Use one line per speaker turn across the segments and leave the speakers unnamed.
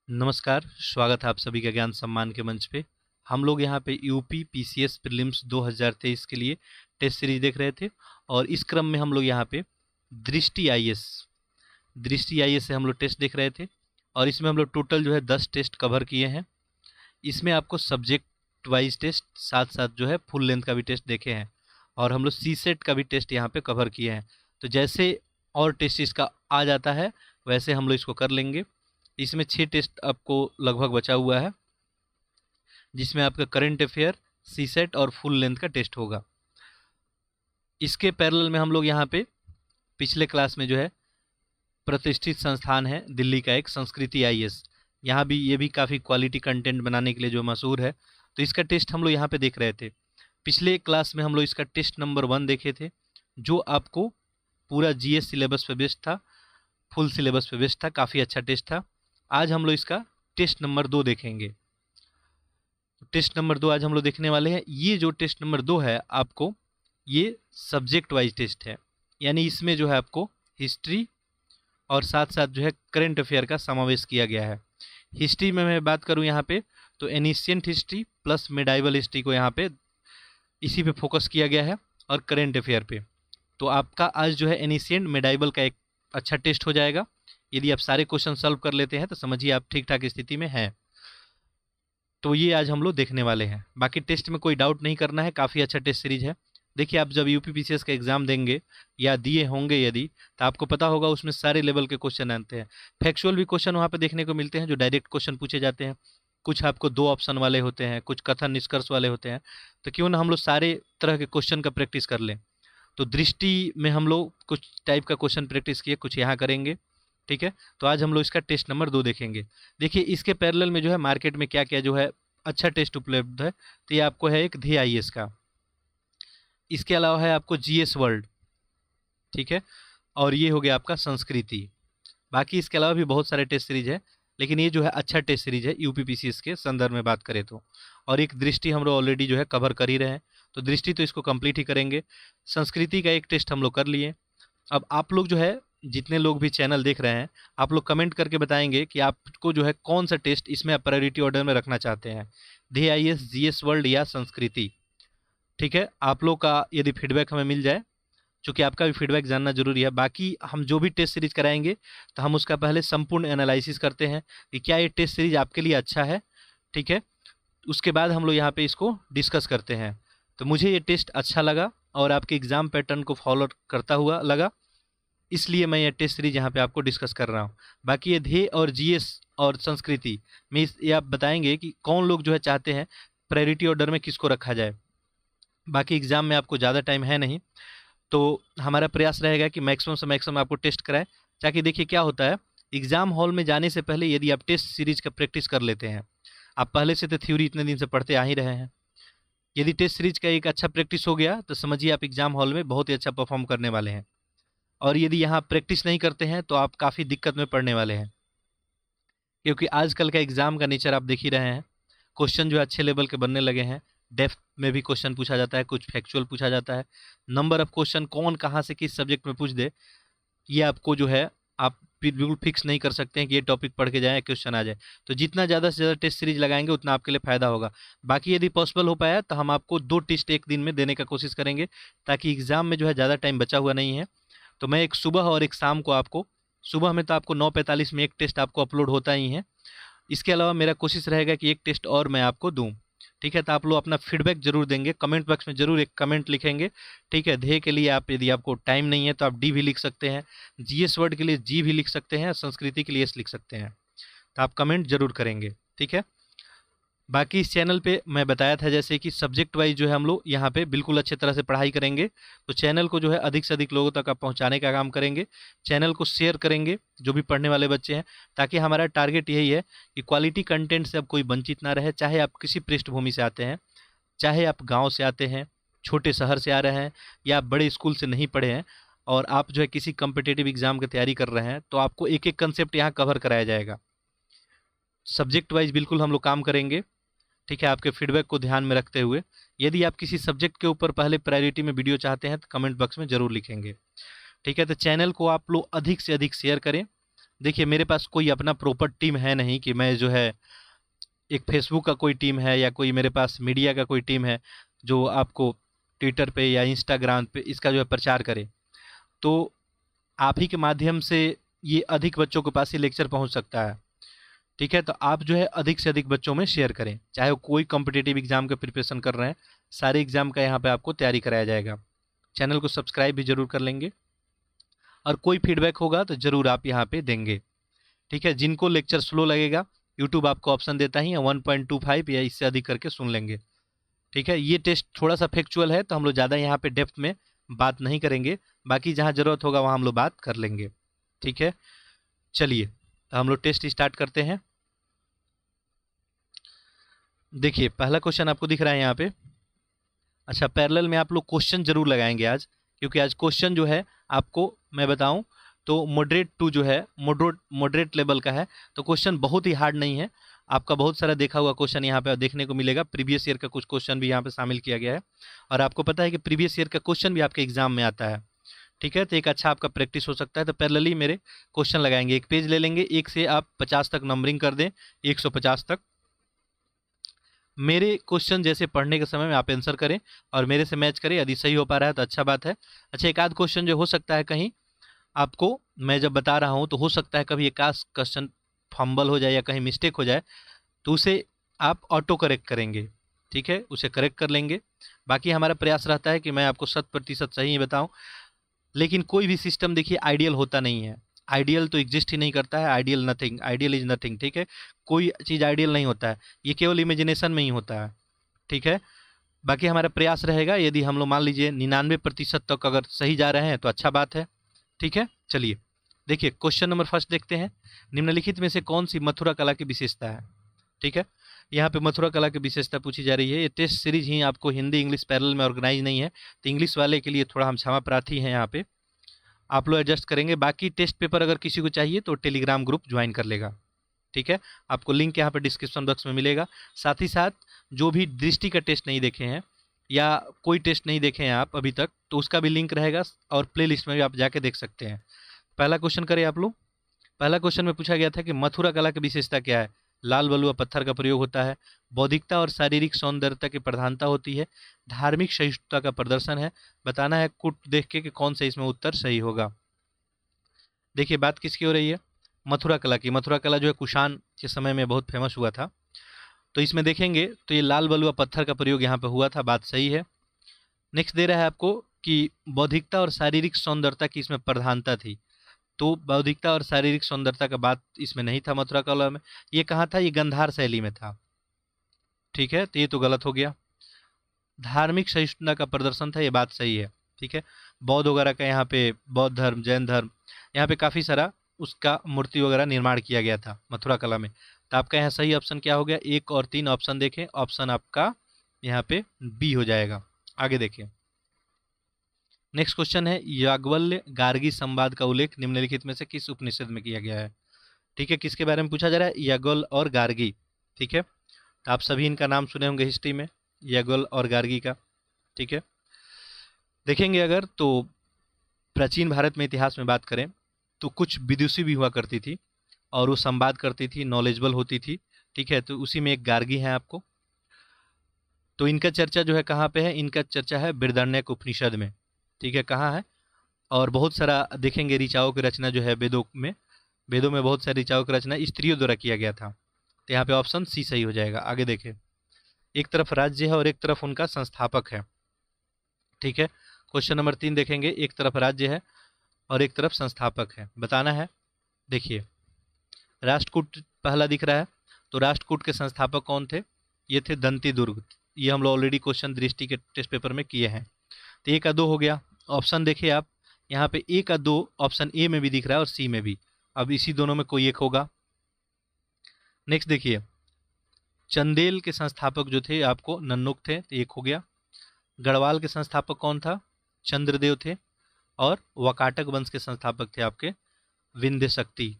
नमस्कार, स्वागत है आप सभी का ज्ञान सम्मान के मंच पे। हम लोग यहाँ पे यूपी पीसीएस प्रीलिम्स 2023 के लिए टेस्ट सीरीज देख रहे थे और इस क्रम में हम लोग यहाँ पे दृष्टि आईएएस से हम लोग टेस्ट देख रहे थे और इसमें हम लोग टोटल जो है 10 टेस्ट कवर किए हैं। इसमें आपको सब्जेक्ट वाइज टेस्ट साथ साथ जो है फुल लेंथ का भी टेस्ट देखे हैं और हम लोग सी सेट का भी टेस्ट यहाँ पे कवर किए हैं। तो जैसे और टेस्ट इसका आ जाता है वैसे हम लोग इसको कर लेंगे। इसमें 6 टेस्ट आपको लगभग बचा हुआ है, जिसमें आपका करंट अफेयर, सी सेट और फुल लेंथ का टेस्ट होगा। इसके पैरेलल में हम लोग यहाँ पे पिछले क्लास में जो है प्रतिष्ठित संस्थान है दिल्ली का एक संस्कृति आईएएस, यहाँ भी ये भी काफ़ी क्वालिटी कंटेंट बनाने के लिए जो मशहूर है, तो इसका टेस्ट हम लोग यहाँ पे देख रहे थे। पिछले क्लास में हम लोग इसका टेस्ट नंबर 1 देखे थे, जो आपको पूरा जीएस सिलेबस पे बेस्ड था, फुल सिलेबस पे बेस्ड था, काफ़ी अच्छा टेस्ट था। आज हम लोग इसका टेस्ट नंबर 2 देखेंगे। टेस्ट नंबर 2 आज हम लोग देखने वाले हैं। ये जो टेस्ट नंबर 2 है आपको, ये सब्जेक्ट वाइज टेस्ट है, यानी इसमें जो है आपको हिस्ट्री और साथ साथ जो है करंट अफेयर का समावेश किया गया है। हिस्ट्री में मैं बात करूं यहाँ पे तो ancient history plus medieval history को यहाँ पे इसी पे फोकस किया गया है और करंट अफेयर पे। तो आपका आज जो है एनिशियंट मिडाइवल का एक अच्छा टेस्ट हो जाएगा। यदि आप सारे क्वेश्चन सॉल्व कर लेते हैं तो समझिए आप ठीक ठाक स्थिति में हैं। तो ये आज हम लोग देखने वाले हैं। बाकी टेस्ट में कोई डाउट नहीं करना है, काफ़ी अच्छा टेस्ट सीरीज है। देखिए, आप जब यूपी पीसीएस का एग्जाम देंगे या दिए होंगे यदि, तो आपको पता होगा उसमें सारे लेवल के क्वेश्चन आते हैं। फैक्चुअल भी क्वेश्चन वहाँ पे देखने को मिलते हैं जो डायरेक्ट क्वेश्चन पूछे जाते हैं। कुछ आपको 2 ऑप्शन वाले होते हैं, कुछ कथन निष्कर्ष वाले होते हैं। तो क्यों ना हम लोग सारे तरह के क्वेश्चन का प्रैक्टिस कर लें। तो दृष्टि में हम लोग कुछ टाइप का क्वेश्चन प्रैक्टिस किए, कुछ यहाँ करेंगे। ठीक है, तो आज हम लोग इसका टेस्ट नंबर 2 देखेंगे। देखिए, इसके पैरेलल में जो है मार्केट में क्या क्या जो है अच्छा टेस्ट उपलब्ध है। तो ये आपको है एक धी आईएएस का, इसके अलावा है आपको जीएस वर्ल्ड, ठीक है, और ये हो गया आपका संस्कृति। बाकी इसके अलावा भी बहुत सारे टेस्ट सीरीज है, लेकिन ये जो है अच्छा टेस्ट सीरीज है यूपी पीसीएस के संदर्भ में बात करें तो। और एक दृष्टि हम लोग ऑलरेडी जो है कवर कर ही रहे हैं, तो दृष्टि तो इसको कंप्लीट ही करेंगे। संस्कृति का एक टेस्ट हम लोग कर लिए। अब आप लोग जो है जितने लोग भी चैनल देख रहे हैं, आप लोग कमेंट करके बताएंगे कि आपको जो है कौन सा टेस्ट इसमें आप प्रायोरिटी ऑर्डर में रखना चाहते हैं, धी आईएएस, जीएस वर्ल्ड या संस्कृति। ठीक है, आप लोग का यदि फीडबैक हमें मिल जाए, चूँकि आपका भी फीडबैक जानना जरूरी है। बाकी हम जो भी टेस्ट सीरीज कराएंगे तो हम उसका पहले संपूर्ण एनालिसिस करते हैं कि क्या ये टेस्ट सीरीज आपके लिए अच्छा है। ठीक है, उसके बाद हम लोग यहाँ पे इसको डिस्कस करते हैं। तो मुझे ये टेस्ट अच्छा लगा और आपके एग्ज़ाम पैटर्न को फॉलो करता हुआ लगा, इसलिए मैं ये टेस्ट सीरीज यहाँ पे आपको डिस्कस कर रहा हूँ। बाकी ये ध्येय और जीएस और संस्कृति में ये आप बताएंगे कि कौन लोग जो है चाहते हैं प्रायोरिटी ऑर्डर में किसको रखा जाए। बाकी एग्ज़ाम में आपको ज़्यादा टाइम है नहीं, तो हमारा प्रयास रहेगा कि मैक्सिमम से मैक्सिमम आपको टेस्ट कराएं, ताकि देखिए क्या होता है, एग्ज़ाम हॉल में जाने से पहले यदि आप टेस्ट सीरीज का प्रैक्टिस कर लेते हैं, आप पहले से तो थ्योरी इतने दिन से पढ़ते आ ही रहे हैं, यदि टेस्ट सीरीज का एक अच्छा प्रैक्टिस हो गया तो समझिए आप एग्ज़ाम हॉल में बहुत ही अच्छा परफॉर्म करने वाले हैं। और यदि यहाँ प्रैक्टिस नहीं करते हैं तो आप काफ़ी दिक्कत में पड़ने वाले हैं, क्योंकि आजकल का एग्ज़ाम का नेचर आप देख ही रहे हैं। क्वेश्चन जो अच्छे लेवल के बनने लगे हैं, डेप्थ में भी क्वेश्चन पूछा जाता है, कुछ फैक्चुअल पूछा जाता है। नंबर ऑफ क्वेश्चन कौन कहाँ से किस सब्जेक्ट में पूछ दे, ये आपको जो है आप बिल्कुल फिक्स नहीं कर सकते हैं कि ये टॉपिक पढ़ के जाएँ क्वेश्चन आ जाए। तो जितना ज़्यादा से ज़्यादा टेस्ट सीरीज लगाएंगे उतना आपके लिए फ़ायदा होगा। बाकी यदि पॉसिबल हो पाया तो हम आपको 2 टेस्ट एक दिन में देने का कोशिश करेंगे, ताकि एग्ज़ाम में जो है ज़्यादा टाइम बचा हुआ नहीं है। तो मैं एक सुबह और एक शाम को आपको, सुबह में तो आपको 9:45 में एक टेस्ट आपको अपलोड होता ही है, इसके अलावा मेरा कोशिश रहेगा कि एक टेस्ट और मैं आपको दूं। ठीक है, तो आप लोग अपना फीडबैक जरूर देंगे, कमेंट बॉक्स में जरूर एक कमेंट लिखेंगे। ठीक है, ध्येय के लिए आप यदि आपको टाइम नहीं है तो आप डी भी लिख सकते हैं, जीएस वर्ड के लिए जी भी लिख सकते हैं, संस्कृति के लिए एस लिख सकते हैं। तो आप कमेंट जरूर करेंगे। ठीक है, बाकी इस चैनल पे मैं बताया था जैसे कि सब्जेक्ट वाइज जो है हम लोग यहाँ पे बिल्कुल अच्छे तरह से पढ़ाई करेंगे। तो चैनल को जो है अधिक से अधिक लोगों तक आप पहुँचाने का काम करेंगे, चैनल को शेयर करेंगे जो भी पढ़ने वाले बच्चे हैं, ताकि हमारा टारगेट यही है कि क्वालिटी कंटेंट से अब कोई वंचित ना रहे। चाहे आप किसी पृष्ठभूमि से आते हैं, चाहे आप गाँव से आते हैं, छोटे शहर से आ रहे हैं, या आप बड़े स्कूल से नहीं पढ़े हैं और आप जो है किसी कम्पिटेटिव एग्जाम की तैयारी कर रहे हैं, तो आपको एक एक कंसेप्ट यहाँ कवर कराया जाएगा। सब्जेक्ट वाइज बिल्कुल हम लोग काम करेंगे। ठीक है, आपके फीडबैक को ध्यान में रखते हुए यदि आप किसी सब्जेक्ट के ऊपर पहले प्रायोरिटी में वीडियो चाहते हैं तो कमेंट बॉक्स में ज़रूर लिखेंगे। ठीक है, तो चैनल को आप लोग अधिक से अधिक शेयर करें, देखिए मेरे पास कोई अपना प्रॉपर टीम है नहीं कि मैं जो है, एक फेसबुक का कोई टीम है या कोई मेरे पास मीडिया का कोई टीम है जो आपको ट्विटर पे या इंस्टाग्राम पे इसका जो है प्रचार करे। तो आप ही के माध्यम से ये अधिक बच्चों के पास ये लेक्चर पहुंच सकता है। ठीक है, तो आप जो है अधिक से अधिक बच्चों में शेयर करें, चाहे वो कोई कॉम्पिटिटिव एग्जाम का प्रिपरेशन कर रहे हैं, सारे एग्जाम का यहाँ पे आपको तैयारी कराया जाएगा। चैनल को सब्सक्राइब भी जरूर कर लेंगे, और कोई फीडबैक होगा तो ज़रूर आप यहाँ पे देंगे। ठीक है, जिनको लेक्चर स्लो लगेगा, यूट्यूब आपको ऑप्शन देता ही है 1.25 या इससे अधिक करके सुन लेंगे। ठीक है, ये टेस्ट थोड़ा सा फैक्चुअल है तो हम लोग ज़्यादा यहाँ पे डेप्थ में बात नहीं करेंगे, बाकी जहाँ ज़रूरत होगा वहाँ हम लोग बात कर लेंगे। ठीक है, चलिए तो हम लोग टेस्ट स्टार्ट करते हैं। देखिए पहला क्वेश्चन आपको दिख रहा है यहाँ पे। अच्छा, पैरेलल में आप लोग क्वेश्चन जरूर लगाएंगे आज, क्योंकि आज क्वेश्चन जो है आपको मैं बताऊं तो मॉडरेट टू जो है मॉडरेट लेवल का है, तो क्वेश्चन बहुत ही हार्ड नहीं है। आपका बहुत सारा देखा हुआ क्वेश्चन यहाँ पे देखने को मिलेगा, प्रीवियस ईयर का कुछ क्वेश्चन भी यहाँ पे शामिल किया गया है, और आपको पता है कि प्रीवियस ईयर का क्वेश्चन भी आपके एग्जाम में आता है। ठीक है, तो एक अच्छा आपका प्रैक्टिस हो सकता है। तो पैरेलली मेरे क्वेश्चन लगाएंगे, एक पेज ले लेंगे, 1 से आप 50 तक नंबरिंग कर दें, 150 तक। मेरे क्वेश्चन जैसे पढ़ने के समय में आप आंसर करें और मेरे से मैच करें, यदि सही हो पा रहा है तो अच्छा बात है। अच्छा, एक आध क्वेश्चन जो हो सकता है कहीं आपको मैं जब बता रहा हूँ तो हो सकता है कभी एक आध क्वेश्चन फंबल हो जाए या कहीं मिस्टेक हो जाए, तो उसे आप ऑटो करेक्ट करेंगे। ठीक है, उसे करेक्ट कर लेंगे। बाकी हमारा प्रयास रहता है कि मैं आपको 100% सही ही बताऊँ, लेकिन कोई भी सिस्टम देखिए आइडियल होता नहीं है। आइडियल तो एग्जिस्ट ही नहीं करता है, ideal nothing, ideal is nothing. ठीक है, कोई चीज़ आइडियल नहीं होता है, ये केवल इमेजिनेशन में ही होता है। ठीक है, बाकी हमारा प्रयास रहेगा, यदि हम लोग मान लीजिए 99% तक अगर सही जा रहे हैं तो अच्छा बात है। ठीक है, चलिए देखिए क्वेश्चन नंबर फर्स्ट देखते हैं। निम्नलिखित में से कौन सी मथुरा कला की विशेषता है? ठीक है, यहाँ पे मथुरा कला की विशेषता पूछी जा रही है। ये टेस्ट सीरीज ही आपको हिंदी इंग्लिश पैरेलल में ऑर्गेनाइज नहीं है, तो इंग्लिश वाले के लिए थोड़ा हम क्षमा प्रार्थी हैं, यहाँ पे आप लोग एडजस्ट करेंगे। बाकी टेस्ट पेपर अगर किसी को चाहिए तो टेलीग्राम ग्रुप ज्वाइन कर लेगा। ठीक है, आपको लिंक यहाँ पे डिस्क्रिप्शन बॉक्स में मिलेगा। साथ ही साथ जो भी दृष्टि का टेस्ट नहीं देखे हैं या कोई टेस्ट नहीं देखे हैं आप अभी तक, तो उसका भी लिंक रहेगा, और प्ले लिस्ट में भी आप जाके देख सकते हैं। पहला क्वेश्चन करें आप लोग। पहला क्वेश्चन में पूछा गया था कि मथुरा कला की विशेषता क्या है? लाल बलुआ पत्थर का प्रयोग होता है, बौद्धिकता और शारीरिक सौंदर्यता की प्रधानता होती है, धार्मिक सहिष्णुता का प्रदर्शन है। बताना है कुट देख के कि कौन सा इसमें उत्तर सही होगा। देखिए बात किसकी हो रही है? मथुरा कला की। मथुरा कला जो है कुषाण के समय में बहुत फेमस हुआ था, तो इसमें देखेंगे तो ये लाल बलुआ पत्थर का प्रयोग यहाँ पे हुआ था, बात सही है। नेक्स्ट दे रहा है आपको कि बौद्धिकता और शारीरिक सौंदर्यता की इसमें प्रधानता थी, तो बौद्धिकता और शारीरिक सौंदर्यता का बात इसमें नहीं था मथुरा कला में। ये कहाँ था? ये गंधार शैली में था। ठीक है, तो ये तो गलत हो गया। धार्मिक सहिष्णुता का प्रदर्शन था, ये बात सही है। ठीक है, बौद्ध वगैरह का यहाँ पे, बौद्ध धर्म, जैन धर्म, यहाँ पे काफ़ी सारा उसका मूर्ति वगैरह निर्माण किया गया था मथुरा कला में। तो आपका यहाँ सही ऑप्शन क्या हो गया? 1 और 3 ऑप्शन देखें, ऑप्शन आपका यहाँ पे बी हो जाएगा। आगे देखिए, नेक्स्ट क्वेश्चन है, याज्ञवल्क्य गार्गी संवाद का उल्लेख निम्नलिखित में से किस उपनिषद में किया गया है? ठीक है, किसके बारे में पूछा जा रहा है? याज्ञवल्क्य और गार्गी। ठीक है, तो आप सभी इनका नाम सुने होंगे हिस्ट्री में, याज्ञवल्क्य और गार्गी का। ठीक है, देखेंगे अगर तो प्राचीन भारत में इतिहास में बात करें तो कुछ विदुषी भी हुआ करती थी और वो संवाद करती थी, नॉलेजेबल होती थी। ठीक है, तो उसी में एक गार्गी है आपको। तो इनका चर्चा जो है कहाँ पे है? इनका चर्चा है बृहदारण्यक उपनिषद में। ठीक है, कहाँ है? और बहुत सारा देखेंगे ऋचाओं की रचना जो है वेदों में बहुत सारी ऋचाओं की रचना स्त्रियों द्वारा किया गया था। तो यहाँ पे ऑप्शन सी सही हो जाएगा। आगे देखें, एक तरफ राज्य है और एक तरफ उनका संस्थापक है। ठीक है, क्वेश्चन नंबर 3 देखेंगे, एक तरफ राज्य है और एक तरफ संस्थापक है, बताना है। देखिए राष्ट्रकूट पहला दिख रहा है, तो राष्ट्रकूट के संस्थापक कौन थे? ये थे दंती दुर्ग। ये हम लोग ऑलरेडी क्वेश्चन दृष्टि के टेस्ट पेपर में किए हैं। तो 1 का 2 हो गया। ऑप्शन देखिए आप, यहाँ पे 1 का 2 ऑप्शन ए में भी दिख रहा है और सी में भी। अब इसी दोनों में कोई एक होगा। नेक्स्ट देखिए, चंदेल के संस्थापक जो थे आपको नन्नुक थे, तो 1 हो गया। गढ़वाल के संस्थापक कौन था? चंद्रदेव थे। और वाकाटक वंश के संस्थापक थे आपके विंध्य शक्ति।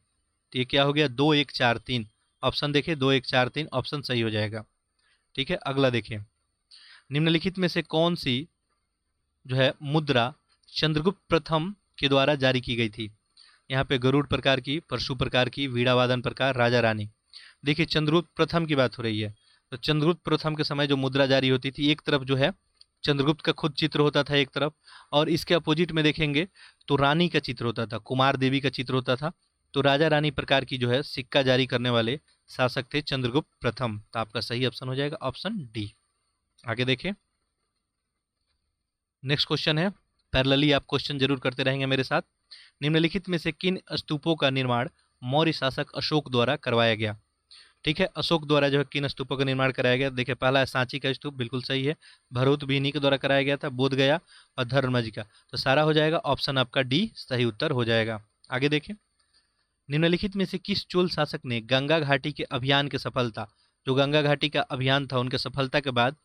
तो ये क्या हो गया? 2 1 4 3। ऑप्शन देखिए 2 1 4 3 ऑप्शन सही हो जाएगा। ठीक है, अगला देखिए, निम्नलिखित में से कौन सी जो है मुद्रा चंद्रगुप्त प्रथम के द्वारा जारी की गई थी? यहाँ पे गरुड़ प्रकार की, परशु प्रकार की, वीणावादन प्रकार, राजा रानी। देखिए चंद्रगुप्त प्रथम की बात हो रही है, तो चंद्रगुप्त प्रथम के समय जो मुद्रा जारी होती थी, एक तरफ जो है चंद्रगुप्त का खुद चित्र होता था एक तरफ, और इसके अपोजिट में देखेंगे तो रानी का चित्र होता था, कुमार देवी का चित्र होता था। तो राजा रानी प्रकार की जो है सिक्का जारी करने वाले शासक थे चंद्रगुप्त प्रथम। तो आपका सही ऑप्शन हो जाएगा ऑप्शन डी। आगे देखें, नेक्स्ट क्वेश्चन है, पैरेलली आप क्वेश्चन जरूर करते रहेंगे मेरे साथ। निम्नलिखित में से किन स्तूपों का निर्माण मौर्य शासक अशोक द्वारा करवाया गया? ठीक है, अशोक द्वारा जो है किन स्तूपों का निर्माण कराया गया? देखिए पहला है सांची का स्तूप, बिल्कुल सही है। भरूत भी इन्हीं के द्वारा कराया गया था, बोध गया और धर्मज का। तो सारा हो जाएगा ऑप्शन आपका डी सही उत्तर हो जाएगा। आगे देखें, निम्नलिखित में से किस चोल शासक ने गंगा घाटी के अभियान की सफलता, जो गंगा घाटी का अभियान था उनके सफलता के बाद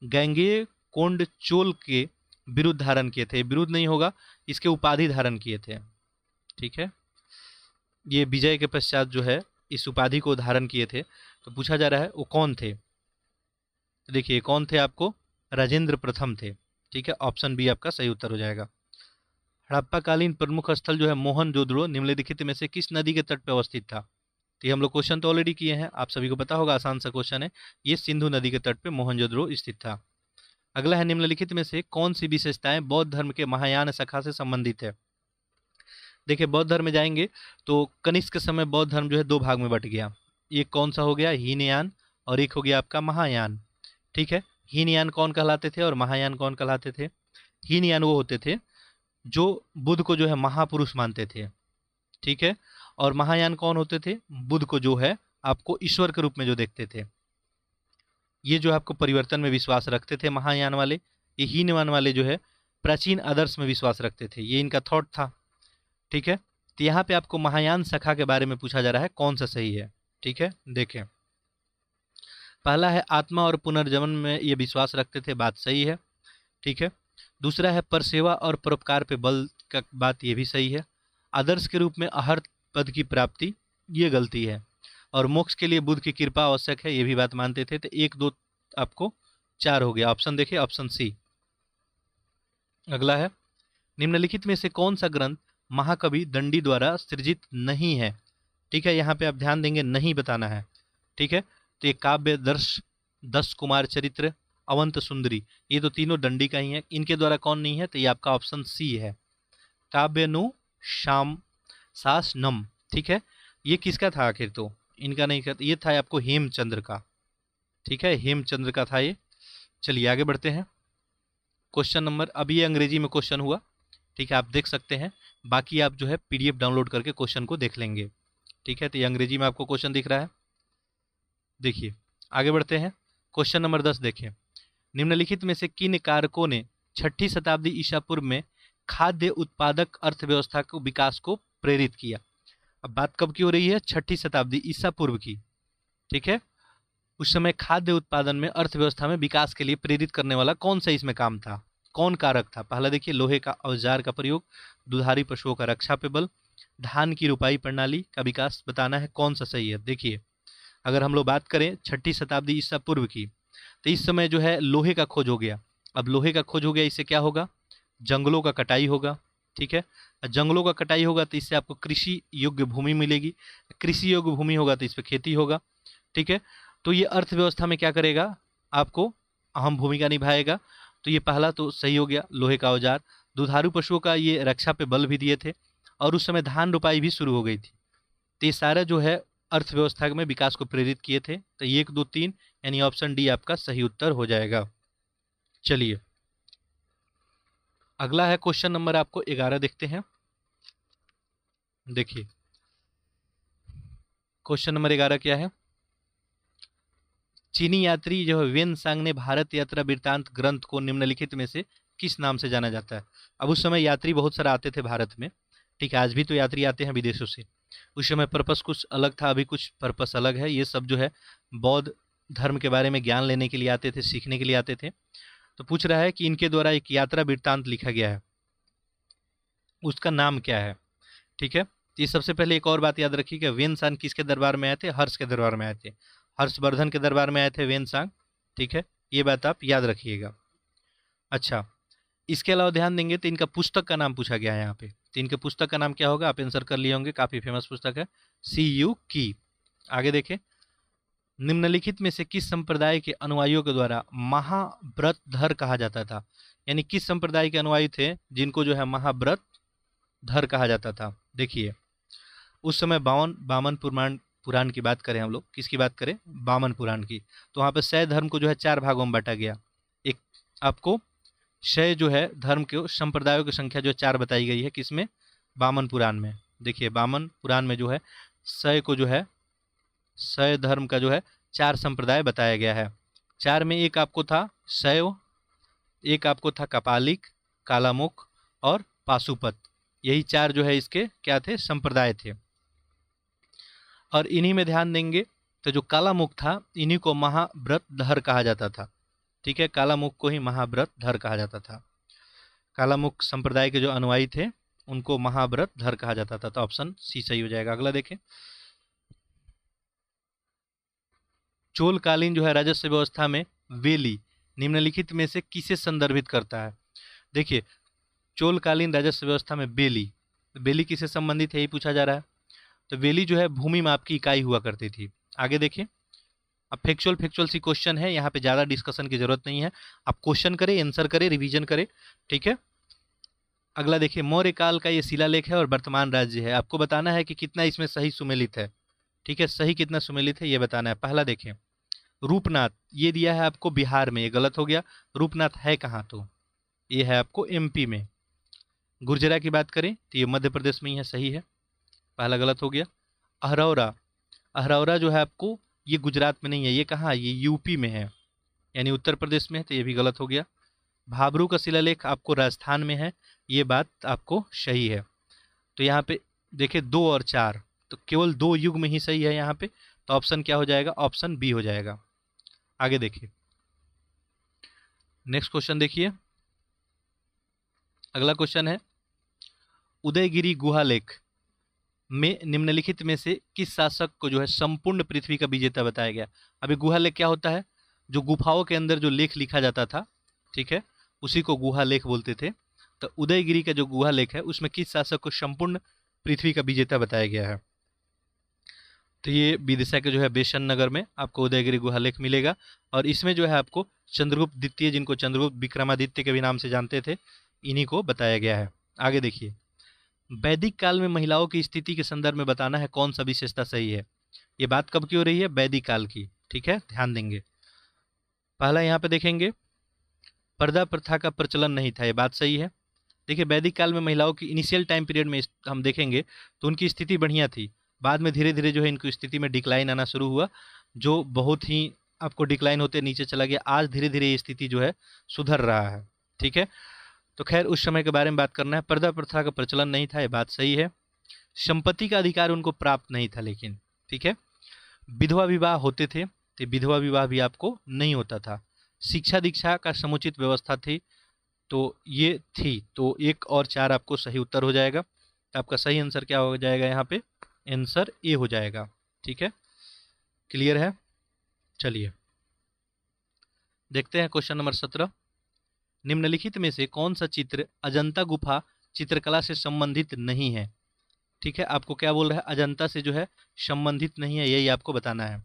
गंगेय कोंड चोल के विरुद्ध धारण किए थे? विरुद्ध नहीं होगा, इसके उपाधि धारण किए थे। ठीक है, ये विजय के पश्चात जो है इस उपाधि को धारण किए थे। तो पूछा जा रहा है वो कौन थे? तो देखिए कौन थे, आपको राजेंद्र प्रथम थे। ठीक है, ऑप्शन बी आपका सही उत्तर हो जाएगा। हड़प्पाकालीन प्रमुख स्थल जो है मोहनजोदड़ो निम्नलिखित में से किस नदी के तट पर अवस्थित था? तो ये हम लोग क्वेश्चन तो ऑलरेडी किए हैं, आप सभी को पता होगा, आसान सा क्वेश्चन है। ये सिंधु नदी के तट पे मोहनजोदड़ो स्थित था। अगला है, निम्नलिखित में से कौन सी विशेषताएं बौद्ध धर्म के महायान शाखा से संबंधित है? देखिए बौद्ध धर्म में जाएंगे तो कनिष्क के समय बौद्ध धर्म जो है दो भाग में बट गया। एक कौन सा हो गया? हीनयान, और एक हो गया आपका महायान। ठीक है, हीनयान कौन कहलाते थे और महायान कौन कहलाते थे? हीनयान वो होते थे जो बुद्ध को जो है महापुरुष मानते थे। ठीक है, और महायान कौन होते थे? बुद्ध को जो है आपको ईश्वर के रूप में जो देखते थे। ये जो आपको परिवर्तन में विश्वास रखते थे महायान वाले। ये हीनयान वाले जो है प्राचीन आदर्श में विश्वास रखते थे, ये इनका थॉट था। ठीक है, तो यहाँ पे आपको महायान शाखा के बारे में पूछा जा रहा है, कौन सा सही है? ठीक है, देखें, पहला है आत्मा और पुनर्जन्म में ये विश्वास रखते थे, बात सही है। ठीक है, दूसरा है परसेवा और परोपकार पे बल का, बात ये भी सही है। आदर्श के रूप में अहर्त पद की प्राप्ति, ये गलती है। और मोक्ष के लिए बुद्ध की कृपा आवश्यक है, ये भी बात मानते थे। तो एक दो आपको चार हो गया, ऑप्शन देखिए ऑप्शन सी। अगला है, निम्नलिखित में से कौन सा ग्रंथ महाकवि दंडी द्वारा सृजित नहीं है? ठीक है, यहाँ पे आप ध्यान देंगे, नहीं बताना है। ठीक है, तो ये काव्य दर्श, दस कुमार चरित्र, अवंत सुंदरी, ये तो तीनों दंडी का ही है। इनके द्वारा कौन नहीं है? तो ये आपका ऑप्शन सी है, काव्यनु शाम शासनम। ठीक है, ये किसका था आखिर? तो इनका नहीं था, ये था आपको हेमचंद्र का। ठीक है, हेमचंद्र का था ये। चलिए आगे बढ़ते हैं। क्वेश्चन नंबर, अभी ये अंग्रेजी में क्वेश्चन हुआ, ठीक है, आप देख सकते हैं। बाकी आप जो है पीडीएफ डाउनलोड करके क्वेश्चन को देख लेंगे। ठीक है, तो ये अंग्रेजी में आपको क्वेश्चन दिख रहा है। देखिए आगे बढ़ते हैं, क्वेश्चन नंबर 10 देखें। निम्नलिखित में से किन कारकों ने 6ठी शताब्दी ईसा पूर्व में खाद्य उत्पादक अर्थव्यवस्था को विकास को प्रेरित किया? अब बात कब की हो रही है? 6ठी शताब्दी ईसा पूर्व की। ठीक है, उस समय खाद्य उत्पादन में, अर्थव्यवस्था में विकास के लिए प्रेरित करने वाला कौन सा इसमें काम था, कौन कारक था? पहला देखिए, लोहे का औजार का प्रयोग, दुधारी पशुओं का रक्षा पे बल, धान की रुपाई प्रणाली का विकास बताना है, कौन सा सही है? देखिए अगर हम लोग बात करें 6ठी शताब्दी ईसा पूर्व की, तो इस समय जो है लोहे का खोज हो गया। अब लोहे का खोज हो गया, इससे क्या होगा? जंगलों का कटाई होगा। ठीक है, जंगलों का कटाई होगा तो इससे आपको कृषि योग्य भूमि मिलेगी, कृषि योग्य भूमि होगा तो इस पर खेती होगा। ठीक है, तो ये अर्थव्यवस्था में क्या करेगा? आपको अहम भूमिका निभाएगा। तो ये पहला तो सही हो गया, लोहे का औजार। दुधारू पशुओं का ये रक्षा पे बल भी दिए थे, और उस समय धान रोपाई भी शुरू हो गई थी। तो ये सारा जो है अर्थव्यवस्था में विकास को प्रेरित किए थे। तो 1 2 3 यानी ऑप्शन डी आपका सही उत्तर हो जाएगा। चलिए अगला है क्वेश्चन नंबर आपको 11 देखते हैं। देखिए क्वेश्चन नंबर 11 क्या है? चीनी यात्री जो है वेन सांग ने भारत यात्रा वृत्तांत ग्रंथ को निम्नलिखित में से किस नाम से जाना जाता है? अब उस समय यात्री बहुत सारे आते थे भारत में। ठीक है, आज भी तो यात्री आते हैं विदेशों से। उस समय पर्पस कुछ अलग था, अभी कुछ पर्पस अलग है। ये सब जो है बौद्ध धर्म के बारे में ज्ञान लेने के लिए आते थे, सीखने के लिए आते थे। तो पूछ रहा है कि इनके द्वारा एक यात्रा वृत्तांत लिखा गया है, उसका नाम क्या है? ठीक है, तो ये सबसे पहले एक और बात याद रखिए कि वेन सांग किसके दरबार में आए थे? हर्ष के दरबार में आए थे, हर्षवर्धन के दरबार में आए थे वेन सांग। ठीक है, ये बात आप याद रखिएगा। अच्छा, इसके अलावा ध्यान देंगे तो इनका पुस्तक का नाम पूछा गया है यहाँ पे, तो इनके पुस्तक का नाम क्या होगा, आप आंसर कर लिए होंगे, काफ़ी फेमस पुस्तक है, सी यू की। आगे देखें, निम्नलिखित में से किस संप्रदाय के अनुयायियों के द्वारा महाव्रतधर कहा जाता था, यानी किस संप्रदाय के अनुयायी थे जिनको जो है महाव्रतधर कहा जाता था। देखिए, उस समय बामन पुराण की बात करें, हम लोग किसकी बात करें, बामन पुराण की, तो वहाँ पे शैव धर्म को जो है 4 भागों में बांटा गया। एक आपको शैव जो है धर्म के संप्रदायों की संख्या जो है 4 बताई गई है, किसमें, बामन पुराण में। देखिए, बामन पुराण में जो है शैव को जो है शैव धर्म का जो है 4 संप्रदाय बताया गया है। 4 में एक आपको था शैव, एक आपको था कपालिक, कालामुख और पाशुपत, यही 4 जो है इसके क्या थे, संप्रदाय थे। और इन्हीं में ध्यान देंगे तो जो कालामुख था इन्हीं को महाव्रतधर कहा जाता था। ठीक है, कालामुख को ही महाव्रतधर कहा जाता था। कालामुख संप्रदाय के जो अनुयायी थे उनको महाव्रतधर कहा जाता था, तो ऑप्शन सी सही हो जाएगा। अगला देखें, चोलकालीन जो है राजस्व व्यवस्था में वेली निम्नलिखित में से किसे संदर्भित करता है। देखिए, चोलकालीन राजस्व व्यवस्था में बेली किससे संबंधित है, ये पूछा जा रहा है। तो वेली जो है भूमि माप की इकाई हुआ करती थी। आगे देखिए, अब फैक्चुअल सी क्वेश्चन है, यहाँ पे ज़्यादा डिस्कशन की जरूरत नहीं है, आप क्वेश्चन करें, आंसर करें, रिवीजन करें। ठीक है, अगला देखिए, मौर्य काल का ये शिलालेख है और वर्तमान राज्य है, आपको बताना है कि कितना इसमें सही सुमेलित है। ठीक है, सही कितना सुमेलित है ये बताना है। पहला देखें, रूपनाथ ये दिया है आपको बिहार में, ये गलत हो गया, रूपनाथ है कहाँ, तो ये है आपको एमपी में। गुर्जरा की बात करें तो ये मध्य प्रदेश में ही है, सही है, पहला गलत हो गया। अहरौरा जो है आपको ये गुजरात में नहीं है, ये कहाँ, ये यूपी में है, यानी उत्तर प्रदेश में है, तो ये भी गलत हो गया। भाबरू का शिलालेख आपको राजस्थान में है, ये बात आपको सही है। तो यहाँ पे देखिए 2 और 4, तो केवल 2 युग में ही सही है यहाँ पे, तो ऑप्शन क्या हो जाएगा, ऑप्शन बी हो जाएगा। आगे देखिए, नेक्स्ट क्वेश्चन देखिए, अगला क्वेश्चन है, उदयगिरी गुहालेख में निम्नलिखित में से किस शासक को जो है संपूर्ण पृथ्वी का विजेता बताया गया। अभी गुहालेख क्या होता है, जो गुफाओं के अंदर जो लेख लिखा जाता था, ठीक है, उसी को गुहालेख बोलते थे। तो उदयगिरी का जो गुहालेख है उसमें किस शासक को संपूर्ण पृथ्वी का विजेता बताया गया है। तो ये विदिशा के जो है बेसन नगर में आपको उदयगिरी गुहालेख मिलेगा, और इसमें जो है आपको चंद्रगुप्त द्वितीय, जिनको चंद्रगुप्त विक्रमादित्य के भी नाम से जानते थे, इन्हीं को बताया गया है। आगे देखिए, वैदिक काल में महिलाओं की स्थिति के संदर्भ में बताना है कौन सा विशेषता सही है। ये बात कब की हो रही है, वैदिक काल की। ठीक है, ध्यान देंगे। पहला यहाँ पे देखेंगे, पर्दा प्रथा का प्रचलन नहीं था, ये बात सही है। देखिए, वैदिक काल में महिलाओं की इनिशियल टाइम पीरियड में हम देखेंगे तो उनकी स्थिति बढ़िया थी, बाद में धीरे धीरे जो है इनकी स्थिति में डिक्लाइन आना शुरू हुआ, जो बहुत ही आपको डिक्लाइन होते नीचे चला गया। आज धीरे धीरे ये स्थिति जो है सुधर रहा है। ठीक है, तो खैर उस समय के बारे में बात करना है। पर्दा प्रथा का प्रचलन नहीं था, ये बात सही है। संपत्ति का अधिकार उनको प्राप्त नहीं था, लेकिन ठीक है, विधवा विवाह होते थे, तो विधवा विवाह भी आपको नहीं होता था। शिक्षा दीक्षा का समुचित व्यवस्था थी, तो ये थी। तो 1 और 4 आपको सही उत्तर हो जाएगा। तो आपका सही आंसर क्या हो जाएगा, यहाँ पे आंसर ए हो जाएगा। ठीक है, क्लियर है। चलिए देखते हैं क्वेश्चन नंबर 17, निम्नलिखित में से कौन सा चित्र अजंता गुफा चित्रकला से संबंधित नहीं है। ठीक है, आपको क्या बोल रहा है, अजंता से जो है संबंधित नहीं है, यही आपको बताना है।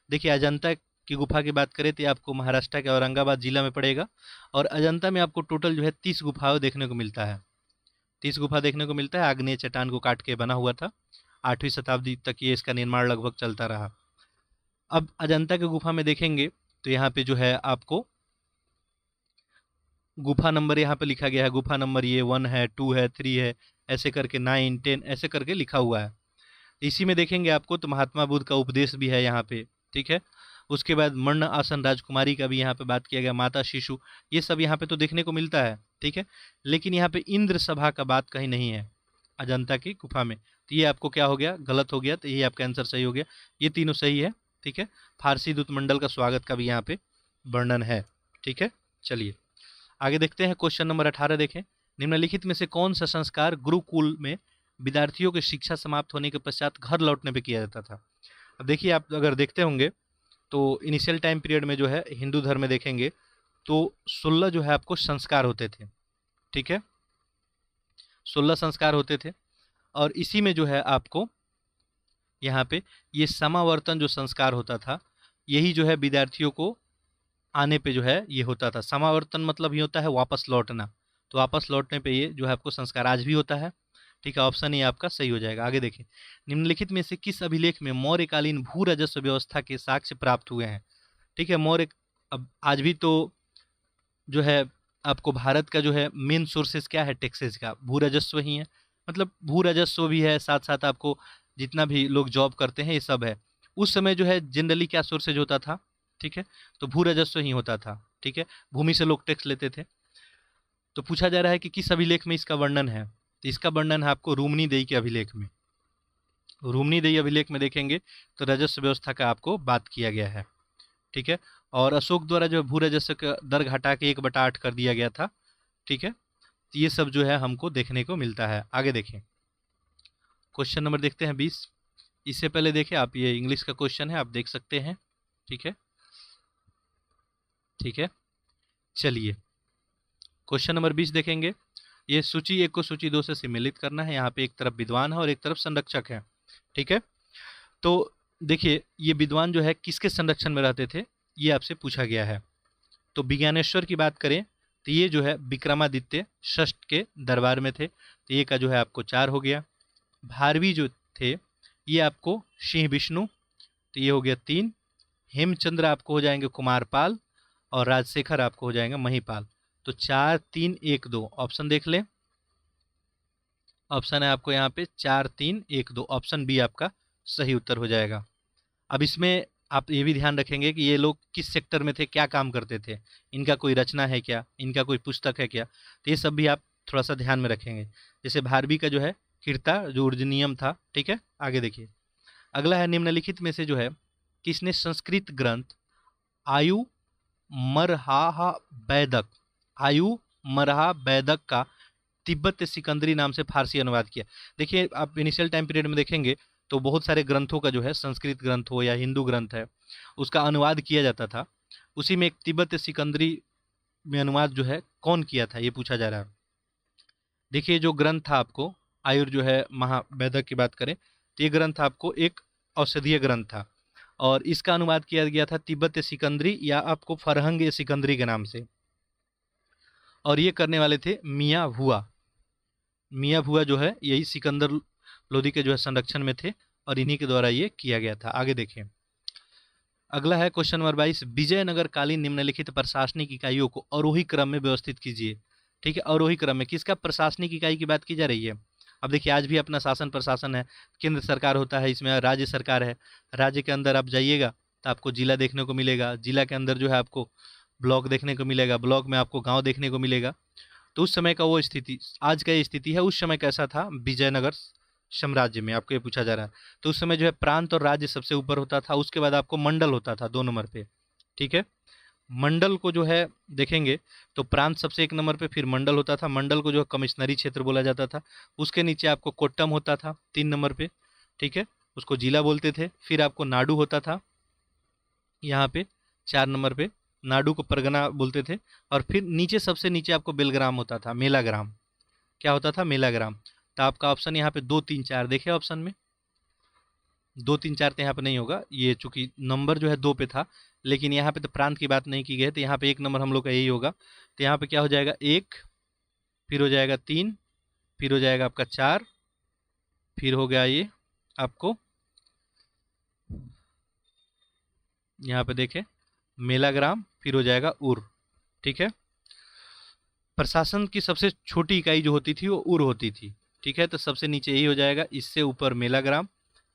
देखिए, अजंता की गुफा की बात करें तो आपको महाराष्ट्र के औरंगाबाद जिला में पड़ेगा, और अजंता में आपको टोटल जो है 30 गुफाओं देखने को मिलता है। 30 गुफा देखने को मिलता है, आग्नेय चट्टान को काट के बना हुआ था। 8वीं शताब्दी तक ये इसका निर्माण लगभग चलता रहा। अब अजंता की गुफा में देखेंगे तो यहाँ पे जो है आपको गुफा नंबर यहाँ पे लिखा गया है, गुफा नंबर ये 1 है, 2 है, 3 है, ऐसे करके 9, 10 ऐसे करके लिखा हुआ है। इसी में देखेंगे आपको तो महात्मा बुद्ध का उपदेश भी है यहाँ पे। ठीक है, उसके बाद मर्ण आसन राजकुमारी का भी यहाँ पे बात किया गया, माता शिशु, ये सब यहाँ पे तो देखने को मिलता है। ठीक है, लेकिन यहाँ पे इंद्र सभा का बात कहीं नहीं है अजंता की गुफा में, तो ये आपको क्या हो गया, गलत हो गया, तो ये आपका आंसर सही हो गया। ये तीनों सही है। ठीक है, फारसी दूतमंडल का स्वागत का भी यहाँ पे वर्णन है। ठीक है, चलिए आगे देखते हैं। क्वेश्चन नंबर 18 देखें, निम्नलिखित में से कौन सा संस्कार गुरुकुल में विद्यार्थियों की शिक्षा समाप्त होने के पश्चात घर लौटने पे किया जाता था। अब देखिए, आप अगर देखते होंगे तो इनिशियल टाइम पीरियड में जो है हिंदू धर्म में देखेंगे तो 16 जो है आपको संस्कार होते थे। ठीक है, 16 संस्कार होते थे। और इसी में जो है आपको यहाँ पे ये समावर्तन जो संस्कार होता था, यही जो है विद्यार्थियों को आने पे जो है ये होता था। समावर्तन मतलब ये होता है वापस लौटना, तो वापस लौटने पे ये जो है आपको संस्कार आज भी होता है। ठीक है, ऑप्शन ये आपका सही हो जाएगा। आगे देखें, निम्नलिखित में से किस अभिलेख में मौर्यकालीन भू राजस्व व्यवस्था के साक्ष्य प्राप्त हुए हैं? ठीक है, मौर्य अब आज भी तो जो है आपको भारत का जो है मेन सोर्सेज क्या है टैक्सेस का, भू राजस्व ही है। मतलब भू राजस्व भी है, साथ साथ आपको जितना भी लोग जॉब करते हैं ये सब है। उस समय जो है जनरली क्या सोर्सेज होता था, ठीक है, तो भू राजस्व ही होता था। ठीक है, भूमि से लोग टैक्स लेते थे। तो पूछा जा रहा है कि किस अभिलेख में इसका वर्णन है, तो इसका वर्णन है आपको रूमनीदेही के अभिलेख में। रूमनीदेही अभिलेख में देखेंगे तो राजस्व व्यवस्था का आपको बात किया गया है। ठीक है, और अशोक द्वारा जो भू राजस्व का दर घटा के 1/8 कर दिया गया था। ठीक है, तो ये सब जो है हमको देखने को मिलता है। आगे देखें, क्वेश्चन नंबर देखते हैं 20। इससे पहले देखें आप, ये इंग्लिश का क्वेश्चन है, आप देख सकते हैं। ठीक है, ठीक है, चलिए क्वेश्चन नंबर 20 देखेंगे। ये सूची 1 को सूची 2 से सम्मिलित करना है। यहाँ पे एक तरफ विद्वान है और एक तरफ संरक्षक है। ठीक है, तो देखिए ये विद्वान जो है किसके संरक्षण में रहते थे, ये आपसे पूछा गया है। तो विज्ञानेश्वर की बात करें तो ये जो है विक्रमादित्य षष्ठ के दरबार में थे, तो ये का जो है आपको 4 हो गया। भारवी जो थे ये आपको सिंह विष्णु, तो ये हो गया 3। हेमचंद्र आपको हो जाएंगे कुमारपाल, और राजशेखर आपको हो जाएंगे महिपाल। तो 4 3 1 2 ऑप्शन देख लें। ऑप्शन है आपको यहाँ पे 4 3 1 2, ऑप्शन बी आपका सही उत्तर हो जाएगा। अब इसमें आप ये भी ध्यान रखेंगे कि ये लोग किस सेक्टर में थे, क्या काम करते थे, इनका कोई रचना है क्या, इनका कोई पुस्तक है क्या, तो ये सब भी आप थोड़ा सा ध्यान में रखेंगे। जैसे भारवी का जो है कीर्ता जो ऊर्जनियम था। ठीक है, आगे देखिए, अगला है निम्नलिखित में से जो है किसने संस्कृत ग्रंथ आयु मरहा बैदक, आयु मरहा बैदक का तिब्बत सिकंदरी नाम से फारसी अनुवाद किया। देखिए आप इनिशियल टाइम पीरियड में देखेंगे तो बहुत सारे ग्रंथों का जो है संस्कृत ग्रंथ हो या हिंदू ग्रंथ है उसका अनुवाद किया जाता था। उसी में एक तिब्बत सिकंदरी में अनुवाद जो है कौन किया था ये पूछा जा रहा है। देखिए जो ग्रंथ था आपको आयुर जो है महावैदक की बात करें तो ये ग्रंथ आपको एक औषधीय ग्रंथ था, और इसका अनुवाद किया गया था तिब्बत सिकंदरी या आपको फरहंग सिकंदरी के नाम से। और ये करने वाले थे मियाँ भुआ। मियाँ भुआ जो है यही सिकंदर लोदी के जो है संरक्षण में थे, और इन्हीं के द्वारा ये किया गया था। आगे देखें, अगला है क्वेश्चन नंबर 22। विजयनगर कालीन निम्नलिखित प्रशासनिक इकाइयों को अवरोही क्रम में व्यवस्थित कीजिए। ठीक है, अवरोही क्रम में किसका प्रशासनिक इकाई की बात की जा रही है। अब देखिए आज भी अपना शासन प्रशासन है, केंद्र सरकार होता है, इसमें राज्य सरकार है। राज्य के अंदर आप जाइएगा तो आपको जिला देखने को मिलेगा, जिला के अंदर जो है आपको ब्लॉक देखने को मिलेगा, ब्लॉक में आपको गाँव देखने को मिलेगा। तो उस समय का वो स्थिति, आज का ये स्थिति है, उस समय कैसा था विजयनगर साम्राज्य में, आपको ये पूछा जा रहा है। तो उस समय जो है प्रांत और राज्य सबसे ऊपर होता था, उसके बाद आपको मंडल होता था 2 नंबर पे। ठीक है, मंडल को जो है देखेंगे तो प्रांत सबसे 1 नंबर पे, फिर मंडल होता था। मंडल को जो है कमिश्नरी क्षेत्र बोला जाता था। उसके नीचे आपको कोट्टम होता था 3 नंबर पे। ठीक है, उसको जिला बोलते थे। फिर आपको नाडु होता था यहाँ पे 4 नंबर पे, नाडु को परगना बोलते थे। और फिर नीचे सबसे नीचे आपको बेलग्राम होता था, मेलाग्राम। क्या होता था, मेलाग्राम। तो आपका ऑप्शन यहाँ पे 2 3 4 देखे ऑप्शन में 2 3 4 तो यहाँ पे नहीं होगा, ये चूंकि नंबर जो है 2 पे था, लेकिन यहाँ पे तो प्रांत की बात नहीं की गई है, तो यहाँ पे 1 नंबर हम लोग का यही होगा। तो यहाँ पे क्या हो जाएगा 1, फिर हो जाएगा 3, फिर हो जाएगा आपका 4, फिर हो गया ये आपको यहाँ पे देखें मेलाग्राम, फिर हो जाएगा उर। ठीक है, प्रशासन की सबसे छोटी इकाई जो होती थी वो उर होती थी। ठीक है, तो सबसे नीचे यही हो जाएगा, इससे ऊपर मेलाग्राम,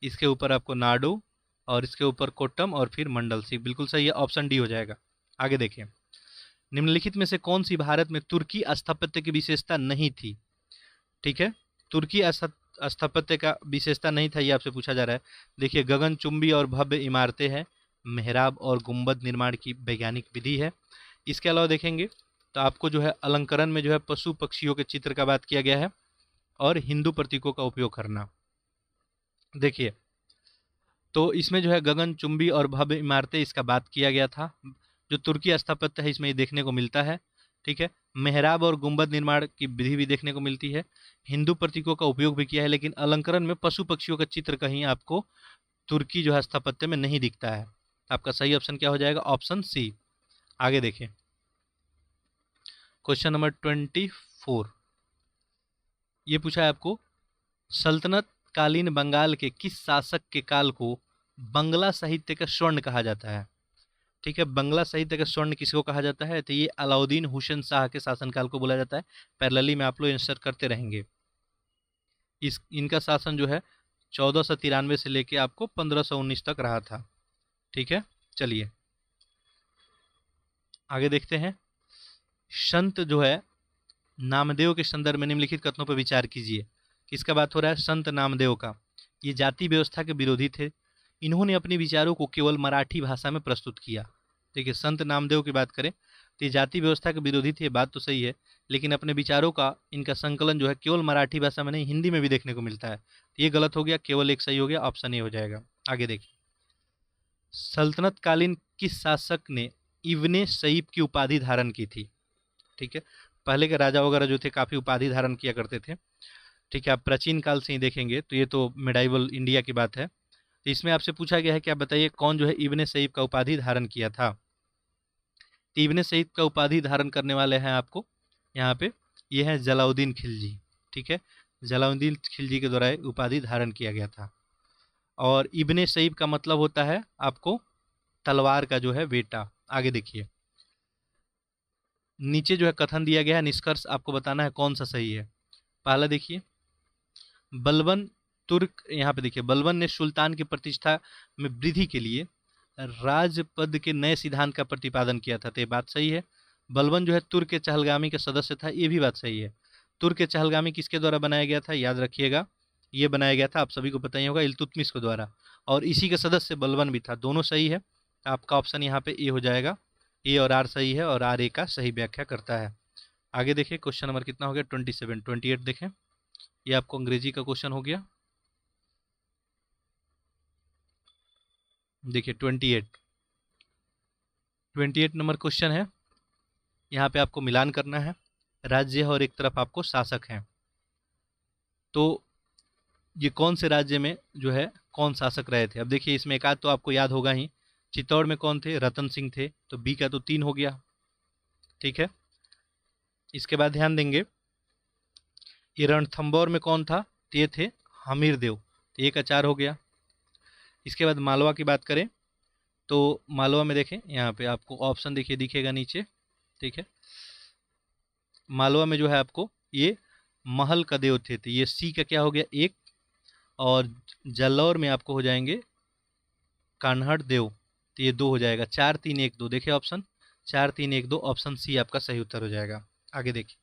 इसके ऊपर आपको नाडु, और इसके ऊपर कोट्टम, और फिर मंडल। सी बिल्कुल सही है, ऑप्शन डी हो जाएगा। आगे देखिए, निम्नलिखित में से कौन सी भारत में तुर्की स्थापत्य की विशेषता नहीं थी। ठीक है, तुर्की स्थापत्य का विशेषता नहीं था, ये आपसे पूछा जा रहा है। देखिए गगनचुंबी और भव्य इमारतें हैं, मेहराब और गुंबद निर्माण की वैज्ञानिक विधि है। इसके अलावा देखेंगे तो आपको जो है अलंकरण में जो है पशु पक्षियों के चित्र का बात किया गया है, और हिंदू प्रतीकों का उपयोग करना। देखिए तो इसमें जो है गगनचुंबी और भव्य इमारतें इसका बात किया गया था। जो तुर्की स्थापत्य है इसमें ये देखने को मिलता है। ठीक है। मेहराब और गुंबद निर्माण की विधि भी देखने को मिलती है। हिंदू प्रतीकों का उपयोग भी किया है, लेकिन अलंकरण में पशु पक्षियों का चित्र कहीं आपको तुर्की जो है स्थापत्य में नहीं दिखता है। आपका सही ऑप्शन क्या हो जाएगा? Option C. आगे देखें, क्वेश्चन नंबर 24। ये पूछा है आपको, सल्तनत कालीन बंगाल के किस शासक के काल को बंगला साहित्य का स्वर्ण कहा जाता है? ठीक है, बंगला साहित्य का स्वर्ण किसको कहा जाता है? तो ये अलाउद्दीन हुसैन शाह के शासनकाल को बोला जाता है। पैरेलली में आप लोग आंसर करते रहेंगे। इनका शासन जो है 1493 से लेके आपको 1519 तक रहा था। ठीक है, चलिए आगे देखते हैं। संत जो है नामदेव के संदर्भ में निम्नलिखित कथनों पर विचार कीजिए। किसका बात हो रहा है? संत नामदेव का। ये जाति व्यवस्था के विरोधी थे। इन्होंने अपने विचारों को केवल मराठी भाषा में प्रस्तुत किया। देखिए, संत नामदेव की बात करें तो ये जाति व्यवस्था के विरोधी थे, ये बात तो सही है, लेकिन अपने विचारों का इनका संकलन जो है केवल मराठी भाषा में नहीं, हिंदी में भी देखने को मिलता है। तो ये गलत हो गया, केवल एक सही हो गया, ऑप्शन ए हो जाएगा। आगे देखिए, सल्तनत कालीन किस शासक ने इब्ने सईब की उपाधि धारण की थी? ठीक है, पहले के राजा वगैरह जो थे काफ़ी उपाधि धारण किया करते थे। ठीक है, आप प्राचीन काल से ही देखेंगे तो ये तो मिडाइवल इंडिया की बात है। तो इसमें आपसे पूछा गया है कि आप बताइए कौन जो है इब्ने सईब का उपाधि धारण किया था। तो इब्ने सईब का उपाधि धारण करने वाले हैं आपको यहाँ पे, ये हैं जलाउद्दीन खिलजी। ठीक है, जलाउद्दीन खिलजी के द्वारा उपाधि धारण किया गया था। और इब्ने सईब का मतलब होता है आपको तलवार का जो है बेटा। आगे देखिए, नीचे जो है कथन दिया गया है, निष्कर्ष आपको बताना है कौन सा सही है। पहला देखिए, बलबन तुर्क, यहाँ पे देखिए, बलबन ने सुल्तान की प्रतिष्ठा में वृद्धि के लिए राजपद के नए सिद्धांत का प्रतिपादन किया था। तो ये बात सही है। बलबन जो है तुर्क के चहलगामी का सदस्य था, ये भी बात सही है। तुर्क के चहलगामी किसके द्वारा बनाया गया था? याद रखिएगा, ये बनाया गया था, आप सभी को पता ही होगा, इल्तुतमिश के द्वारा, और इसी का सदस्य बलबन भी था। दोनों सही है। आपका ऑप्शन यहाँ पे ए हो जाएगा। ए और आर सही है, और आर ए का सही व्याख्या करता है। आगे देखिए, क्वेश्चन नंबर कितना हो गया? 27। 28 देखें, ये आपको अंग्रेजी का क्वेश्चन हो गया। देखिए 28 नंबर क्वेश्चन है। यहाँ पे आपको मिलान करना है, राज्य है और एक तरफ आपको शासक हैं। तो ये कौन से राज्य में जो है कौन शासक रहे थे? अब देखिए, इसमें एक आध तो आपको याद होगा ही। चित्तौड़ में कौन थे? रतन सिंह थे, तो बी का तो 3 हो गया। ठीक है, इसके बाद ध्यान देंगे, ये रणथंबोर में कौन था? तो ये थे हमीर देव, तो 1 का 4 हो गया। इसके बाद मालवा की बात करें तो मालवा में देखें, यहाँ पे आपको ऑप्शन देखिए दिखेगा नीचे। ठीक है, मालवा में जो है आपको ये महल का देव थे, तो ये सी का क्या हो गया? 1। और जालौर में आपको हो जाएंगे कान्हड़ देव, तो ये 2 हो जाएगा। 4 3 1 2 देखिए ऑप्शन, 4 3 1 2, ऑप्शन सी आपका सही उत्तर हो जाएगा। आगे देखिए,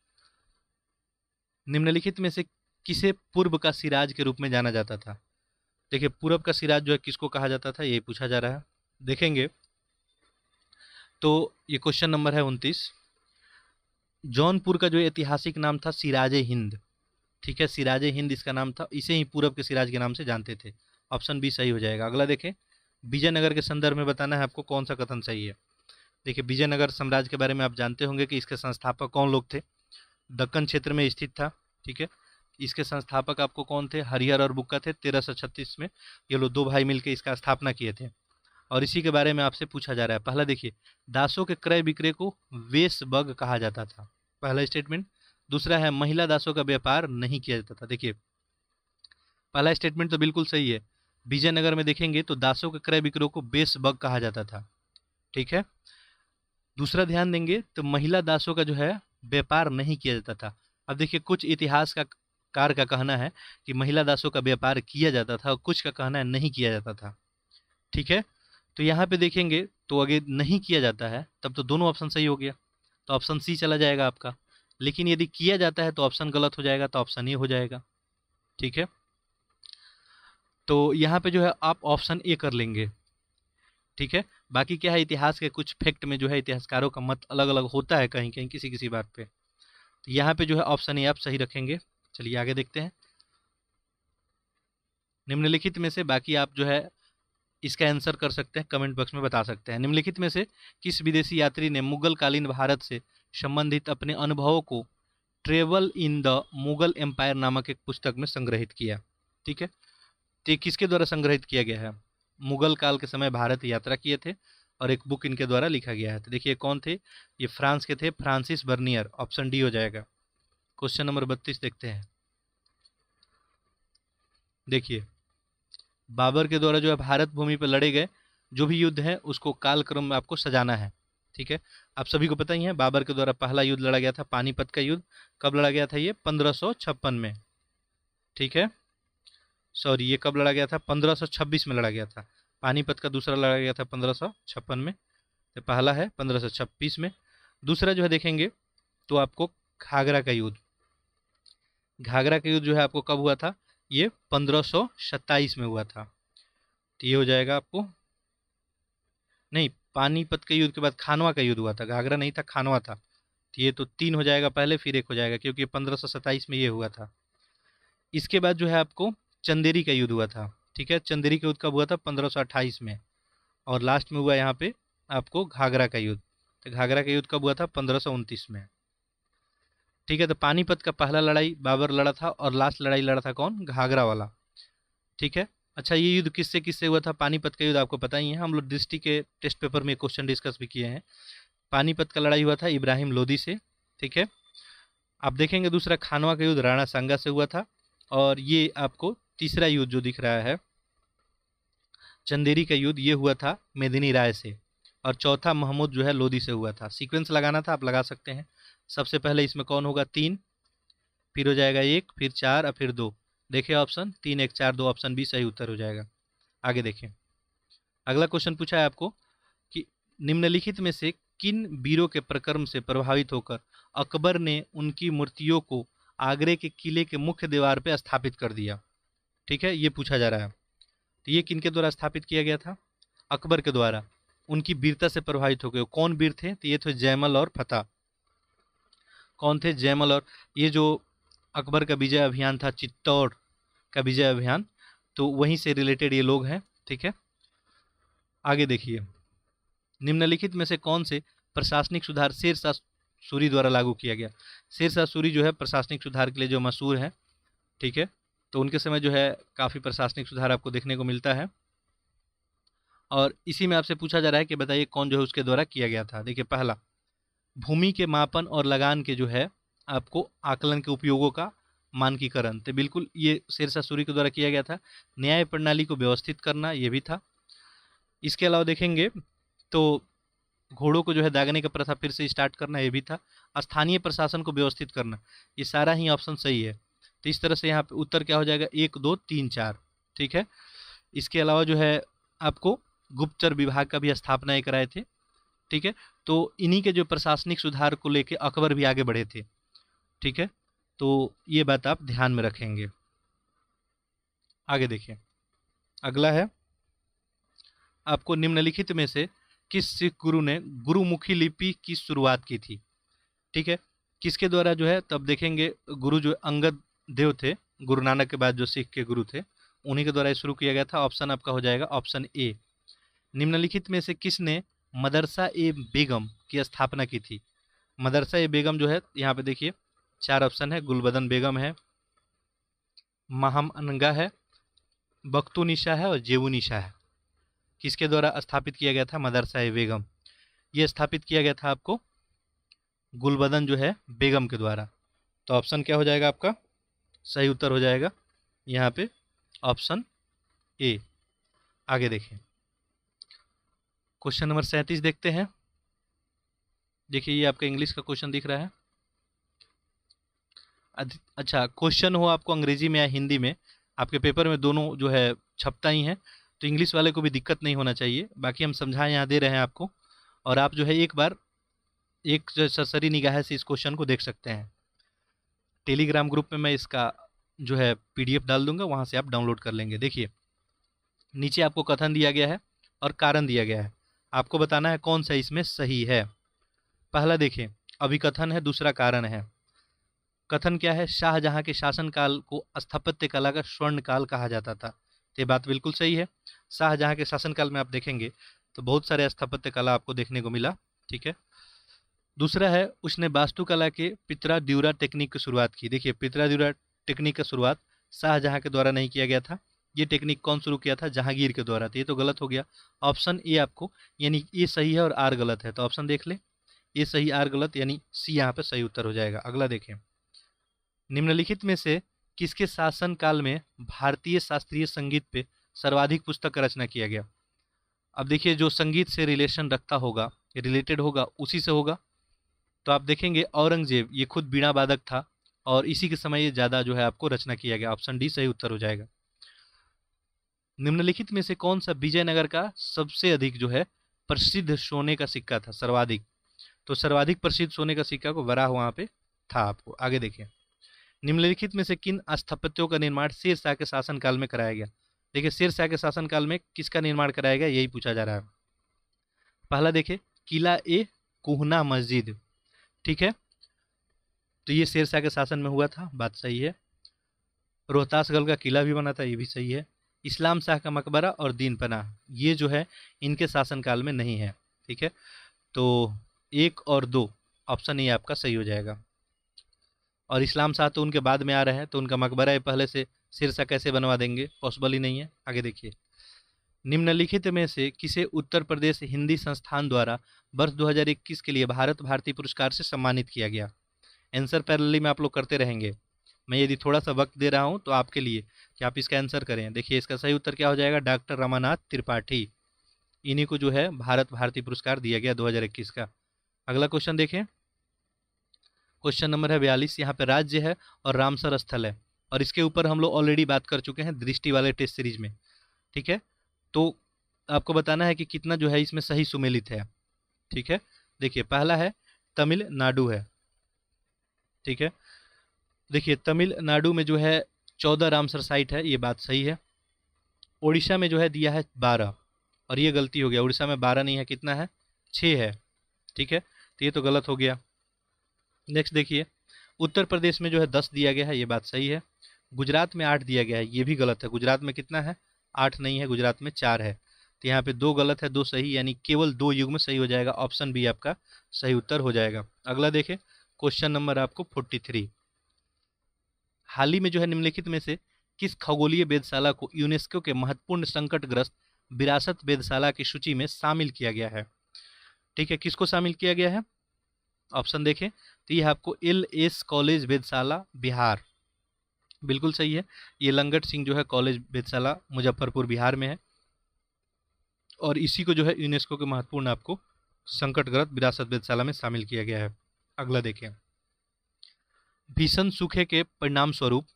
निम्नलिखित में से किसे पूर्व का सिराज के रूप में जाना जाता था? देखिए, पूरब का सिराज जो है किसको कहा जाता था, ये पूछा जा रहा है। देखेंगे तो ये क्वेश्चन नंबर है 29। जौनपुर का जो ऐतिहासिक नाम था सिराजे हिंद। ठीक है, सिराजे हिंद इसका नाम था, इसे ही पूरब के सिराज के नाम से जानते थे। ऑप्शन बी सही हो जाएगा। अगला देखें, विजयनगर के संदर्भ में बताना है आपको कौन सा कथन सही है। देखिए, विजयनगर साम्राज्य के बारे में आप जानते होंगे कि इसके संस्थापक कौन लोग थे? दक्कन क्षेत्र में स्थित था। ठीक है, इसके संस्थापक आपको कौन थे? हरिहर और बुक्का थे। 1336 में ये लोग 2 भाई मिलकर इसका स्थापना किए थे, और इसी के बारे में आपसे पूछा जा रहा है। पहला देखिए, दासों के क्रय विक्रय को वेशबग कहा जाता था, पहला स्टेटमेंट। दूसरा है महिला दासों का व्यापार नहीं किया जाता था। देखिए, पहला स्टेटमेंट तो बिल्कुल सही है। विजयनगर में देखेंगे तो दासों के क्रय विक्रय को वेशबग कहा जाता था। ठीक है, दूसरा ध्यान देंगे तो महिला दासों का जो है व्यापार नहीं किया जाता था। अब देखिए, कुछ इतिहास का कार का कहना है कि महिला दासों का व्यापार किया जाता था, और कुछ का कहना है नहीं किया जाता था। ठीक है, तो यहाँ पे देखेंगे तो अगर नहीं किया जाता है तब तो दोनों ऑप्शन सही हो गया, तो ऑप्शन सी चला जाएगा आपका। लेकिन यदि किया जाता है तो ऑप्शन गलत हो जाएगा, तो ऑप्शन ए हो जाएगा। ठीक है, तो यहाँ पे जो है आप ऑप्शन ए कर लेंगे। ठीक है, बाकी क्या है, इतिहास के कुछ फैक्ट में जो है इतिहासकारों का मत अलग अलग होता है कहीं कहीं किसी किसी बात पे। तो यहाँ पे जो है ऑप्शन ए आप सही रखेंगे। चलिए आगे देखते हैं। निम्नलिखित में से बाकी आप जो है इसका आंसर कर सकते हैं, कमेंट बॉक्स में बता सकते हैं। निम्नलिखित में से किस विदेशी यात्री ने मुगल कालीन भारत से संबंधित अपने अनुभवों को travel in the Mughal empire नामक एक पुस्तक में संग्रहित किया। ठीक है, तो ये किसके द्वारा संग्रहित किया गया है? मुगल काल के समय भारत यात्रा किए थे और एक बुक इनके द्वारा लिखा गया है। तो देखिए कौन थे, ये फ्रांस के थे, फ्रांसिस बर्नियर, ऑप्शन डी हो जाएगा। क्वेश्चन नंबर 32 देखते हैं। देखिए बाबर के द्वारा जो है भारत भूमि पर लड़े गए जो भी युद्ध है उसको कालक्रम में आपको सजाना है। ठीक है, आप सभी को पता ही है बाबर के द्वारा पहला युद्ध लड़ा गया था पानीपत का युद्ध। कब लड़ा गया था? ये 1556 में। ठीक है, सॉरी ये कब लड़ा गया था? 1526 में लड़ा गया था। पानीपत का दूसरा लड़ा गया था 1556 में, तो पहला है 1526 में। दूसरा जो है देखेंगे तो आपको घाघरा का युद्ध, घाघरा का युद्ध जो है आपको कब हुआ था? ये 1527 में हुआ था। तो ये हो जाएगा आपको, नहीं पानीपत के युद्ध के बाद खानवा का युद्ध हुआ था, घाघरा नहीं था खानवा था। तो ये तो 3 हो जाएगा पहले, फिर 1 हो जाएगा क्योंकि 1527 में ये हुआ था। इसके बाद जो है आपको चंदेरी का युद्ध हुआ था। ठीक है, चंदेरी का युद्ध कब हुआ था? 1528 में। और लास्ट में हुआ यहाँ पे आपको घाघरा का युद्ध। तो घाघरा का युद्ध कब हुआ था? 1529 में। ठीक है, तो पानीपत का पहला लड़ाई बाबर लड़ा था और लास्ट लड़ाई लड़ा था कौन? घाघरा वाला। ठीक है, अच्छा ये युद्ध किससे किससे हुआ था? पानीपत का युद्ध आपको पता ही है, हम लोग दृष्टि के टेस्ट पेपर में क्वेश्चन डिस्कस भी किए हैं। पानीपत का लड़ाई हुआ था इब्राहिम लोदी से। ठीक है, आप देखेंगे दूसरा खानवा का युद्ध राणा सांगा से हुआ था। और ये आपको तीसरा युद्ध जो दिख रहा है चंदेरी का युद्ध, ये हुआ था मेदिनी राय से। और चौथा महमूद जो है लोदी से हुआ था। सीक्वेंस लगाना था, आप लगा सकते हैं। सबसे पहले इसमें कौन होगा? 3, फिर हो जाएगा 1, फिर 4 और फिर 2। देखिए ऑप्शन 3 1 4 2, ऑप्शन बी सही उत्तर हो जाएगा। आगे देखें, अगला क्वेश्चन पूछा है आपको कि निम्नलिखित में से किन वीरों के प्रकर्म से प्रभावित होकर अकबर ने उनकी मूर्तियों को आगरे के किले के मुख्य दीवार पर स्थापित कर दिया? ठीक है, ये पूछा जा रहा है। तो ये किनके द्वारा स्थापित किया गया था? अकबर के द्वारा। उनकी वीरता से प्रभावित हो गए। कौन वीर थे? तो ये थे जयमल और फतेह। कौन थे? जयमल और, ये जो अकबर का विजय अभियान था, चित्तौड़ का विजय अभियान, तो वहीं से रिलेटेड ये लोग हैं। ठीक है, आगे देखिए, निम्नलिखित में से कौन से प्रशासनिक सुधार शेरशाह सूरी द्वारा लागू किया गया? शेरशाह सूरी जो है प्रशासनिक सुधार के लिए जो मशहूर है। ठीक है, तो उनके समय जो है काफ़ी प्रशासनिक सुधार आपको देखने को मिलता है। और इसी में आपसे पूछा जा रहा है कि बताइए कौन जो है उसके द्वारा किया गया था। देखिए पहला, भूमि के मापन और लगान के जो है आपको आकलन के उपयोगों का मानकीकरण, तो बिल्कुल ये शेरशाह सूरी के द्वारा किया गया था। न्याय प्रणाली को व्यवस्थित करना, ये भी था। इसके अलावा देखेंगे तो घोड़ों को जो है दागने का प्रथा फिर से स्टार्ट करना, ये भी था। स्थानीय प्रशासन को व्यवस्थित करना, ये सारा ही ऑप्शन सही है। तो इस तरह से यहाँ पे उत्तर क्या हो जाएगा? 1 2 3 4। ठीक है, इसके अलावा जो है आपको गुप्तचर विभाग का भी स्थापना ये कराए थे। ठीक है, तो इन्हीं के जो प्रशासनिक सुधार को लेके अकबर भी आगे बढ़े थे। ठीक है, तो ये बात आप ध्यान में रखेंगे। आगे देखिए, अगला है आपको निम्नलिखित में से किस सिख गुरु ने गुरुमुखी लिपि की शुरुआत की थी? ठीक है, किसके द्वारा जो है, तब देखेंगे गुरु जो अंगद देव थे, गुरु नानक के बाद जो सिख के गुरु थे, उन्हीं के द्वारा शुरू किया गया था। ऑप्शन आपका हो जाएगा ऑप्शन ए। निम्नलिखित में से किसने मदरसा ए बेगम की स्थापना की थी? मदरसा ए बेगम जो है यहाँ पे देखिए 4 ऑप्शन है। गुलबदन बेगम है, माहम अनगा है, बख्तू निशा है और जेबू निशा है। किसके द्वारा स्थापित किया गया था मदरसा ए बेगम? ये स्थापित किया गया था आपको गुलबदन जो है बेगम के द्वारा। तो ऑप्शन क्या हो जाएगा आपका? सही उत्तर हो जाएगा यहाँ पे ऑप्शन ए। आगे देखें, क्वेश्चन नंबर 37 देखते हैं। देखिए ये आपका इंग्लिश का क्वेश्चन दिख रहा है। अच्छा, क्वेश्चन हो आपको अंग्रेजी में या हिंदी में, आपके पेपर में दोनों जो है छपता ही है, तो इंग्लिश वाले को भी दिक्कत नहीं होना चाहिए। बाकी हम समझाएं यहाँ दे रहे हैं आपको, और आप जो है एक बार एक सरसरी निगाह से इस क्वेश्चन को देख सकते हैं। टेलीग्राम ग्रुप में मैं इसका जो है PDF डाल दूंगा, वहाँ से आप डाउनलोड कर लेंगे। देखिए नीचे आपको कथन दिया गया है और कारण दिया गया है, आपको बताना है कौन सा इसमें सही है। पहला देखिए अभिकथन है, दूसरा कारण है। कथन क्या है? शाहजहां के शासनकाल को स्थापत्य कला का स्वर्ण काल कहा जाता था। ये बात बिल्कुल सही है। शाहजहां के शासनकाल में आप देखेंगे तो बहुत सारे स्थापत्य कला आपको देखने को मिला। ठीक है, दूसरा है, उसने वास्तुकला के पित्रा-द्यूरा टेक्निक की शुरुआत की। देखिए, पित्रा-द्यूरा टेक्निक का शुरुआत शाहजहाँ के द्वारा नहीं किया गया था। ये टेक्निक कौन शुरू किया था? जहांगीर के द्वारा। तो ये तो गलत हो गया। ऑप्शन ए आपको, यानी ए सही है और आर गलत है। तो ऑप्शन देख ले, ए सही आर गलत, यानी सी यहाँ पे सही उत्तर हो जाएगा। अगला देखें, निम्नलिखित में से किसके शासन काल में भारतीय शास्त्रीय संगीत पे सर्वाधिक पुस्तक का रचना किया गया? अब देखिए, जो संगीत से रिलेशन रखता होगा, रिलेटेड होगा, उसी से होगा। तो आप देखेंगे औरंगजेब, ये खुद बीणा वादक था और इसी के समय ये ज़्यादा जो है आपको रचना किया गया। ऑप्शन डी सही उत्तर हो जाएगा। निम्नलिखित में से कौन सा विजयनगर का सबसे अधिक जो है प्रसिद्ध सोने का सिक्का था? सर्वाधिक, तो सर्वाधिक प्रसिद्ध सोने का सिक्का को वराह वहां पे था। आपको आगे देखें, निम्नलिखित में से किन स्थापत्यों का निर्माण शेरशाह के शासनकाल में कराया गया? देखिए, शेरशाह के शासनकाल में किसका निर्माण कराया गया, यही पूछा जा रहा है। पहला देखिए, किला ए कुहना मस्जिद, ठीक है, तो ये शेरशाह के शासन में हुआ था, बात सही है। रोहतासगढ़ का किला भी बना था, ये भी सही है। इस्लाम शाह का मकबरा और दीन पनाह, ये जो है इनके शासनकाल में नहीं है, ठीक है। तो 1 और 2 ऑप्शन ए आपका सही हो जाएगा। और इस्लाम शाह तो उनके बाद में आ रहे हैं, तो उनका मकबरा ये पहले से शेरशाह कैसे बनवा देंगे? पॉसिबल ही नहीं है। आगे देखिए, निम्नलिखित में से किसे उत्तर प्रदेश हिंदी संस्थान द्वारा वर्ष 2021 के लिए भारत भारती पुरस्कार से सम्मानित किया गया? आंसर पैरेलली में आप लोग करते रहेंगे। मैं यदि थोड़ा सा वक्त दे रहा हूं तो आपके लिए कि आप इसका आंसर करें। देखिए, इसका सही उत्तर क्या हो जाएगा? डॉक्टर रमानाथ त्रिपाठी, इन्हीं को जो है भारत भारती पुरस्कार दिया गया 2021 का। अगला क्वेश्चन देखें, क्वेश्चन नंबर है 42। यहाँ पे राज्य है और रामसर स्थल है, और इसके ऊपर हम लोग ऑलरेडी बात कर चुके हैं दृष्टि वाले टेस्ट सीरीज में, ठीक है। तो आपको बताना है कि कितना जो है इसमें सही सुमेलित है, ठीक है। देखिए, पहला है तमिलनाडु है, ठीक है। देखिए, तमिलनाडु में जो है 14 रामसर साइट है, ये बात सही है। उड़ीसा में जो है दिया है 12, और ये गलती हो गया, उड़ीसा में 12 नहीं है, कितना है? 6 है, ठीक है। तो ये तो गलत हो गया। नेक्स्ट देखिए, उत्तर प्रदेश में जो है 10 दिया गया है, ये बात सही है। गुजरात में 8 दिया गया है, ये भी गलत है। गुजरात में कितना है? 8 नहीं है, गुजरात में 4 है। तो यहाँ पे 2 गलत है, 2 सही, यानी केवल 2 युग्म सही हो जाएगा। ऑप्शन बी आपका सही उत्तर हो जाएगा। अगला देखें, क्वेश्चन नंबर आपको 43। हाल ही में जो है निम्नलिखित में से किस खगोलीय वेधशाला को यूनेस्को के महत्वपूर्ण संकटग्रस्त विरासत वेधशाला की सूची में शामिल किया गया है? ठीक है, किसको शामिल किया गया है? ऑप्शन देखें तो ये आपको LS कॉलेज वेधशाला बिहार, बिल्कुल सही है। ये लंगट सिंह जो है कॉलेज वेधशाला मुजफ्फरपुर बिहार में है, और इसी को जो है यूनेस्को के महत्वपूर्ण आपको संकटग्रस्त विरासत वेधशाला में शामिल किया गया है। अगला देखें, भीषण सूखे के परिणाम स्वरूप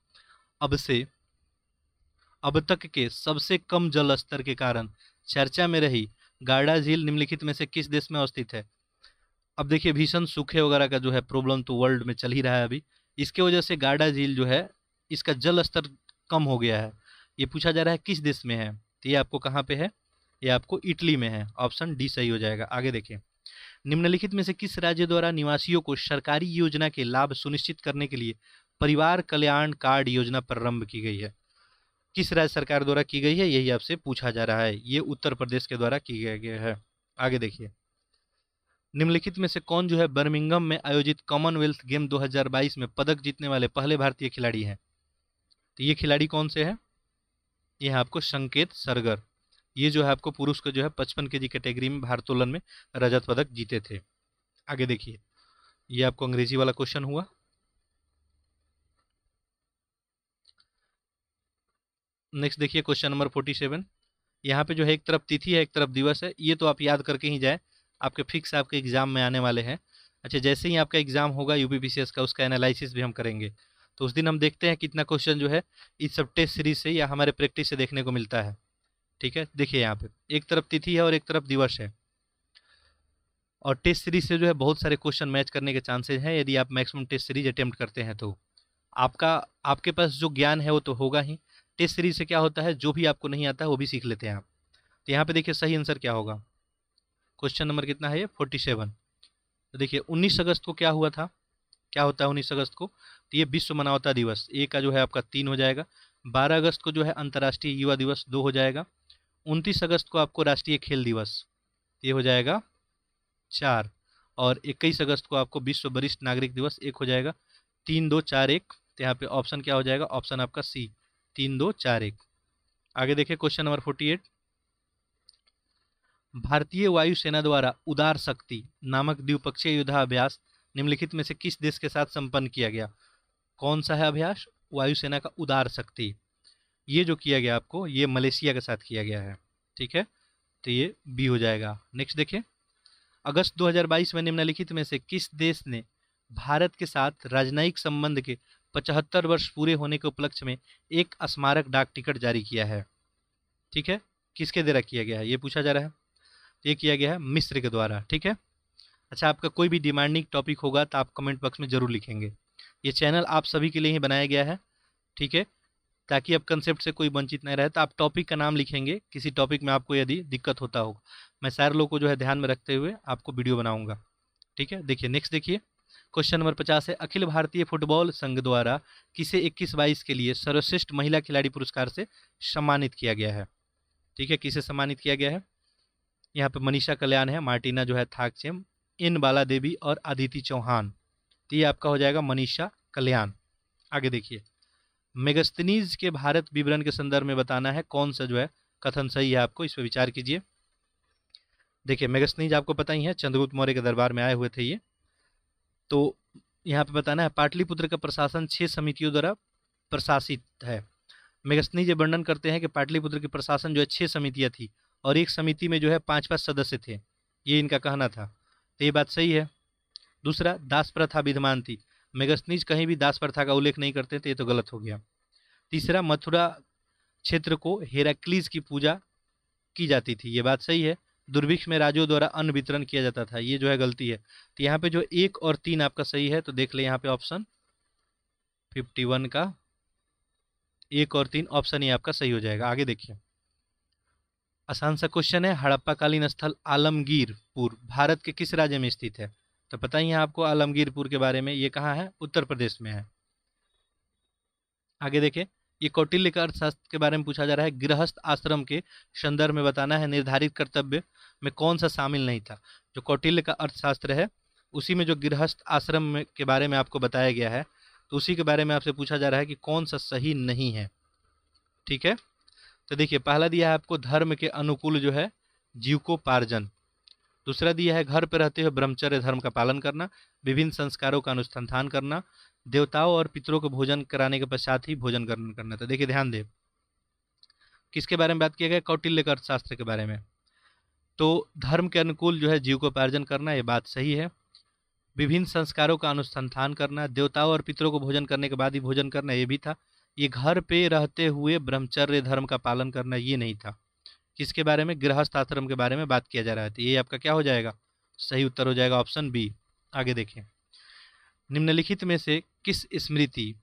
अब तक के सबसे कम जल स्तर के कारण चर्चा में रही गार्डा झील निम्नलिखित में से किस देश में अवस्थित है? अब देखिए, भीषण सूखे वगैरह का जो है प्रॉब्लम तो वर्ल्ड में चल ही रहा है अभी, इसके वजह से गार्डा झील जो है इसका जल स्तर कम हो गया है। ये पूछा जा रहा है किस देश में है, तो ये आपको कहाँ पे है? ये आपको इटली में है। ऑप्शन डी सही हो जाएगा। आगे देखें, निम्नलिखित में से किस राज्य द्वारा निवासियों को सरकारी योजना के लाभ सुनिश्चित करने के लिए परिवार कल्याण कार्ड योजना प्रारंभ की गई है? किस राज्य सरकार द्वारा की गई है, यही आपसे पूछा जा रहा है। ये उत्तर प्रदेश के द्वारा की गया है। आगे देखिए, निम्नलिखित में से कौन जो है बर्मिंघम में आयोजित कॉमनवेल्थ गेम 2022 में पदक जीतने वाले पहले भारतीय खिलाड़ी हैं? तो ये खिलाड़ी कौन से हैं? ये है आपको संकेत सरगर। ये जो है आपको पुरुष को जो है 55 केजी कैटेगरी में भारोत्तोलन में रजत पदक जीते थे। आगे देखिए, ये आपको अंग्रेजी वाला क्वेश्चन हुआ। नेक्स्ट देखिए, क्वेश्चन नंबर 47। यहाँ पे जो है एक तरफ तिथि है, एक तरफ दिवस है, ये तो आप याद करके ही जाए, आपके फिक्स आपके एग्जाम में आने वाले हैं। अच्छा, जैसे ही आपका एग्जाम होगा यूपीपीसीएस का, उसका एनालिसिस भी हम करेंगे, तो उस दिन हम देखते हैं कितना क्वेश्चन जो है इस सब टेस्ट सीरीज से या हमारे प्रैक्टिस से देखने को मिलता है। ठीक है, देखिए यहाँ पे एक तरफ तिथि है और एक तरफ दिवस है, और टेस्ट सीरीज से जो है बहुत सारे क्वेश्चन मैच करने के चांसेस हैं यदि आप मैक्सिमम टेस्ट सीरीज अटेम्प्ट करते हैं तो। आपका आपके पास जो ज्ञान है वो तो होगा ही। टेस्ट सीरीज से क्या होता है, जो भी आपको नहीं आता है वो भी सीख लेते हैं आप। तो यहाँ पे देखिए सही आंसर क्या होगा। क्वेश्चन नंबर कितना है ये? 47। तो देखिए 19 अगस्त को क्या हुआ था, क्या होता है 19 अगस्त को? तो ये विश्व मानवता दिवस, ए का जो है आपका 3 हो जाएगा। 12 अगस्त को जो है अंतर्राष्ट्रीय युवा दिवस 2 हो जाएगा। 29 अगस्त को आपको राष्ट्रीय खेल दिवस, ये हो जाएगा 4। और 21 अगस्त को आपको विश्व वरिष्ठ नागरिक दिवस एक हो जाएगा 3-2-4-1। तो यहाँ पे ऑप्शन क्या हो जाएगा, ऑप्शन आपका सी 3-2-4-1। आगे देखिए क्वेश्चन नंबर 48। भारतीय वायुसेना द्वारा उदार शक्ति नामक द्विपक्षीय युद्धाभ्यास निम्नलिखित में से किस देश के साथ संपन्न किया गया। कौन सा है अभ्यास, वायुसेना का उदार शक्ति। ये जो किया गया आपको, ये मलेशिया के साथ किया गया है, ठीक है, तो ये बी हो जाएगा। नेक्स्ट देखिए, अगस्त 2022 में निम्नलिखित में से किस देश ने भारत के साथ राजनयिक संबंध के 75 वर्ष पूरे होने के उपलक्ष्य में एक स्मारक डाक टिकट जारी किया है। ठीक है, किसके द्वारा किया गया है ये पूछा जा रहा है। ये किया गया है मिस्र के द्वारा, ठीक है। अच्छा, आपका कोई भी डिमांडिंग टॉपिक होगा तो आप कमेंट बॉक्स में जरूर लिखेंगे। ये चैनल आप सभी के लिए ही बनाया गया है, ठीक है, ताकि अब कंसेप्ट से कोई वंचित नहीं रहे। तो आप टॉपिक का नाम लिखेंगे, किसी टॉपिक में आपको यदि दिक्कत होता हो, मैं सारे लोगों को जो है ध्यान में रखते हुए आपको वीडियो बनाऊंगा, ठीक है। देखिए नेक्स्ट देखिए, क्वेश्चन नंबर 50 है, अखिल भारतीय फुटबॉल संघ द्वारा किसे 21-22 के लिए सर्वश्रेष्ठ महिला खिलाड़ी पुरस्कार से सम्मानित किया गया है। ठीक है, किसे सम्मानित किया गया है, यहाँ पे मनीषा कल्याण है, मार्टिना जो है थाकचेम, इन बाला देवी और अदिति चौहान। तो ये आपका हो जाएगा मनीषा कल्याण। आगे देखिए, मेगस्थनीज के भारत विवरण के संदर्भ में बताना है कौन सा जो है कथन सही है, आपको इस पर विचार कीजिए। देखिए मेगस्थनीज आपको पता ही है, चंद्रगुप्त मौर्य के दरबार में आए हुए थे ये। तो यहाँ पे बताना है पाटलिपुत्र का प्रशासन 6 समितियों द्वारा प्रशासित है। मेगस्थनीज ये वर्णन करते हैं कि पाटलिपुत्र के प्रशासन जो है 6 समितियाँ थी और एक समिति में जो है 5-5 सदस्य थे, ये इनका कहना था। तो ये बात सही है। दूसरा, दास प्रथा विद्यमान थी, मेगस्थनीज कहीं भी दास प्रथा का उल्लेख नहीं करते थे, ये तो गलत हो गया। तीसरा, मथुरा क्षेत्र को हेराक्लीज की पूजा की जाती थी, ये बात सही है। दुर्भिक्ष में राजों द्वारा अन्न वितरण किया जाता था, ये जो है गलती है। तो यहाँ पे जो 1 और 3 आपका सही है, तो देख ले यहाँ पे ऑप्शन 51 का 1 और 3 ऑप्शन ही आपका सही हो जाएगा। आगे देखिए, आसान सा क्वेश्चन है, हड़प्पाकालीन स्थल आलमगीरपुर भारत के किस राज्य में स्थित है। तो पता ही है आपको आलमगीरपुर के बारे में, ये कहाँ है, उत्तर प्रदेश में है। आगे देखें, ये कौटिल्य का अर्थशास्त्र के बारे में पूछा जा रहा है, गृहस्थ आश्रम के संदर्भ में बताना है निर्धारित कर्तव्य में कौन सा शामिल नहीं था। जो कौटिल्य का अर्थशास्त्र है उसी में जो गृहस्थ आश्रम के बारे में आपको बताया गया है, तो उसी के बारे में आपसे पूछा जा रहा है कि कौन सा सही नहीं है। ठीक है, तो देखिए पहला दिया है आपको धर्म के अनुकूल जो है जीविकोपार्जन। दूसरा दिया है घर पर रहते हुए ब्रह्मचर्य धर्म का पालन करना, विभिन्न संस्कारों का अनुसंधान करना, देवताओं और पितरों को भोजन कराने के पश्चात ही भोजन ग्रहण करना। तो देखिए ध्यान दे, किसके बारे में बात किया गया, कौटिल्य का अर्थशास्त्र के बारे में। तो धर्म के अनुकूल जो है जीविकोपार्जन करना, ये बात सही है। विभिन्न संस्कारों का अनुसंधान करना, देवताओं और पितरों को भोजन करने के बाद ही भोजन करना, ये भी था। ये घर पे रहते हुए ब्रह्मचर्य धर्म का पालन करना, ये नहीं था। किसके बारे में, गृहस्थ आश्रम के बारे में बात किया जा रहा है। तो ये आपका क्या हो जाएगा, सही उत्तर हो जाएगा ऑप्शन बी। आगे देखें, निम्नलिखित में से किस स्मृति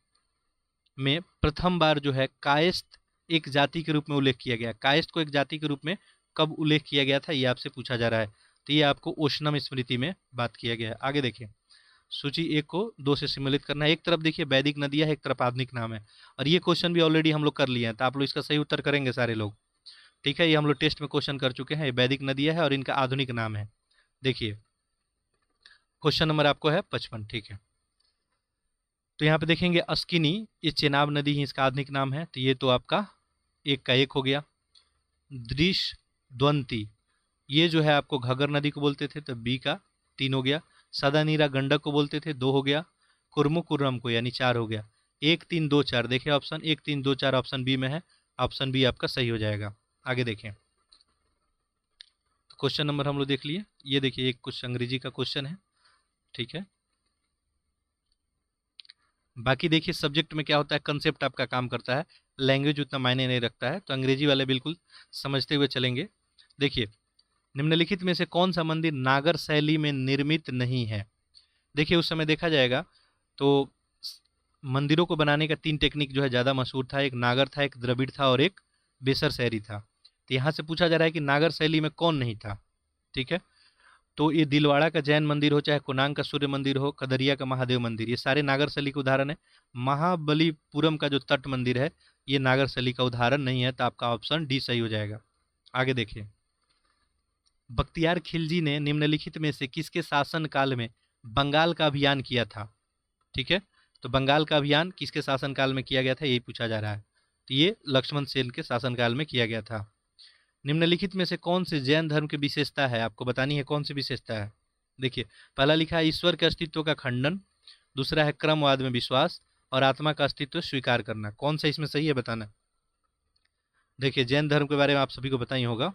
में प्रथम बार जो है कायस्थ एक जाति के रूप में उल्लेख किया गया, कायस्थ को एक जाति के रूप में कब उल्लेख किया गया था, ये आपसे पूछा जा रहा है। तो ये आपको ओशनम स्मृति में बात किया गया है। आगे देखिए, सूची 1 को 2 से सम्मिलित करना है। एक तरफ देखिए वैदिक नदियाँ है, एक तरफ आधुनिक नाम है, और ये क्वेश्चन भी ऑलरेडी हम लोग कर लिए हैं, तो आप लोग इसका सही उत्तर करेंगे सारे लोग। ठीक है, ये हम लोग टेस्ट में क्वेश्चन कर चुके हैं। ये वैदिक नदियाँ है और इनका आधुनिक नाम है। देखिए क्वेश्चन नंबर आपको है 55। ठीक है, तो यहाँ पे देखेंगे अस्किनी, ये चेनाब नदी ही इसका आधुनिक नाम है, तो ये तो आपका 1 का 1 हो गया। दृश द्वंती, ये जो है आपको घगर नदी को बोलते थे, तो बी का 3 हो गया। सदा नीरा गंडक को बोलते थे, 2 हो गया। कुर्मुकुर्रम को यानी 4 हो गया। 1 3 2 4 देखिए ऑप्शन 1 3 2 4 ऑप्शन बी में है, ऑप्शन बी आपका सही हो जाएगा। आगे देखें, तो क्वेश्चन नंबर हम लोग देख लिए। ये देखिए एक कुछ अंग्रेजी का क्वेश्चन है, ठीक है। बाकी देखिए सब्जेक्ट में क्या होता है, कंसेप्ट आपका काम करता है, लैंग्वेज उतना मायने नहीं रखता है, तो अंग्रेजी वाले बिल्कुल समझते हुए चलेंगे। देखिए, निम्नलिखित में से कौन सा मंदिर नागर शैली में निर्मित नहीं है। देखिए उस समय देखा जाएगा तो मंदिरों को बनाने का 3 टेक्निक जो है ज़्यादा मशहूर था, एक नागर था, एक द्रविड़ था और एक बेसर शैली था। तो यहाँ से पूछा जा रहा है कि नागर शैली में कौन नहीं था। ठीक है, तो ये दिलवाड़ा का जैन मंदिर हो, चाहे कुनांग का सूर्य मंदिर हो, कदरिया का महादेव मंदिर, ये सारे नागर शैली के उदाहरण है। महाबलीपुरम का जो तट मंदिर है ये नागर शैली का उदाहरण नहीं है, तो आपका ऑप्शन डी सही हो जाएगा। आगे देखिए, बख्तियार खिलजी ने निम्नलिखित में से किसके शासन काल में बंगाल का अभियान किया था? ठीक है, तो बंगाल का अभियान किसके शासनकाल में किया गया था, यही पूछा जा रहा है। तो ये लक्ष्मण सेन के शासनकाल में किया गया था। निम्नलिखित में से कौन से जैन धर्म की विशेषता है, आपको बतानी है कौन सी विशेषता है। देखिए, पहला लिखा है ईश्वर के अस्तित्व का खंडन, दूसरा है क्रमवाद में विश्वास, और आत्मा का अस्तित्व स्वीकार करना। कौन सा इसमें सही है बताना। देखिए, जैन धर्म के बारे में आप सभी को पता ही होगा।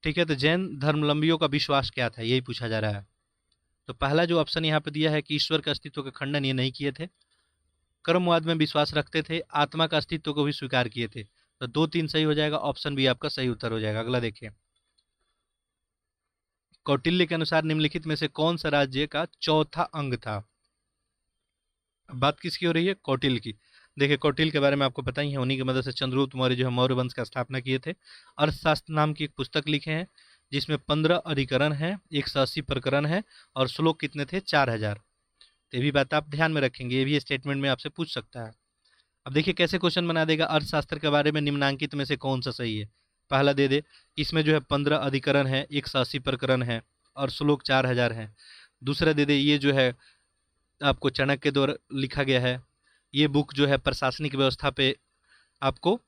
ठीक है, तो जैन धर्मावलंबियों का विश्वास क्या था, यही पूछा जा रहा है। तो पहला जो ऑप्शन यहाँ पे दिया है कि ईश्वर के अस्तित्व का खंडन, ये नहीं किए थे। कर्मवाद में विश्वास रखते थे, आत्मा का अस्तित्व को भी स्वीकार किए थे। तो 2 3 सही हो जाएगा, ऑप्शन बी आपका सही उत्तर हो जाएगा। अगला देखिए, कौटिल्य के अनुसार निम्नलिखित में से कौन सा राज्य का चौथा अंग था। अब बात किसकी हो रही है, कौटिल्य की। देखिए, कौटिल्य के बारे में आपको पता ही है, उन्हीं की मदद से चंद्रगुप्त मौर्य जो है मौर्य वंश का स्थापना किए थे। अर्थशास्त्र नाम की एक पुस्तक लिखे हैं जिसमें 15 अधिकरण है, 180 प्रकरण है, और श्लोक कितने थे, 4000। ये भी बात आप ध्यान में रखेंगे, ये भी स्टेटमेंट में आपसे पूछ सकता है। अब देखिए कैसे क्वेश्चन बना देगा, अर्थशास्त्र के बारे में निम्नांकित में से कौन सा सही है। पहला दे दे, इसमें जो है 15 अधिकरण है, 180 प्रकरण है, और श्लोक 4000 है। दूसरा दे दे, ये जो है आपको चाणक्य के द्वारा लिखा गया है। ये बुक जो है प्रशासनिक व्यवस्था पे आपको,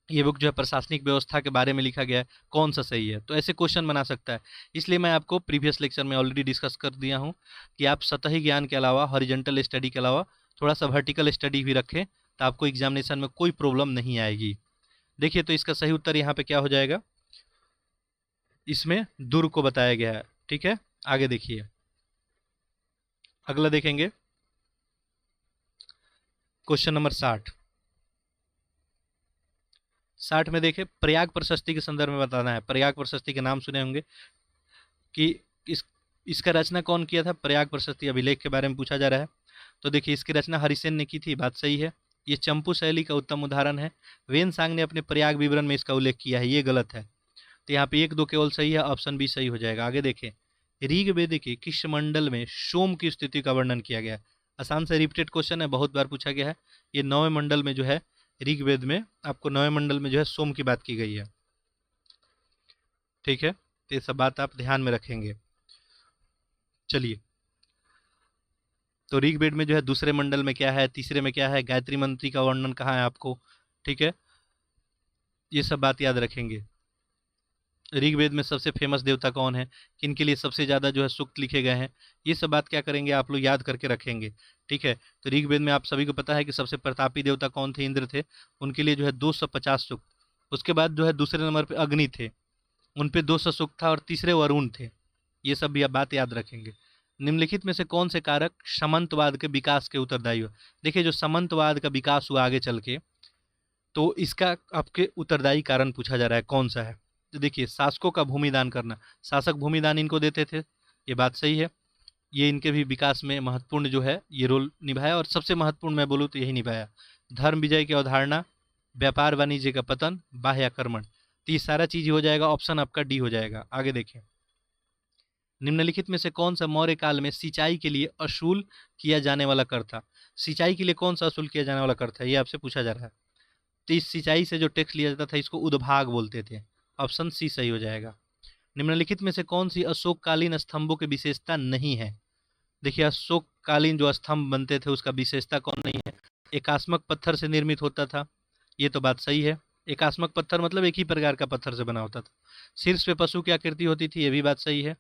ये बुक जो है प्रशासनिक व्यवस्था के बारे में लिखा गया है, कौन सा सही है। तो ऐसे क्वेश्चन बना सकता है। इसलिए मैं आपको प्रीवियस लेक्चर में ऑलरेडी डिस्कस कर दिया हूँ कि आप सतही ज्ञान के अलावा, हॉरिजेंटल स्टडी के अलावा थोड़ा सा वर्टिकल स्टडी भी रखें, तो आपको एग्जामिनेशन में कोई प्रॉब्लम नहीं आएगी। देखिए, तो इसका सही उत्तर यहाँ पे क्या हो जाएगा, इसमें दुर्ग को बताया गया है। ठीक है, आगे देखिए, अगला देखेंगे क्वेश्चन नंबर 60 में देखें, प्रयाग प्रशस्ति के संदर्भ में बताना है। प्रयाग प्रशस्ति के नाम सुने होंगे कि इस इसका रचना कौन किया था। प्रयाग प्रशस्ति अभिलेख के बारे में पूछा जा रहा है। तो देखिए, इसकी रचना हरिसेन ने की थी, बात सही है। ये चंपू शैली का उत्तम उदाहरण है। वेनसांग ने अपने प्रयाग विवरण में इसका उल्लेख किया है, ये गलत है। तो यहाँ पे 1 2 केवल सही है, ऑप्शन बी सही हो जाएगा। आगे देखें, ऋग्वेद के किस मंडल में सोम की स्थिति का वर्णन किया गया है। आसान से रिपीटेड क्वेश्चन है, बहुत बार पूछा गया है। ये 9वें मंडल में जो है, ऋग्वेद में आपको 9वें मंडल में जो है सोम की बात की गई है। ठीक है, तो ये सब बात आप ध्यान में रखेंगे। चलिए, तो ऋग्वेद में जो है दूसरे मंडल में क्या है, तीसरे में क्या है, गायत्री मंत्री का वर्णन कहाँ है आपको। ठीक है, ये सब बात याद रखेंगे। ऋग्वेद में सबसे फेमस देवता कौन है, किनके लिए सबसे ज़्यादा जो है सूक्त लिखे गए हैं, ये सब बात क्या करेंगे आप लोग याद करके रखेंगे। ठीक है, तो ऋग्वेद में आप सभी को पता है कि सबसे प्रतापी देवता कौन थे, इंद्र थे। उनके लिए जो है 250 सूक्त। उसके बाद जो है दूसरे नंबर पे अग्नि थे, उन पे 200 सूक्त था, और तीसरे वरुण थे। ये सब भी आप बात याद रखेंगे। निम्नलिखित में से कौन से कारक सामंतवाद के विकास के उत्तरदायी हो। देखिए, जो सामंतवाद का विकास हुआ आगे चल के, तो इसका आपके उत्तरदायी कारण पूछा जा रहा है, कौन सा है। तो देखिए, शासकों का भूमिदान करना, शासक भूमिदान इनको देते थे, ये बात सही है। ये इनके भी विकास में महत्वपूर्ण जो है ये रोल निभाया, और सबसे महत्वपूर्ण मैं बोलूँ तो यही निभाया। धर्म विजय की अवधारणा, व्यापार वाणिज्य का पतन, बाह्य आक्रमण। तो ये सारा चीज हो जाएगा, ऑप्शन आपका डी हो जाएगा। आगे देखें, निम्नलिखित में से कौन सा मौर्य काल में सिंचाई के लिए असूल किया जाने वाला कर था। सिंचाई के लिए कौन सा असूल किया जाने वाला कर था, ये आपसे पूछा जा रहा है। तो इस सिंचाई से जो टैक्स लिया जाता था, इसको उद्भाग बोलते थे। ऑप्शन सी सही हो जाएगा। निम्नलिखित में से कौन सी अशोककालीन स्तंभों की विशेषता नहीं है। देखिए, अशोककालीन जो स्तंभ बनते थे उसका विशेषता कौन नहीं है। एकास्मक पत्थर से निर्मित होता था, ये तो बात सही है। एकास्मक पत्थर मतलब एक ही प्रकार का पत्थर से बना होता था। शीर्ष पे पशु की आकृति होती थी, ये भी बात सही है।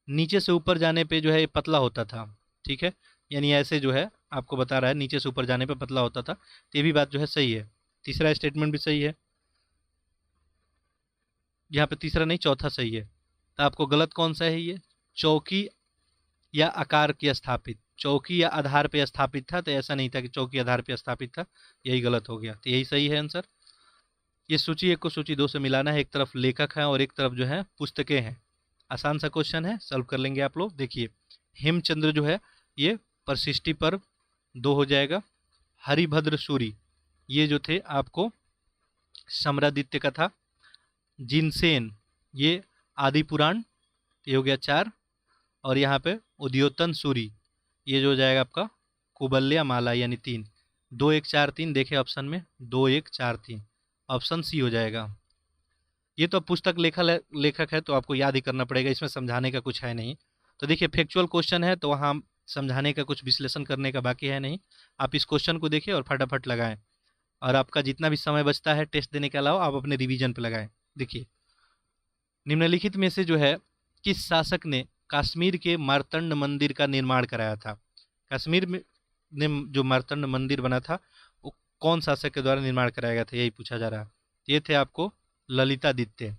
नीचे से ऊपर जाने पे जो है ये पतला होता था। ठीक है, यानी ऐसे जो है आपको बता रहा है, नीचे से ऊपर जाने पे पतला होता था, तो ये भी बात जो है सही है। तीसरा स्टेटमेंट भी सही है, यहाँ पे तीसरा नहीं चौथा सही है। तो आपको गलत कौन सा है, ये चौकी या आकार की स्थापित, चौकी या आधार पे स्थापित था, तो ऐसा नहीं था कि चौकी आधार पे स्थापित था, यही गलत हो गया। तो यही सही है आंसर। ये सूची 1 को सूची 2 से मिलाना है, एक तरफ लेखक है और एक तरफ जो है पुस्तकें हैं। आसान सा क्वेश्चन है, सॉल्व कर लेंगे आप लोग। देखिए, हेमचंद्र जो है ये परसिष्टि पर्व 2 हो जाएगा। हरिभद्र सूरी ये जो थे आपको सम्रादित्य का था। जिनसेन ये आदि पुराण, ये हो गया 4। और यहाँ पे उद्योतन सूरी ये जो हो जाएगा आपका कुबल्या माला, यानी 3। 2 1 4 3 देखे ऑप्शन में, 2 1 4 3, ऑप्शन सी हो जाएगा। ये तो अब पुस्तक लेखक है तो आपको याद ही करना पड़ेगा, इसमें समझाने का कुछ है नहीं। तो देखिए फैक्चुअल क्वेश्चन है तो वहाँ समझाने का कुछ विश्लेषण करने का बाकी है नहीं। आप इस क्वेश्चन को देखिए और फटाफट लगाएं, और आपका जितना भी समय बचता है टेस्ट देने के अलावा आप अपने रिवीजन पे लगाएं। देखिए निम्नलिखित में से जो है किस शासक ने कश्मीर के मार्तंड मंदिर का निर्माण कराया था? कश्मीर में ने जो मार्तंड मंदिर बना था वो कौन शासक के द्वारा निर्माण कराया गया था, यही पूछा जा रहा है। ये थे आपको ललितादित्य।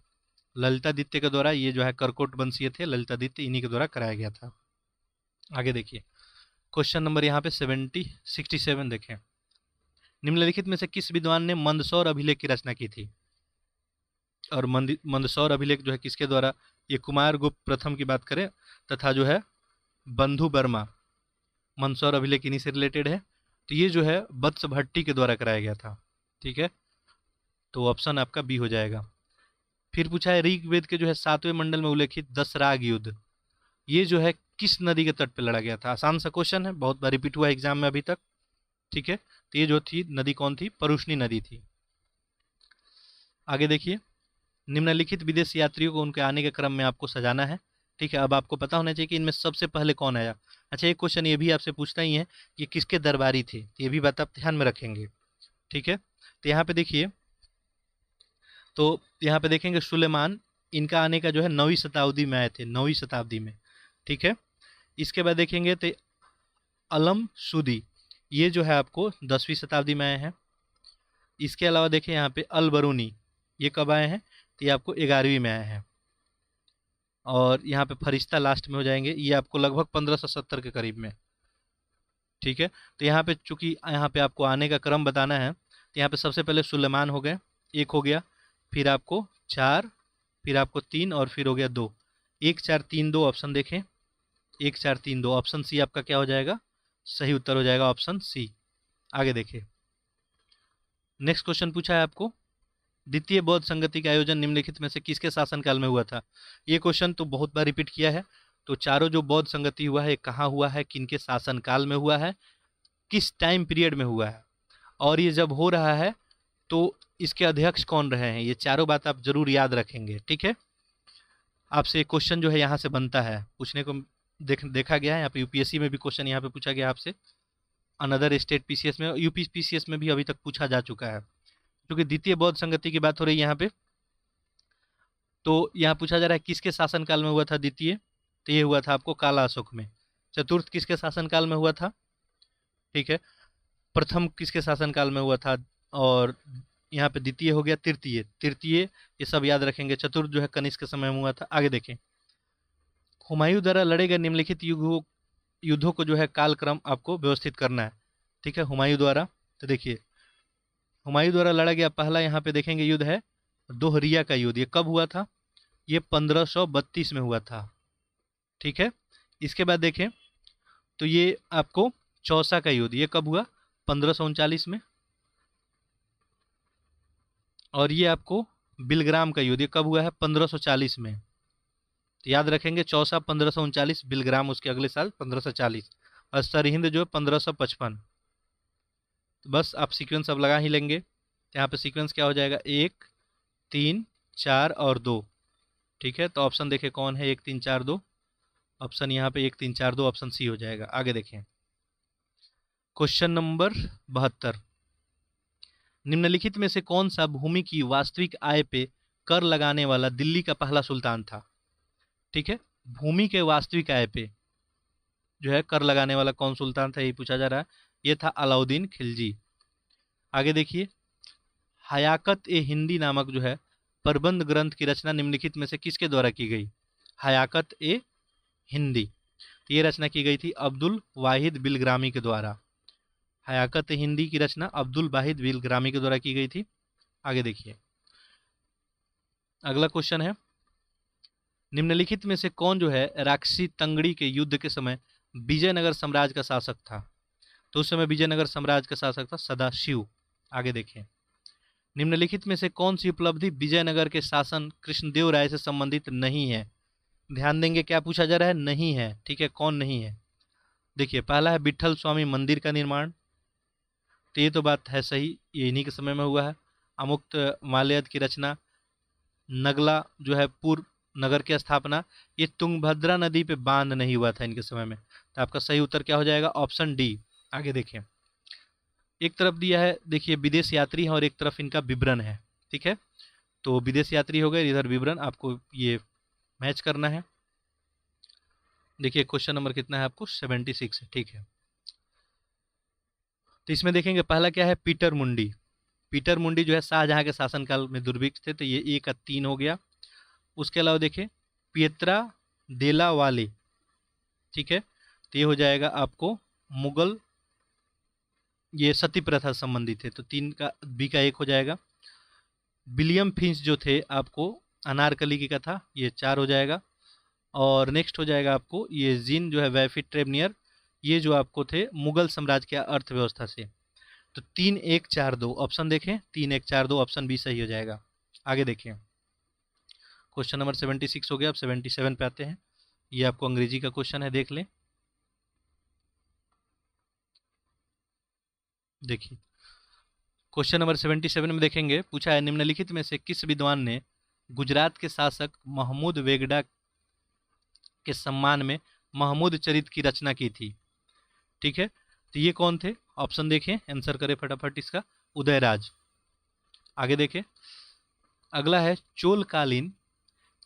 ललितादित्य के द्वारा, ये जो है करकोट वंशीय थे, ललितादित्य इन्हीं के द्वारा कराया गया था। आगे देखिए क्वेश्चन नंबर यहाँ पे 67 देखें। निम्नलिखित में से किस विद्वान ने मंदसौर अभिलेख की रचना की थी? और मंदसौर अभिलेख जो है किसके द्वारा? ये कुमार गुप्त प्रथम की बात करें तथा जो है बंधु वर्मा, मंदसौर अभिलेख इन्हीं से रिलेटेड है। तो ये जो है वत्स भट्टी के द्वारा कराया गया था। ठीक है, तो ऑप्शन आपका बी हो जाएगा। फिर पूछा है ऋग्वेद के जो है 7वें मंडल में उल्लेखित 10 राग युद्ध, ये जो है किस नदी के तट पे लड़ा गया था? आसान सा क्वेश्चन है, बहुत बार रिपीट हुआ एग्जाम में अभी तक। ठीक है, तो ये जो थी नदी कौन थी? परुष्णी नदी थी। आगे देखिए निम्नलिखित विदेशी यात्रियों को उनके आने के क्रम में आपको सजाना है। ठीक है, अब आपको पता होना चाहिए कि इनमें सबसे पहले कौन आया। अच्छा, एक क्वेश्चन ये भी आपसे पूछता ही है कि किसके दरबारी थे, ये भी बात आप ध्यान में रखेंगे। ठीक है, तो यहाँ पे देखिए, तो यहाँ पे देखेंगे सुलेमान, इनका आने का जो है 9वीं शताब्दी में आए थे, 9वीं शताब्दी में। ठीक है, इसके बाद देखेंगे तो अलम सुदी, ये जो है आपको 10वीं शताब्दी में आए हैं। इसके अलावा देखें यहाँ पे अल बरूनी, ये कब आए हैं? तो ये आपको 11वीं में आए हैं। और यहाँ पे फरिश्ता लास्ट में हो जाएंगे, ये आपको लगभग 1570 के करीब में। ठीक है, तो यहाँ पे चूंकि यहाँ पे आपको आने का क्रम बताना है, तो यहाँ पे सबसे पहले सुलेमान हो गए, एक हो गया, फिर आपको 4, फिर आपको 3 और फिर हो गया 2। 1 4 3 2 ऑप्शन देखें, 1 4 3 2 ऑप्शन सी आपका क्या हो जाएगा? सही उत्तर हो जाएगा ऑप्शन सी। आगे देखिए नेक्स्ट क्वेश्चन पूछा है आपको, द्वितीय बौद्ध संगति का आयोजन निम्नलिखित में से किसके शासनकाल में हुआ था? ये क्वेश्चन तो बहुत बार रिपीट किया है। तो चारों जो बौद्ध संगति हुआ है कहाँ हुआ है, किनके शासनकाल में हुआ है, किस टाइम पीरियड में हुआ है, और ये जब हो रहा है तो इसके अध्यक्ष कौन रहे हैं, ये चारों बात आप जरूर याद रखेंगे। ठीक है, आपसे एक क्वेश्चन जो है यहाँ से बनता है, पूछने को देखा गया है, यहाँ पे यूपीएससी में भी क्वेश्चन यहाँ पे पूछा गया आपसे, अनदर स्टेट पीसीएस में, यूपी पीसीएस में भी अभी तक पूछा जा चुका है। क्योंकि द्वितीय बौद्ध संगति की बात हो रही है यहाँ पे, तो यहाँ पूछा जा रहा है किसके शासनकाल में हुआ था द्वितीय? तो ये हुआ था आपको काला अशोक में। चतुर्थ किसके शासनकाल में हुआ था? ठीक है, प्रथम किसके शासनकाल में हुआ था? और यहाँ पे द्वितीय हो गया, तृतीय, तृतीय ये सब याद रखेंगे। चतुर्थ जो है कनिष्क के समय में हुआ था। आगे देखें हुमायूं द्वारा लड़े गए निम्नलिखित युद्धों को जो है कालक्रम आपको व्यवस्थित करना है। ठीक है, हुमायूं द्वारा, तो देखिए हुमायूं द्वारा लड़ा गया पहला यहाँ पे देखेंगे युद्ध है दोहरिया का युद्ध। ये कब हुआ था? ये 1532 में हुआ था। ठीक है, इसके बाद देखें तो ये आपको चौसा का युद्ध, ये कब हुआ? 1539 में। और ये आपको बिलग्राम का युद्ध, ये कब हुआ है? 1540 में। तो याद रखेंगे चौसा 1539, बिलग्राम उसके अगले साल 1540, और सरहिंद जो है 1555। तो बस आप सीक्वेंस अब लगा ही लेंगे। तो यहाँ पे सीक्वेंस क्या हो जाएगा? 1 3 4 और 2। ठीक है, तो ऑप्शन देखें कौन है? 1 3 4 2, ऑप्शन यहाँ पे 1 3 4 2 ऑप्शन सी हो जाएगा। आगे देखें क्वेश्चन नंबर 72, निम्नलिखित में से कौन सा भूमि की वास्तविक आय पे कर लगाने वाला दिल्ली का पहला सुल्तान था? ठीक है, भूमि के वास्तविक आय पे जो है कर लगाने वाला कौन सुल्तान था, ये पूछा जा रहा है। ये था अलाउद्दीन खिलजी। आगे देखिए हयाकत ए हिंदी नामक जो है प्रबंध ग्रंथ की रचना निम्नलिखित में से किसके द्वारा की गई? हयाकत ए हिंदी, तो ये रचना की गई थी अब्दुल वाहिद बिलग्रामी के द्वारा। हयाकत ए हिंदी की रचना अब्दुल वाहिद बिलग्रामी के द्वारा की गई थी। आगे देखिए अगला क्वेश्चन है, निम्नलिखित में से कौन जो है राक्षसी तंगड़ी के युद्ध के समय विजयनगर साम्राज्य का शासक था? तो उस समय विजयनगर साम्राज्य का शासक था सदाशिव। आगे देखें निम्नलिखित में से कौन सी उपलब्धि विजयनगर के शासन कृष्णदेव राय से संबंधित नहीं है? ध्यान देंगे क्या पूछा जा रहा है? नहीं है। ठीक है, कौन नहीं है? देखिए पहला है विट्ठल स्वामी मंदिर का निर्माण, तो ये तो बात है सही, ये इन्हीं के समय में हुआ है। अमुक्त माल्यद की रचना नगला जो है पूर्व नगर की स्थापना, ये तुंगभद्रा नदी पे बांध नहीं हुआ था इनके समय में। तो आपका सही उत्तर क्या हो जाएगा? Option D. आगे देखिए, एक तरफ दिया है देखिए विदेश यात्री है और एक तरफ इनका विवरण है, ठीक है। तो विदेश यात्री हो गए, इधर विवरण, आपको ये मैच करना है। देखिए क्वेश्चन नंबर कितना है आपको? 76 है, ठीक है। तो इसमें देखेंगे पहला क्या है? पीटर मुंडी। पीटर मुंडी जो है शाहजहां के शासनकाल में दुर्भिक्ष थे, तो ये 1 का 3 हो गया। उसके अलावा देखिए पियत्रा डेला वाले, ठीक है, तो ये हो जाएगा आपको मुगल, ये सती प्रथा संबंधित है, तो 3 का बी का 1 हो जाएगा। विलियम फिंच जो थे आपको अनारकली की कथा, ये 4 हो जाएगा। और नेक्स्ट हो जाएगा आपको ये जीन जो है वैफिट ट्रेवनियर, ये जो आपको थे मुगल साम्राज्य की अर्थव्यवस्था से। तो 3 1 4 2 ऑप्शन देखें, 3 1 4 2 ऑप्शन बी सही हो जाएगा। आगे देखिए क्वेश्चन नंबर 76 हो गया, अब 77 पे आते हैं। ये आपको अंग्रेजी का क्वेश्चन है, देख लें। देखिए क्वेश्चन नंबर 77 में देखेंगे, पूछा है निम्नलिखित में से किस विद्वान ने गुजरात के शासक महमूद वेगड़ा के सम्मान में महमूद चरित की रचना की थी, ठीक है। तो ये कौन थे? ऑप्शन देखें, आंसर करें फटाफट इसका। उदयराज। आगे देखें, अगला है चोलकालीन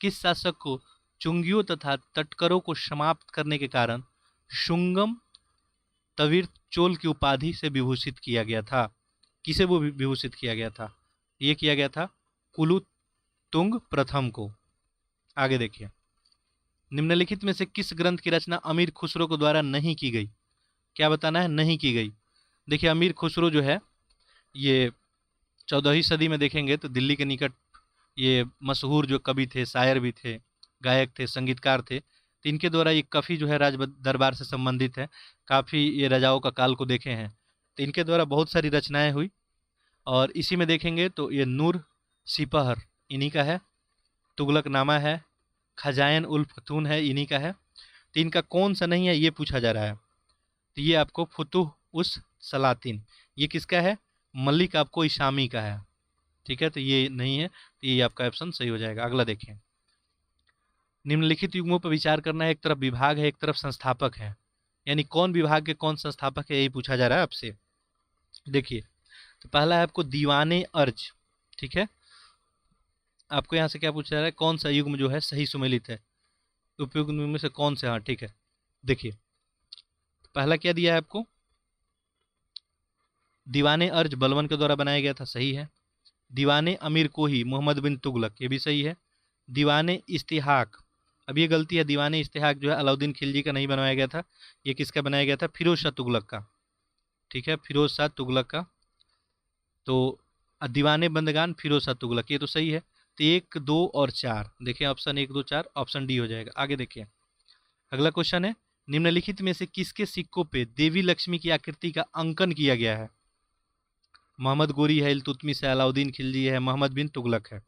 किस शासक को चुंगियों तथा तटकरों को समाप्त करने के कारण शुंगम तवीर चोल की उपाधि से विभूषित किया गया था? किसे वो विभूषित किया गया था? ये किया गया था कुलुतुंग प्रथम को। आगे देखिए, निम्नलिखित में से किस ग्रंथ की रचना अमीर खुसरो के द्वारा नहीं की गई? क्या बताना है? नहीं की गई। देखिए अमीर खुसरो जो है ये 14वीं सदी में देखेंगे तो दिल्ली के निकट ये मशहूर जो कवि थे, शायर भी थे, गायक थे, संगीतकार थे। तो इनके द्वारा ये काफ़ी जो है राज दरबार से संबंधित है, काफ़ी ये राजाओं का काल को देखे हैं। तो इनके द्वारा बहुत सारी रचनाएं हुई, और इसी में देखेंगे तो ये नूर सिपहर इन्हीं का है, तुगलकनामा है, खजायन उल फतून है, इन्हीं का है। तो इनका कौन सा नहीं है ये पूछा जा रहा है। तो ये आपको फुतुह उस सलातिन, ये किसका है? मलिक आपको इशामी का है, ठीक है। तो ये नहीं है, तो ये आपका ऑप्शन सही हो जाएगा। अगला देखें, निम्नलिखित युग्मों पर विचार करना है। एक तरफ विभाग है, एक तरफ संस्थापक है, यानी कौन विभाग के कौन संस्थापक है, यही पूछा जा रहा है आपसे। देखिए तो पहला है आपको दीवाने अर्ज, ठीक है। आपको यहाँ से क्या पूछा जा रहा है? कौन सा युग्म जो है सही सुमेलित है, उपयुक्त में से कौन से? हाँ ठीक है। देखिए पहला क्या दिया है आपको? दीवाने अर्ज बलवन के द्वारा बनाया गया था, सही है। दीवाने अमीर कोही मोहम्मद बिन तुगलक, ये भी सही है। दीवाने इस्तिहाक, अब ये गलती है, दीवाने इस्तिहाक जो है अलाउद्दीन खिलजी का नहीं बनवाया गया था, ये किसका बनाया गया था? फिरोज शाह तुगलक का, ठीक है, फिरोज शाह तुगलक का। तो दीवाने बंदगान फिरोज शाह तुगलक, ये तो सही है। तो 1 2 और 4 देखिए, ऑप्शन 1 2 4 ऑप्शन डी हो जाएगा। आगे देखिए अगला क्वेश्चन है, निम्नलिखित में से किसके सिक्कों पे देवी लक्ष्मी की आकृति का अंकन किया गया है? मोहम्मद गोरी है, इल्तुतमिश है, अलाउद्दीन खिलजी है, मोहम्मद बिन तुगलक है,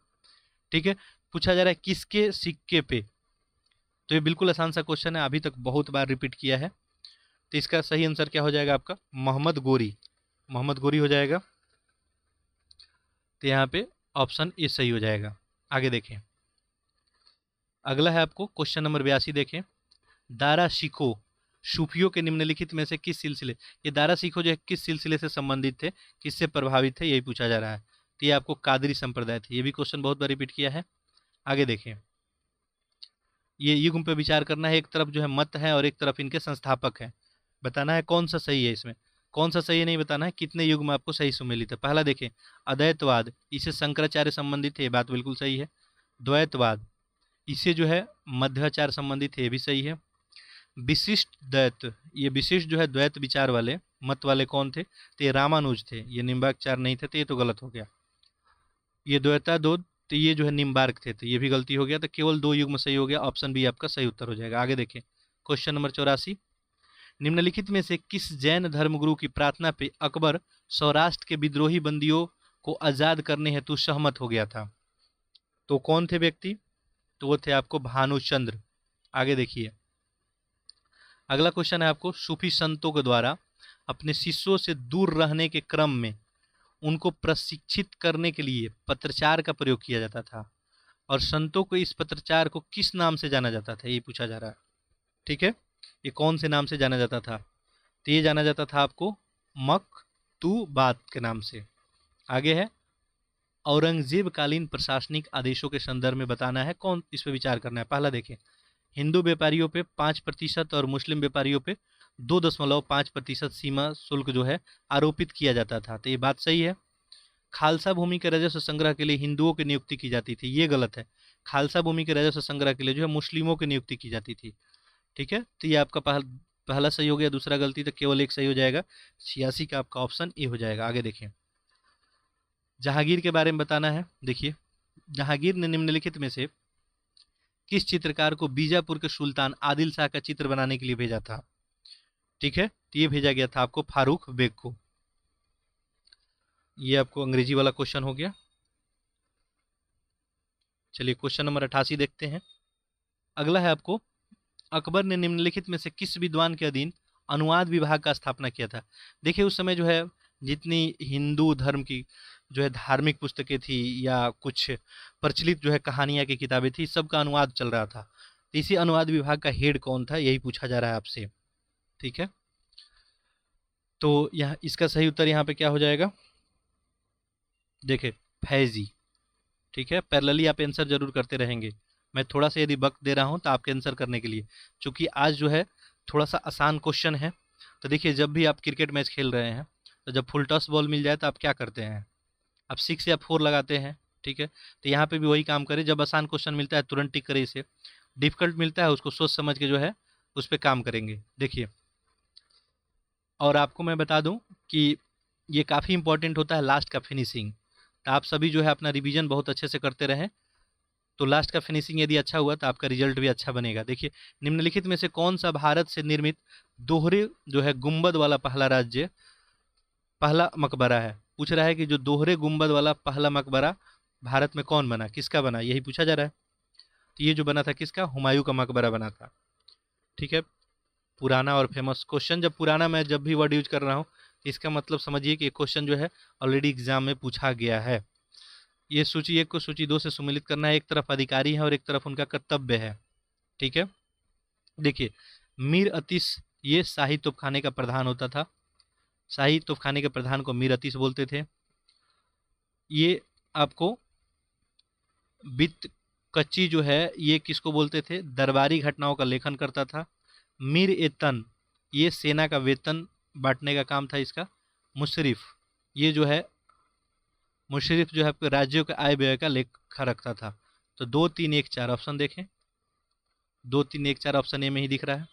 ठीक है। पूछा जा रहा है किसके सिक्के पे? तो ये बिल्कुल आसान सा क्वेश्चन है, अभी तक बहुत बार रिपीट किया है। तो इसका सही आंसर क्या हो जाएगा आपका? मोहम्मद गोरी, मोहम्मद गोरी हो जाएगा। तो यहाँ पे ऑप्शन ए सही हो जाएगा। आगे देखें, अगला है आपको क्वेश्चन नंबर 82 देखें, दारा शिको सूफियों के निम्नलिखित में से किस सिलसिले, ये दारा शिको जो है किस सिलसिले से संबंधित थे, किससे प्रभावित थे, यही पूछा जा रहा है। तो ये आपको कादरी संप्रदाय थे, ये भी क्वेश्चन बहुत बार रिपीट किया है। आगे देखें, ये युग्म पे विचार करना है, एक तरफ जो है मत है और एक तरफ इनके संस्थापक हैं, बताना है कौन सा सही है। इसमें कौन सा सही है नहीं बताना है, कितने युग्म आपको सही सुमेलित है। पहला देखें अद्वैतवाद, इसे शंकराचार्य संबंधित है, ये बात बिल्कुल सही है। द्वैतवाद, इसे जो है मध्वाचार्य संबंधित है, ये भी सही है। विशिष्ट द्वैत, ये विशिष्ट जो है द्वैत विचार वाले मत वाले कौन थे? तो ये रामानुज थे, ये निम्बार्काचार्य नहीं थे, तो ये तो गलत हो गया। ये द्वैताद्वैत, तो ये जो है निम्बार्क थे, तो ये भी गलती हो गया। तो केवल 2 युग्म सही हो गया, ऑप्शन बी आपका सही उत्तर हो जाएगा। आगे देखें क्वेश्चन नंबर 84, निम्नलिखित में से किस जैन धर्मगुरु की प्रार्थना पे अकबर सौराष्ट्र के विद्रोही बंदियों को आजाद करने हेतु सहमत हो गया था? तो कौन थे व्यक्ति? तो वो थे आपको भानुचंद्र। आगे देखिए अगला क्वेश्चन है आपको, सूफी संतों के द्वारा अपने शिष्यों से दूर रहने के क्रम में उनको प्रशिक्षित करने के लिए पत्राचार का प्रयोग किया जाता था। और संतों को इस पत्राचार को किस नाम से जाना जाता था, ये पूछा जा रहा है। ठीक है, ये कौन से नाम से जाना जाता था? तो ये जाना जाता था आपको मकतूबात के नाम से। आगे है, औरंगजेब कालीन प्रशासनिक आदेशों के संदर्भ में बताना है, कौन इस पे विचार करना है। पहला देखिए, हिंदू व्यापारियों पे 5% और मुस्लिम व्यापारियों पे 2.5% सीमा शुल्क जो है आरोपित किया जाता था। तो ये बात सही है। खालसा भूमि के राजस्व संग्रह के लिए हिंदुओं की नियुक्ति की जाती थी, ये गलत है। खालसा भूमि के राजस्व संग्रह के लिए जो है मुस्लिमों की नियुक्ति की जाती थी। ठीक है, तो ये आपका पहला सही हो गया। दूसरा गलती तो केवल एक सही हो जाएगा, 86 का आपका ऑप्शन ए हो जाएगा। आगे देखिए, जहांगीर के बारे में बताना है। देखिए, जहांगीर ने निम्नलिखित में से किस चित्रकार को बीजापुर के सुल्तान आदिल शाह का चित्र बनाने के लिए भेजा था? ठीक है, तो ये भेजा गया था आपको फारूक बेग को। ये आपको अंग्रेजी वाला क्वेश्चन हो गया। चलिए क्वेश्चन नंबर 88 देखते हैं। अगला है आपको, अकबर ने निम्नलिखित में से किस विद्वान के अधीन अनुवाद विभाग का स्थापना किया था? देखिए, उस समय जो है जितनी हिंदू धर्म की जो है धार्मिक पुस्तकें थी या कुछ प्रचलित जो है कहानियाँ की किताबें थी, सबका अनुवाद चल रहा था। तो इसी अनुवाद विभाग का हेड कौन था, यही पूछा जा रहा है आपसे। ठीक है, तो यहाँ इसका सही उत्तर यहाँ पे क्या हो जाएगा? देखिए, फैजी। ठीक है, पैरेलली आप आंसर जरूर करते रहेंगे। मैं थोड़ा सा यदि वक्त दे रहा हूँ तो आपके आंसर करने के लिए, क्योंकि आज जो है थोड़ा सा आसान क्वेश्चन है। तो देखिए, जब भी आप क्रिकेट मैच खेल रहे हैं तो जब फुल टॉस बॉल मिल जाए तो आप क्या करते हैं? आप 6 या 4 लगाते हैं। ठीक है, तो यहाँ पे भी वही काम करें, जब आसान क्वेश्चन मिलता है तुरंत टिक करें इसे, डिफिकल्ट मिलता है उसको सोच समझ के जो है उस पर काम करेंगे। देखिए, और आपको मैं बता दूं कि ये काफ़ी इंपॉर्टेंट होता है लास्ट का फिनिशिंग। तो आप सभी जो है अपना रिवीजन बहुत अच्छे से करते रहें, तो लास्ट का फिनिशिंग यदि अच्छा हुआ तो आपका रिजल्ट भी अच्छा बनेगा। देखिए, निम्नलिखित में से कौन सा भारत से निर्मित दोहरे जो है गुंबद वाला पहला मकबरा है? पूछ रहा है कि जो दोहरे गुंबद वाला पहला मकबरा भारत में कौन बना, किसका बना, यही पूछा जा रहा है। तो ये जो बना था किसका? हुमायूं का मकबरा बना था। ठीक है, पुराना और फेमस क्वेश्चन। जब पुराना मैं जब भी वर्ड यूज कर रहा हूँ तो इसका मतलब समझिए कि क्वेश्चन जो है ऑलरेडी एग्जाम में पूछा गया है। ये सूची 1 को सूची 2 से सम्मिलित करना है, एक तरफ अधिकारी है और एक तरफ उनका कर्तव्य है। ठीक है, देखिए, मीर अतीस ये शाही तोपखाने का प्रधान होता था। शाही तोपखाने के प्रधान को मीर अतीस बोलते थे। ये आपको वित्त कच्ची जो है ये किसको बोलते थे? दरबारी घटनाओं का लेखन करता था। मीर ए तन ये सेना का वेतन बांटने का काम था इसका। मुशरिफ ये जो है मुशरिफ जो है आपके राज्यों के आय व्यय का लेखा रखता था। तो 2 3 1 4 ऑप्शन देखें, 2 3 1 4 ऑप्शन ए में ही दिख रहा है।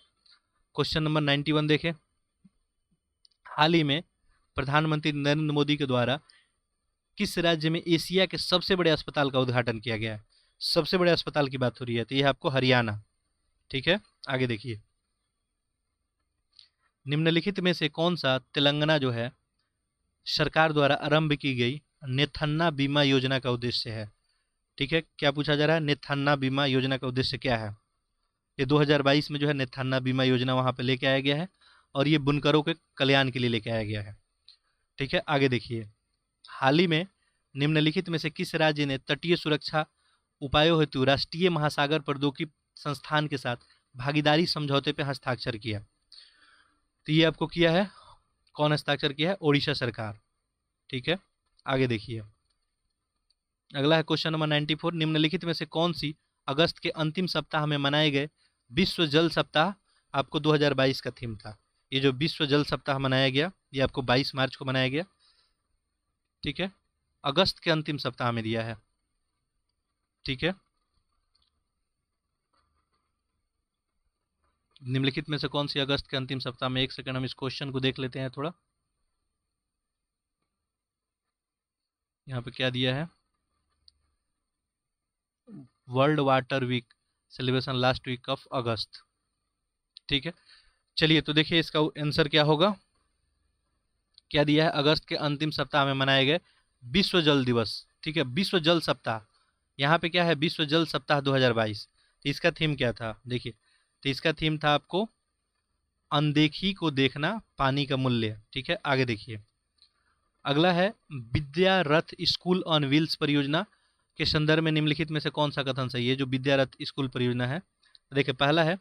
क्वेश्चन नंबर 91 देखें, हाल ही में प्रधानमंत्री नरेंद्र मोदी के द्वारा किस राज्य में एशिया के सबसे बड़े अस्पताल का उद्घाटन किया गया है? सबसे बड़े अस्पताल की बात हो रही है, तो यह आपको हरियाणा। ठीक है, आगे देखिए, निम्नलिखित में से कौन सा तेलंगाना जो है सरकार द्वारा आरंभ की गई नेथन्ना बीमा योजना का उद्देश्य है? ठीक है, क्या पूछा जा रहा है? नेथन्ना बीमा योजना का उद्देश्य क्या है? ये 2022 में जो है नेथन्ना बीमा योजना वहाँ पे लेके आया गया है और ये बुनकरों के कल्याण के लिए लेके आया गया है। ठीक है, आगे देखिए, हाल ही में निम्नलिखित में से किस राज्य ने तटीय सुरक्षा उपायों हेतु राष्ट्रीय महासागर प्रौद्योगिकी संस्थान के साथ भागीदारी समझौते पर हस्ताक्षर किया? तो ये आपको किया है, कौन हस्ताक्षर किया है? ओडिशा सरकार। ठीक है, आगे देखिए, अगला है क्वेश्चन नंबर 94, निम्नलिखित में से कौन सी अगस्त के अंतिम सप्ताह में मनाए गए विश्व जल सप्ताह आपको 2022 का थीम था? ये जो विश्व जल सप्ताह मनाया गया ये आपको 22 मार्च को मनाया गया। ठीक है, अगस्त के अंतिम सप्ताह में दिया है। ठीक है, निम्नलिखित में से कौन सी अगस्त के अंतिम सप्ताह में? एक सेकंड हम इस क्वेश्चन को देख लेते हैं थोड़ा। यहाँ पे क्या दिया है? World water week celebration last week of August. ठीक है, चलिए तो देखिए इसका आंसर क्या होगा। क्या दिया है? अगस्त के अंतिम सप्ताह में मनाए गए विश्व जल दिवस। ठीक है, विश्व जल सप्ताह, यहाँ पे क्या है? विश्व जल सप्ताह 2022। तो इसका थीम क्या था? देखिए, तो इसका थीम था आपको अनदेखी को देखना, पानी का मूल्य। ठीक है, आगे देखिए, अगला है विद्या रथ स्कूल ऑन व्हील्स परियोजना के संदर्भ में निम्नलिखित में से कौन सा कथन सही है? जो विद्यारथ स्कूल परियोजना है, देखिए पहला है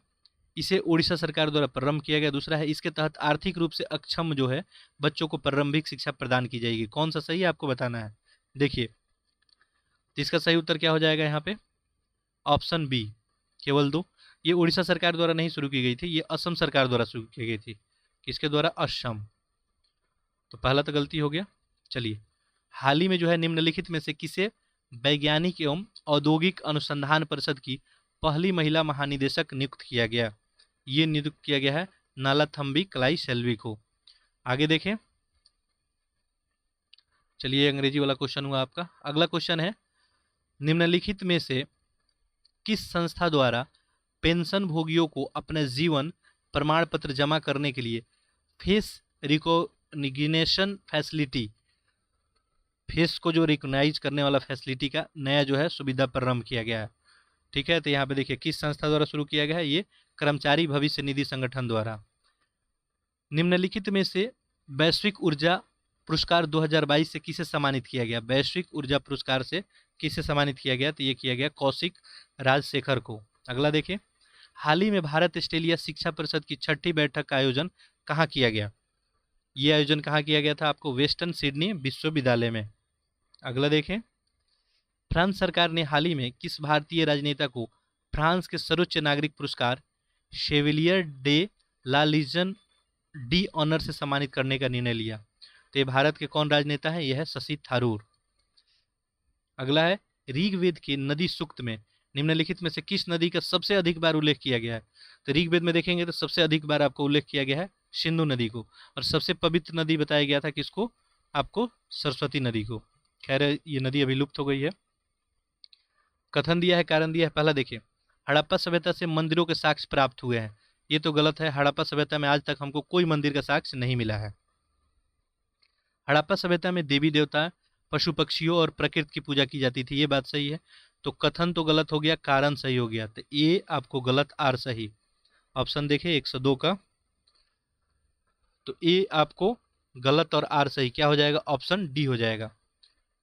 इसे उड़ीसा सरकार द्वारा प्रारंभ किया गया, दूसरा है इसके तहत आर्थिक रूप से अक्षम जो है बच्चों को प्रारंभिक शिक्षा प्रदान की जाएगी। कौन सा सही है आपको बताना है। देखिए तो इसका सही उत्तर क्या हो जाएगा यहाँ पे? ऑप्शन बी, केवल 2। ये उड़ीसा सरकार द्वारा नहीं शुरू की गई थी, ये असम सरकार द्वारा शुरू की गई थी। किसके द्वारा? असम। तो पहला तो गलती हो गया। चलिए, हाल ही में जो है निम्नलिखित में से किसे वैज्ञानिक एवं औद्योगिक अनुसंधान परिषद की पहली महिला महानिदेशक नियुक्त किया गया? ये नियुक्त किया गया है नालाथम्बी कलाई सेल्वी को। आगे देखें, चलिए अंग्रेजी वाला क्वेश्चन हुआ आपका। अगला क्वेश्चन है, निम्नलिखित में से किस संस्था द्वारा पेंशन भोगियों को अपने जीवन प्रमाण पत्र जमा करने के लिए फेस रिकॉग्निशन फैसिलिटी, फेस को जो रिकॉग्नाइज करने वाला फैसिलिटी का नया जो है सुविधा प्रारंभ किया गया है? ठीक है, तो यहाँ पे देखिए किस संस्था द्वारा शुरू किया गया है? ये कर्मचारी भविष्य निधि संगठन द्वारा। निम्नलिखित में से वैश्विक ऊर्जा पुरस्कार 2022 से किसे सम्मानित किया गया? वैश्विक ऊर्जा पुरस्कार से किसे सम्मानित किया गया? तो ये किया गया कौशिक राजशेखर को। अगला देखिए, हाल ही में भारत ऑस्ट्रेलिया शिक्षा परिषद की 6ठी बैठक का आयोजन कहाँ किया गया? ये आयोजन कहाँ किया गया था? आपको वेस्टर्न सिडनी विश्वविद्यालय में। अगला देखें, फ्रांस सरकार ने हाल ही में किस भारतीय राजनेता को फ्रांस के सर्वोच्च नागरिक पुरस्कार Chevalier de la Legion d'honneur से सम्मानित करने का निर्णय लिया? तो ये भारत के कौन राजनेता है? यह है शशि थरूर। अगला है, ऋग्वेद के नदी सूक्त में निम्नलिखित में से किस नदी का सबसे अधिक बार उल्लेख किया गया है? तो ऋग्वेद में देखेंगे तो सबसे अधिक बार आपको उल्लेख किया गया है सिंधु नदी को, और सबसे पवित्र नदी बताया गया था किसको? आपको सरस्वती नदी को। खैर ये नदी अभी लुप्त हो गई है। कथन दिया है, कारण दिया है। पहला देखिए, हड़प्पा सभ्यता से मंदिरों के साक्ष्य प्राप्त हुए हैं। ये तो गलत है, हड़प्पा सभ्यता में आज तक हमको कोई मंदिर का साक्ष्य नहीं मिला है। हड़प्पा सभ्यता में देवी देवता, पशु पक्षियों और प्रकृति की पूजा की जाती थी, ये बात सही है। तो कथन तो गलत हो गया, कारण सही हो गया, तो ये आपको गलत, आर सही। ऑप्शन देखिए 102 का, तो ये आपको गलत और आर सही क्या हो जाएगा? ऑप्शन डी हो जाएगा।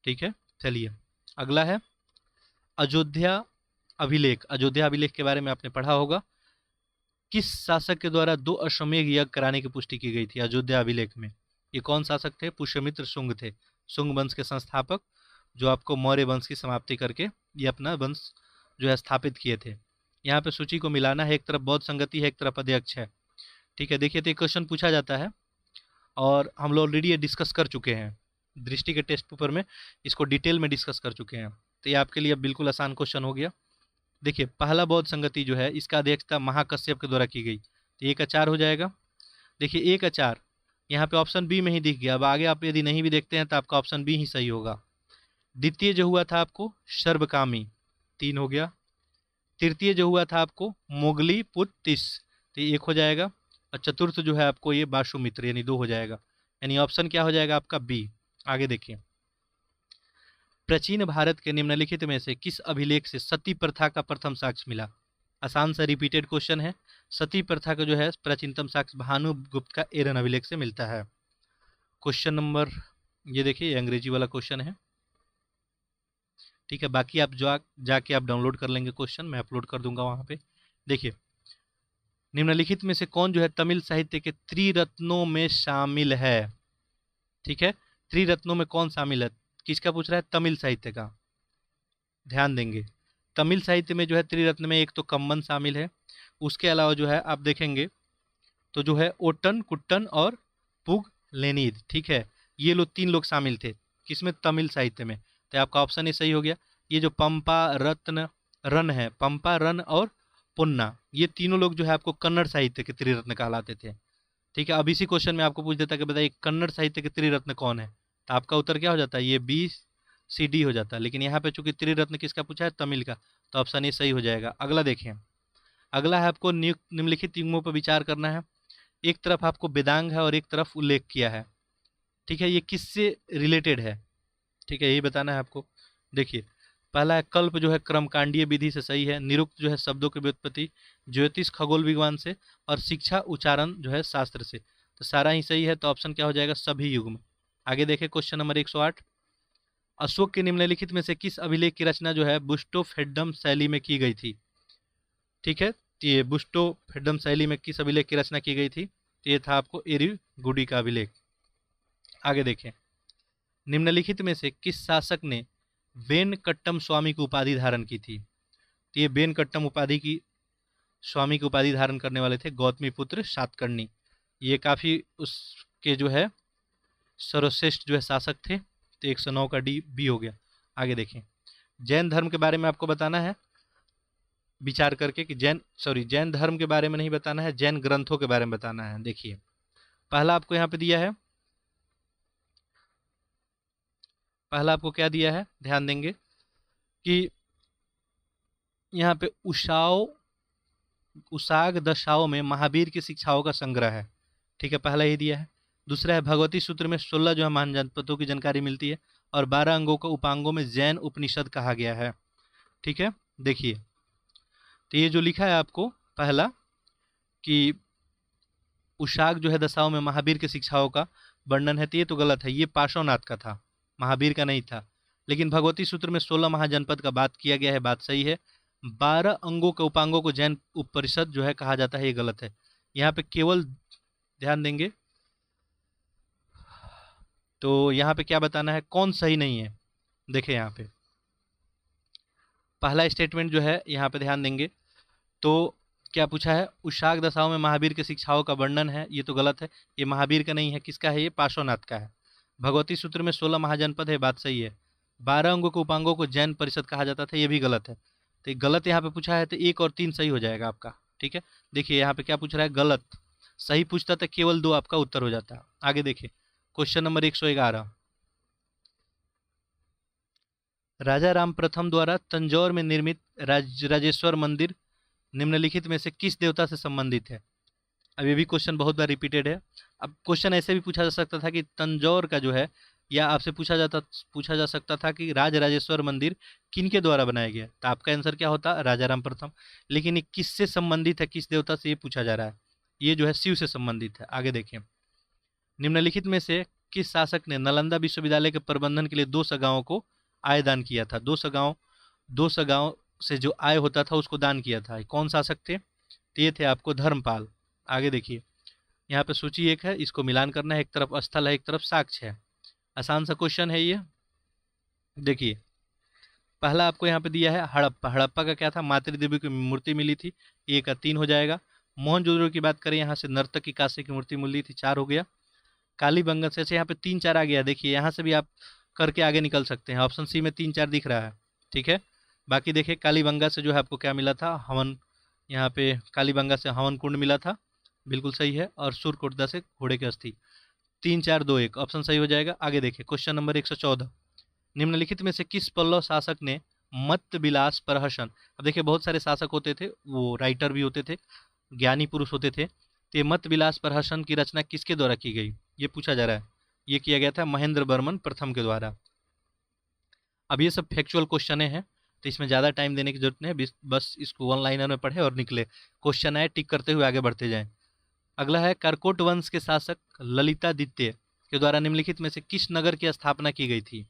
ठीक है, चलिए अगला है अयोध्या अभिलेख। अयोध्या अभिलेख के बारे में आपने पढ़ा होगा। किस शासक के द्वारा 2 अश्वमेध यज्ञ कराने की पुष्टि की गई थी अयोध्या अभिलेख में? ये कौन शासक थे? पुष्यमित्र शुंग थे, शुंग वंश के संस्थापक, जो आपको मौर्य वंश की समाप्ति करके ये अपना वंश जो है स्थापित किए थे। यहाँ पे सूची को मिलाना है, एक तरफ बौद्ध संगति है, एक तरफ अध्यक्ष है। ठीक है, देखिए तो ये क्वेश्चन पूछा जाता है और हम लोग ऑलरेडी ये डिस्कस कर चुके हैं, दृष्टि के टेस्ट पेपर में इसको डिटेल में डिस्कस कर चुके हैं, तो ये आपके लिए अब बिल्कुल आसान क्वेश्चन हो गया। देखिए पहला बौद्ध संगति जो है इसका अध्यक्षता महाकश्यप के द्वारा की गई, तो 1 का 4 हो जाएगा। देखिए 1 का 4 यहाँ पे ऑप्शन बी में ही दिख गया। अब आगे आप यदि नहीं भी देखते हैं तो आपका ऑप्शन बी ही सही होगा। द्वितीय जो हुआ था आपको सर्वकामी, 3 हो गया। तृतीय जो हुआ था आपको मोगली पुत्तिस, तो 1 हो जाएगा। और चतुर्थ जो है आपको ये बाशुमित्र, यानी 2 हो जाएगा। यानी ऑप्शन क्या हो जाएगा आपका? बी। आगे देखिए, प्राचीन भारत के निम्नलिखित में से किस अभिलेख से सती प्रथा का प्रथम साक्ष्य मिला? आसान सा रिपीटेड क्वेश्चन है। सती प्रथा का जो है प्राचीनतम साक्ष्य भानुगुप्त का एरन अभिलेख से मिलता है। क्वेश्चन नंबर, ये देखिए ये अंग्रेजी वाला क्वेश्चन है। ठीक है, बाकी आप जाके आप डाउनलोड कर लेंगे क्वेश्चन, मैं अपलोड कर दूंगा वहाँ पे। देखिए निम्नलिखित में से कौन जो है तमिल साहित्य के त्रिरत्नों में शामिल है? ठीक है, त्रिरत्नों में कौन शामिल है? किसका पूछ रहा है? तमिल साहित्य का। ध्यान देंगे, तमिल साहित्य में जो है त्रिरत्न में एक तो कम्मन शामिल है, उसके अलावा जो है आप देखेंगे तो जो है ओटन, कुट्टन और पुग लेनिद। ठीक है, ये लोग 3 लोग शामिल थे किसमें? तमिल साहित्य में। तो आपका ऑप्शन ही सही हो गया। ये जो पंपा रत्न रन है, पंपा रन और पुन्ना, ये तीनों लोग जो है आपको कन्नड़ साहित्य के त्रिरत्न कहलाते थे। ठीक है, अब इसी क्वेश्चन में आपको पूछ देता कि बताइए कन्नड़ साहित्य के त्रिरत्न कौन है? तो आपका उत्तर क्या हो जाता है? ये बी सी डी हो जाता है। लेकिन यहाँ पे चूंकि त्रिरत्न किसका पूछा है? तमिल का, तो ऑप्शन ये सही हो जाएगा। अगला देखें, अगला है आपको निम्नलिखित युग्मों पर विचार करना है। एक तरफ आपको वेदांग है और एक तरफ उल्लेख किया है। ठीक है, ये किससे रिलेटेड है? ठीक है, यही बताना है आपको। देखिए पहला है कल्प जो है क्रमकांडीय विधि से सही है, निरुक्त जो है शब्दों की व्युत्पत्ति, ज्योतिष खगोल विज्ञान से, और शिक्षा उच्चारण जो है शास्त्र से। तो सारा ही सही है, तो ऑप्शन क्या हो जाएगा? सभी युग्म। आगे देखें क्वेश्चन नंबर 108, अशोक के निम्नलिखित में से किस अभिलेख की रचना जो है बुस्टोफेड्डम शैली में की गई थी? ठीक है, तो ये बुस्टोफेड्डम शैली में किस अभिलेख की रचना की गई थी? तो ये था आपको एरीगुडी का अभिलेख। आगे देखें, निम्नलिखित में से किस शासक ने वेनकट्टम स्वामी की उपाधि धारण की थी? तो ये वेनकट्टम उपाधि की स्वामी की उपाधि धारण करने वाले थे गौतमीपुत्र सातकर्णी। ये काफ़ी उसके जो है सर्वश्रेष्ठ जो है शासक थे। तो 109 का डी बी हो गया। आगे देखें, जैन धर्म के बारे में आपको बताना है विचार करके कि जैन धर्म के बारे में नहीं बताना है, जैन ग्रंथों के बारे में बताना है। देखिए, पहला आपको यहाँ पे दिया है, पहला आपको क्या दिया है, ध्यान देंगे कि यहाँ पे उसाग दशाओं में महावीर की शिक्षाओं का संग्रह है। ठीक है, पहला ही दिया है। दूसरा है भगवती सूत्र में 16 जो है महान जनपदों की जानकारी मिलती है और 12 अंगों को उपांगों में जैन उपनिषद कहा गया है। ठीक है, देखिए, तो ये जो लिखा है आपको पहला कि उशाग जो है दशाओं में महावीर की शिक्षाओं का वर्णन है, तो ये तो गलत है, ये पार्श्वनाथ का था, महावीर का नहीं था। लेकिन भगवती सूत्र में 16 महाजनपद का बात किया गया है, बात सही है। 12 अंगों के उपांगों को जैन उपनिषद जो है कहा जाता है, ये गलत है। यहाँ पे केवल ध्यान देंगे तो यहाँ पे क्या बताना है, कौन सही नहीं है। देखें यहाँ पे पहला स्टेटमेंट जो है, यहाँ पे ध्यान देंगे तो क्या पूछा है, उशाक दशाओं में महावीर की शिक्षाओं का वर्णन है, ये तो गलत है, ये महावीर का नहीं है, किसका है, ये पार्श्वनाथ का है। भगवती सूत्र में 16 महाजनपद है, बात सही है। 12 अंगों को उपांगों को जैन परिषद कहा जाता था, ये भी गलत है। तो ये गलत यहाँ पे पूछा है, तो 1 और 3 सही हो जाएगा आपका। ठीक है, देखिए यहाँ पे क्या पूछ रहा है, गलत। सही पूछता तो केवल 2 आपका उत्तर हो जाता। आगे देखिए, क्वेश्चन नंबर 111, राजा राम प्रथम द्वारा तंजौर में निर्मित राजेश्वर मंदिर निम्नलिखित में से किस देवता से संबंधित है? अब ये भी क्वेश्चन बहुत बार रिपीटेड है। अब क्वेश्चन ऐसे भी पूछा जा सकता था कि तंजौर का जो है, या आपसे पूछा जा सकता था कि राजराजेश्वर मंदिर किनके द्वारा बनाया गया, तो आपका आंसर क्या होता, राजा राम प्रथम। लेकिन ये किससे संबंधित है, किस देवता से ये पूछा जा रहा है, ये जो है शिव से संबंधित है। आगे देखें, निम्नलिखित में से किस शासक ने नालंदा विश्वविद्यालय के प्रबंधन के लिए 2 सगाओं को आय दान किया था? 2 सगाओं से जो आय होता था उसको दान किया था, कौन शासक थे? तो ये थे आपको धर्मपाल। आगे देखिए, यहाँ पे सूची 1 है, इसको मिलान करना है, एक तरफ स्थल है, एक तरफ साक्ष्य है। आसान सा क्वेश्चन है ये। देखिए, पहला आपको यहाँ पे दिया है हड़प्पा। हड़प्पा का क्या था, मातृदेवी की मूर्ति मिली थी, 1 का 3 हो जाएगा। मोहनजोदड़ो की बात करें, यहाँ से नर्तक की कांस्य की मूर्ति मिली थी, 4 हो गया। कालीबंगा से यहाँ पे 3 4 आ गया। देखिए, यहाँ से भी आप करके आगे निकल सकते हैं, ऑप्शन सी में 3 4 दिख रहा है। ठीक है, बाकी देखिए, कालीबंगा से जो है आपको क्या मिला था, हवन, यहाँ पे कालीबंगा से हवन कुंड मिला था, बिल्कुल सही है। और सूर्यकोटदा से घोड़े की अस्थि। 3 4 2 1 ऑप्शन सही हो जाएगा। आगे देखिए, क्वेश्चन नंबर 114, निम्नलिखित में से किस पल्लव शासक ने मत्त विलास प्रहसन, अब देखिए बहुत सारे शासक होते थे, वो राइटर भी होते थे, ज्ञानी पुरुष होते थे, तो ये मत्त विलास प्रहसन की रचना किसके द्वारा की गई, ये पूछा जा रहा है। ये किया गया था महेंद्र वर्मन प्रथम के द्वारा। अब ये सब फैक्चुअल क्वेश्चन हैं, तो इसमें ज़्यादा टाइम देने की जरूरत नहीं, बस इसको 1 लाइनर में पढ़े और निकले, क्वेश्चन आए टिक करते हुए आगे बढ़ते जाएं। अगला है, करकोट वंश के शासक ललितादित्य के द्वारा निम्नलिखित में से किस नगर की स्थापना की गई थी?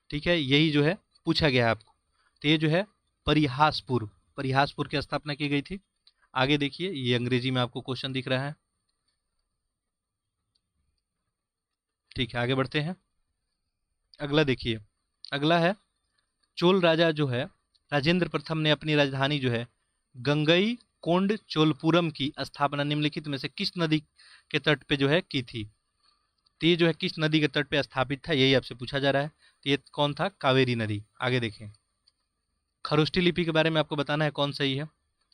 ठीक है, यही जो है पूछा गया है आपको। तो ये जो है परिहासपुर की स्थापना की गई थी। आगे देखिए, ये अंग्रेजी में आपको क्वेश्चन दिख रहा है। ठीक है, आगे बढ़ते हैं। अगला देखिए, अगला है, चोल राजा जो है राजेंद्र प्रथम ने अपनी राजधानी जो है गंगई कोंड चोलपुरम की स्थापना निम्नलिखित में से किस नदी के तट पे जो है की थी? तो ये जो है किस नदी के तट पे स्थापित था, यही आपसे पूछा जा रहा है। तो ये कौन था, कावेरी नदी। आगे देखें, खरोष्टी लिपि के बारे में आपको बताना है, कौन सही है।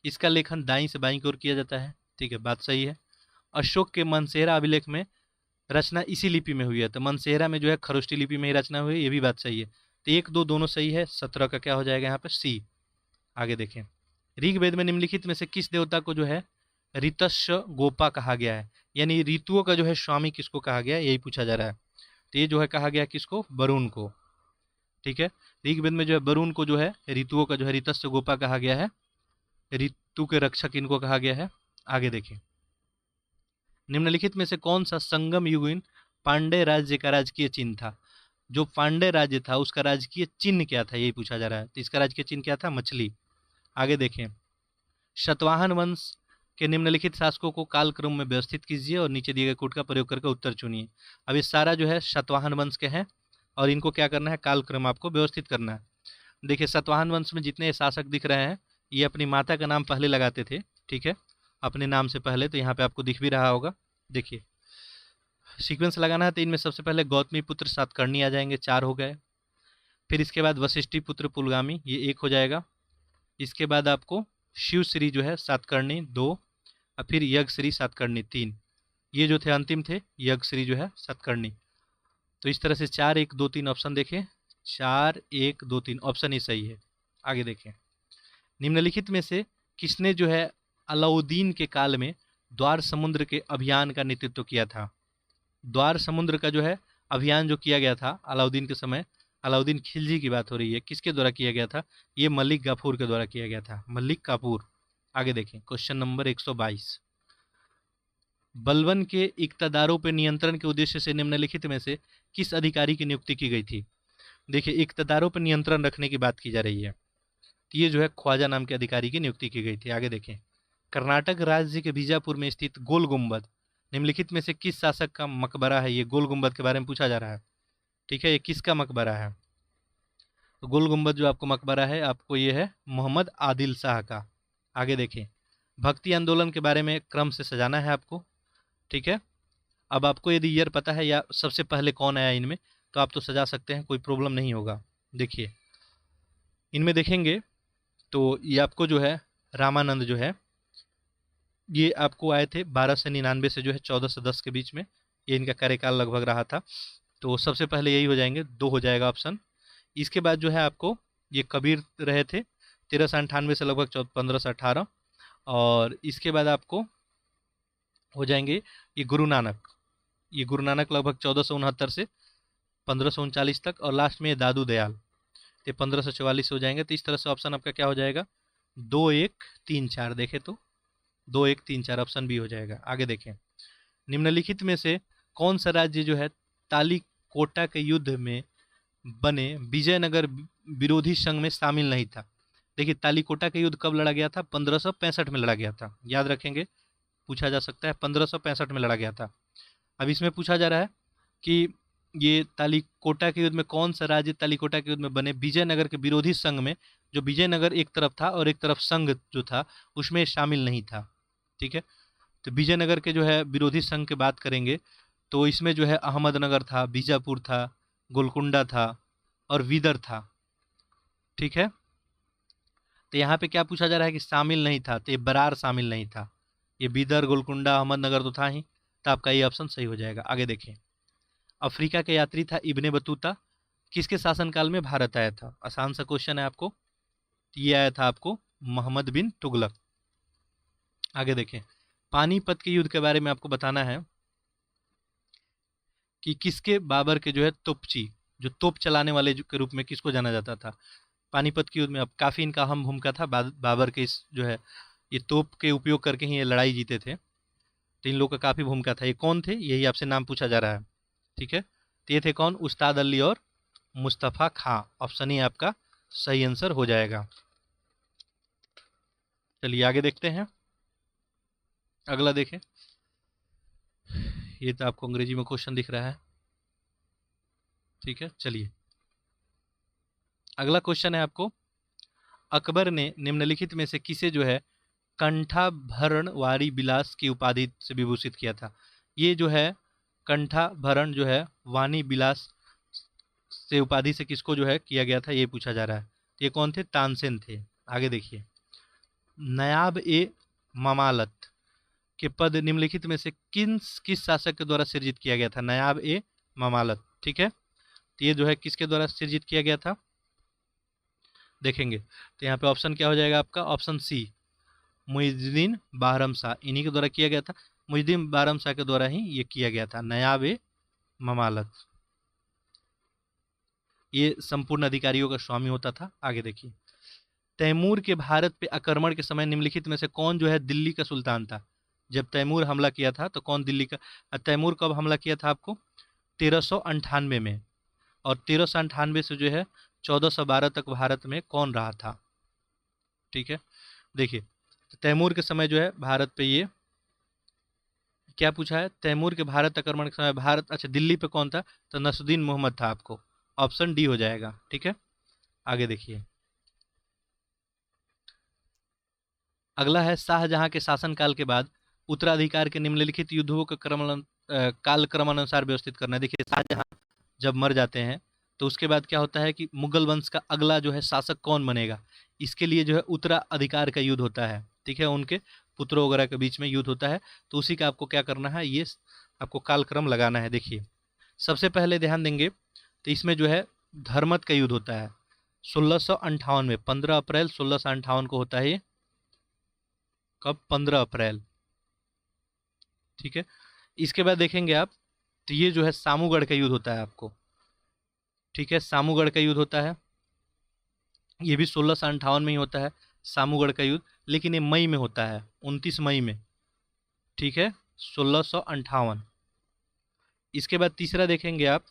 इसका लेखन दाईं से बाईं की ओर किया जाता है। ठीक है, बात सही है। अशोक के मनसेहरा अभिलेख में रचना इसी लिपि में हुई है, तो मनसेहरा में जो है खरोष्टी लिपि में ही रचना हुई है, ये भी बात सही है। तो 1 2 दोनों सही है, 17 का क्या हो जाएगा यहाँ पर, सी। आगे देखें, ऋग्वेद में निम्नलिखित में से किस देवता को जो है ऋतस्य गोपा कहा गया है, यानी ऋतुओं का जो है स्वामी किसको कहा गया है, यही पूछा जा रहा है। तो ये जो है कहा गया किसको, वरुण को। ठीक है, ऋग्वेद में जो है वरुण को जो है ऋतुओं का जो है ऋतस्य गोपा कहा गया है, ऋतु के रक्षक इनको कहा गया है। आगे देखें, निम्नलिखित में से कौन सा संगम युगीन पांड्य राज्य का राजकीय चिन्ह था? जो पांड्य राज्य था उसका राजकीय चिन्ह क्या था, यही पूछा जा रहा है। तो इसका राजकीय चिन्ह क्या था? मछली। आगे देखें, शतवाहन वंश के निम्नलिखित शासकों को कालक्रम में व्यवस्थित कीजिए और नीचे दिए गए कोड का प्रयोग करके उत्तर चुनिए। अब ये सारा जो है शतवाहन वंश के हैं और इनको क्या करना है? कालक्रम आपको व्यवस्थित करना है। देखिए, शतवाहन वंश में जितने शासक दिख रहे हैं ये अपनी माता का नाम पहले लगाते थे, ठीक है, अपने नाम से पहले। तो यहाँ पे आपको दिख भी रहा होगा, देखिए सीक्वेंस लगाना है। तो इनमें सबसे पहले गौतमी पुत्र सातकर्णी आ जाएंगे, 4 हो गए। फिर इसके बाद वशिष्ठी पुत्र पुलगामी, ये 1 हो जाएगा। इसके बाद आपको शिवश्री जो है सातकर्णी 2, और फिर यज्ञश्री सातकर्णी 3। ये जो थे अंतिम थे, यज्ञश्री जो है सातकर्णी। तो इस तरह से 4 1 2 3 ऑप्शन देखें, 4 1 2 3 ऑप्शन ही सही है। आगे देखें, निम्नलिखित में से किसने जो है अलाउद्दीन के काल में द्वार समुद्र के अभियान का नेतृत्व किया था? द्वार समुद्र का जो है अभियान जो किया गया था अलाउद्दीन के समय, अलाउद्दीन खिलजी की बात हो रही है, किसके द्वारा किया गया था? ये मलिक गाफूर के द्वारा किया गया था, मलिक काफूर। आगे देखें, क्वेश्चन नंबर 122, बलबन के इक्तदारों पर नियंत्रण के उद्देश्य से निम्नलिखित में से किस अधिकारी की नियुक्ति की गई थी? देखिए, इक्तदारों पर नियंत्रण रखने की बात की जा रही है, तो ये जो है ख्वाजा नाम के अधिकारी की नियुक्ति की गई थी। आगे देखें, कर्नाटक राज्य के बीजापुर में स्थित गोल गुंबद निम्नलिखित में से किस शासक का मकबरा है? ये गोल गुंबद के बारे में पूछा जा रहा है, ठीक है, ये किसका मकबरा है? तो गोल गुंबद जो आपको मकबरा है आपको ये है मोहम्मद आदिल शाह का। आगे देखें, भक्ति आंदोलन के बारे में क्रम से सजाना है आपको, ठीक है। अब आपको यदि ईयर पता है या सबसे पहले कौन आया इनमें, तो आप तो सजा सकते हैं, कोई प्रॉब्लम नहीं होगा। देखिए, इनमें देखेंगे तो ये आपको जो है रामानंद जो है ये आपको आए थे 1299 से जो है 1410 के बीच में, ये इनका कार्यकाल लगभग रहा था। तो सबसे पहले यही हो जाएंगे, 2 हो जाएगा ऑप्शन। इसके बाद जो है आपको ये कबीर रहे थे 1398 से लगभग 1518, और इसके बाद आपको हो जाएंगे ये गुरु नानक, ये गुरु नानक लगभग 1469 से 1539 तक, और लास्ट में ये दादू दयाल, ये 1544 हो जाएंगे। तो इस तरह से ऑप्शन आपका क्या हो जाएगा? 2 1 3 4, देखें तो 2 1 3 4 ऑप्शन बी हो जाएगा। आगे देखें, निम्नलिखित में से कौन सा राज्य जो है तालीकोटा के युद्ध में बने विजयनगर विरोधी संघ में शामिल नहीं था? देखिए, तालीकोटा के युद्ध कब लड़ा गया था? 1565 में लड़ा गया था, याद रखेंगे, पूछा जा सकता है, 1565 में लड़ा गया था। अब इसमें पूछा जा रहा है कि ये तालीकोटा के युद्ध में कौन सा राज्य तालीकोटा के युद्ध में बने विजयनगर के विरोधी संघ में, जो विजयनगर एक तरफ था और एक तरफ संघ जो था उसमें शामिल नहीं था, ठीक है। तो विजयनगर के जो है विरोधी संघ की बात करेंगे तो इसमें जो है अहमदनगर था, बीजापुर था, गोलकुंडा था और विदर था, ठीक है। तो यहाँ पे क्या पूछा जा रहा है कि शामिल नहीं था, तो ये बरार शामिल नहीं था, ये बीदर गोलकुंडा अहमदनगर तो था ही, तो आपका ये ऑप्शन सही हो जाएगा। आगे देखें, अफ्रीका के यात्री था इब्ने बतूता, किसके शासनकाल में भारत आया था? आसान सा क्वेश्चन है आपको, ये आया था आपको मोहम्मद बिन तुगलक। आगे देखें, पानीपत के युद्ध के बारे में आपको बताना है कि किसके बाबर के जो है तोपची, जो तोप चलाने वाले के रूप में किसको जाना जाता था? पानीपत के युद्ध में अब काफ़ी इनका अहम भूमिका था, बाबर के इस जो है ये तोप के उपयोग करके ही ये लड़ाई जीते थे, तो इन लोगों का काफ़ी भूमिका था। ये कौन थे, यही आपसे नाम पूछा जा रहा है, ठीक है। तो ये थे कौन? उस्ताद अली और मुस्तफ़ा खां, ऑप्शन ही आपका सही आंसर हो जाएगा। चलिए आगे देखते हैं, अगला देखें, ये तो आपको अंग्रेजी में क्वेश्चन दिख रहा है, ठीक है। चलिए अगला क्वेश्चन है आपको, अकबर ने निम्नलिखित में से किसे जो है कंठाभरण वारी बिलास की उपाधि से विभूषित किया था? ये जो है कंठाभरण जो है वाणी बिलास से उपाधि से किसको जो है किया गया था, ये पूछा जा रहा है। ये कौन थे? तानसेन थे। आगे देखिए, नायाब ए ममालत के पद निम्नलिखित में से किस शासक के द्वारा सृजित किया गया था? नायाब ए ममालत, ठीक है। तो ये जो है किसके द्वारा सृजित किया गया था देखेंगे, तो यहाँ पे ऑप्शन क्या हो जाएगा आपका? ऑप्शन सी, मुइजुद्दीन बाहरम शाह, इन्हीं के द्वारा किया गया था, मुइजुद्दीन बाहरम शाह के द्वारा ही ये किया गया था, नायाब ए ममालत। ये संपूर्ण अधिकारियों का स्वामी होता था। आगे देखिए, तैमूर के भारत पे आक्रमण के समय निम्नलिखित में से कौन जो है दिल्ली का सुल्तान था? जब तैमूर हमला किया था तो कौन दिल्ली का? तैमूर कब हमला किया था आपको? 1398 में, और 1398 से जो है 1412 तक भारत में कौन रहा था। ठीक है, देखिए तैमूर के समय जो है भारत पे ये क्या पूछा है, तैमूर के भारत आक्रमण के समय भारत, अच्छा दिल्ली पे कौन था, तो नसरुद्दीन मोहम्मद था, आपको ऑप्शन डी हो जाएगा। ठीक है, आगे देखिए अगला है शाहजहां के शासनकाल के बाद उत्तराधिकार के निम्नलिखित युद्धों का काल क्रमानुसार व्यवस्थित करना है। देखिए शाहजहां जब मर जाते हैं तो उसके बाद क्या होता है कि मुगल वंश का अगला जो है शासक कौन बनेगा, इसके लिए जो है उत्तराधिकार का युद्ध होता है। ठीक है, उनके पुत्रों वगैरह के बीच में युद्ध होता है, तो उसी का आपको क्या करना है, ये आपको कालक्रम लगाना है। देखिए सबसे पहले ध्यान देंगे तो इसमें जो है धर्मत का युद्ध होता है 1658 में, 15 अप्रैल 1658 को होता है ये, कब, 15 अप्रैल। ठीक है, इसके बाद देखेंगे आप तो ये जो है सामूगढ़ का युद्ध होता है आपको। ठीक है, सामूगढ़ का युद्ध होता है, ये भी 1658 में ही होता है सामूगढ़ का युद्ध, लेकिन ये मई में होता है, 29 मई में। ठीक है, 1658। इसके बाद तीसरा देखेंगे आप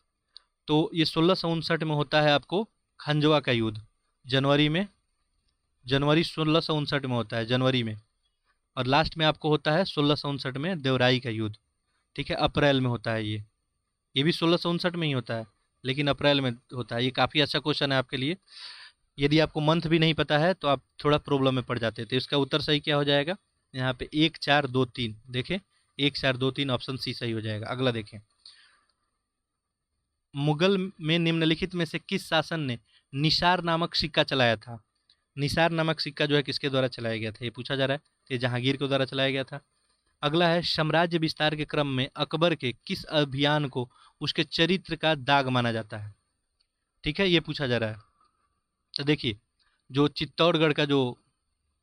तो ये 1659 में होता है आपको खंजवा का युद्ध, जनवरी में, जनवरी 1659 में होता है, जनवरी में। और लास्ट में आपको होता है 1659 में देवराई का युद्ध। ठीक है, अप्रैल में होता है ये भी 1659 में ही होता है, लेकिन अप्रैल में होता है। ये काफ़ी अच्छा क्वेश्चन है आपके लिए, यदि आपको मंथ भी नहीं पता है तो आप थोड़ा प्रॉब्लम में पड़ जाते हैं। तो इसका उत्तर सही क्या हो जाएगा, यहाँ पे 1 4 2 3, देखें 1 4 2 3 ऑप्शन सी सही हो जाएगा। अगला देखें, मुगल में निम्नलिखित में से किस शासन ने निसार नामक सिक्का चलाया था। निसार नामक सिक्का जो है किसके द्वारा चलाया गया था, ये पूछा जा रहा है, ये जहांगीर के द्वारा चलाया गया था। अगला है साम्राज्य विस्तार के क्रम में अकबर के किस अभियान को उसके चरित्र का दाग माना जाता है। ठीक है, ये पूछा जा रहा है। तो देखिए जो चित्तौड़गढ़ का जो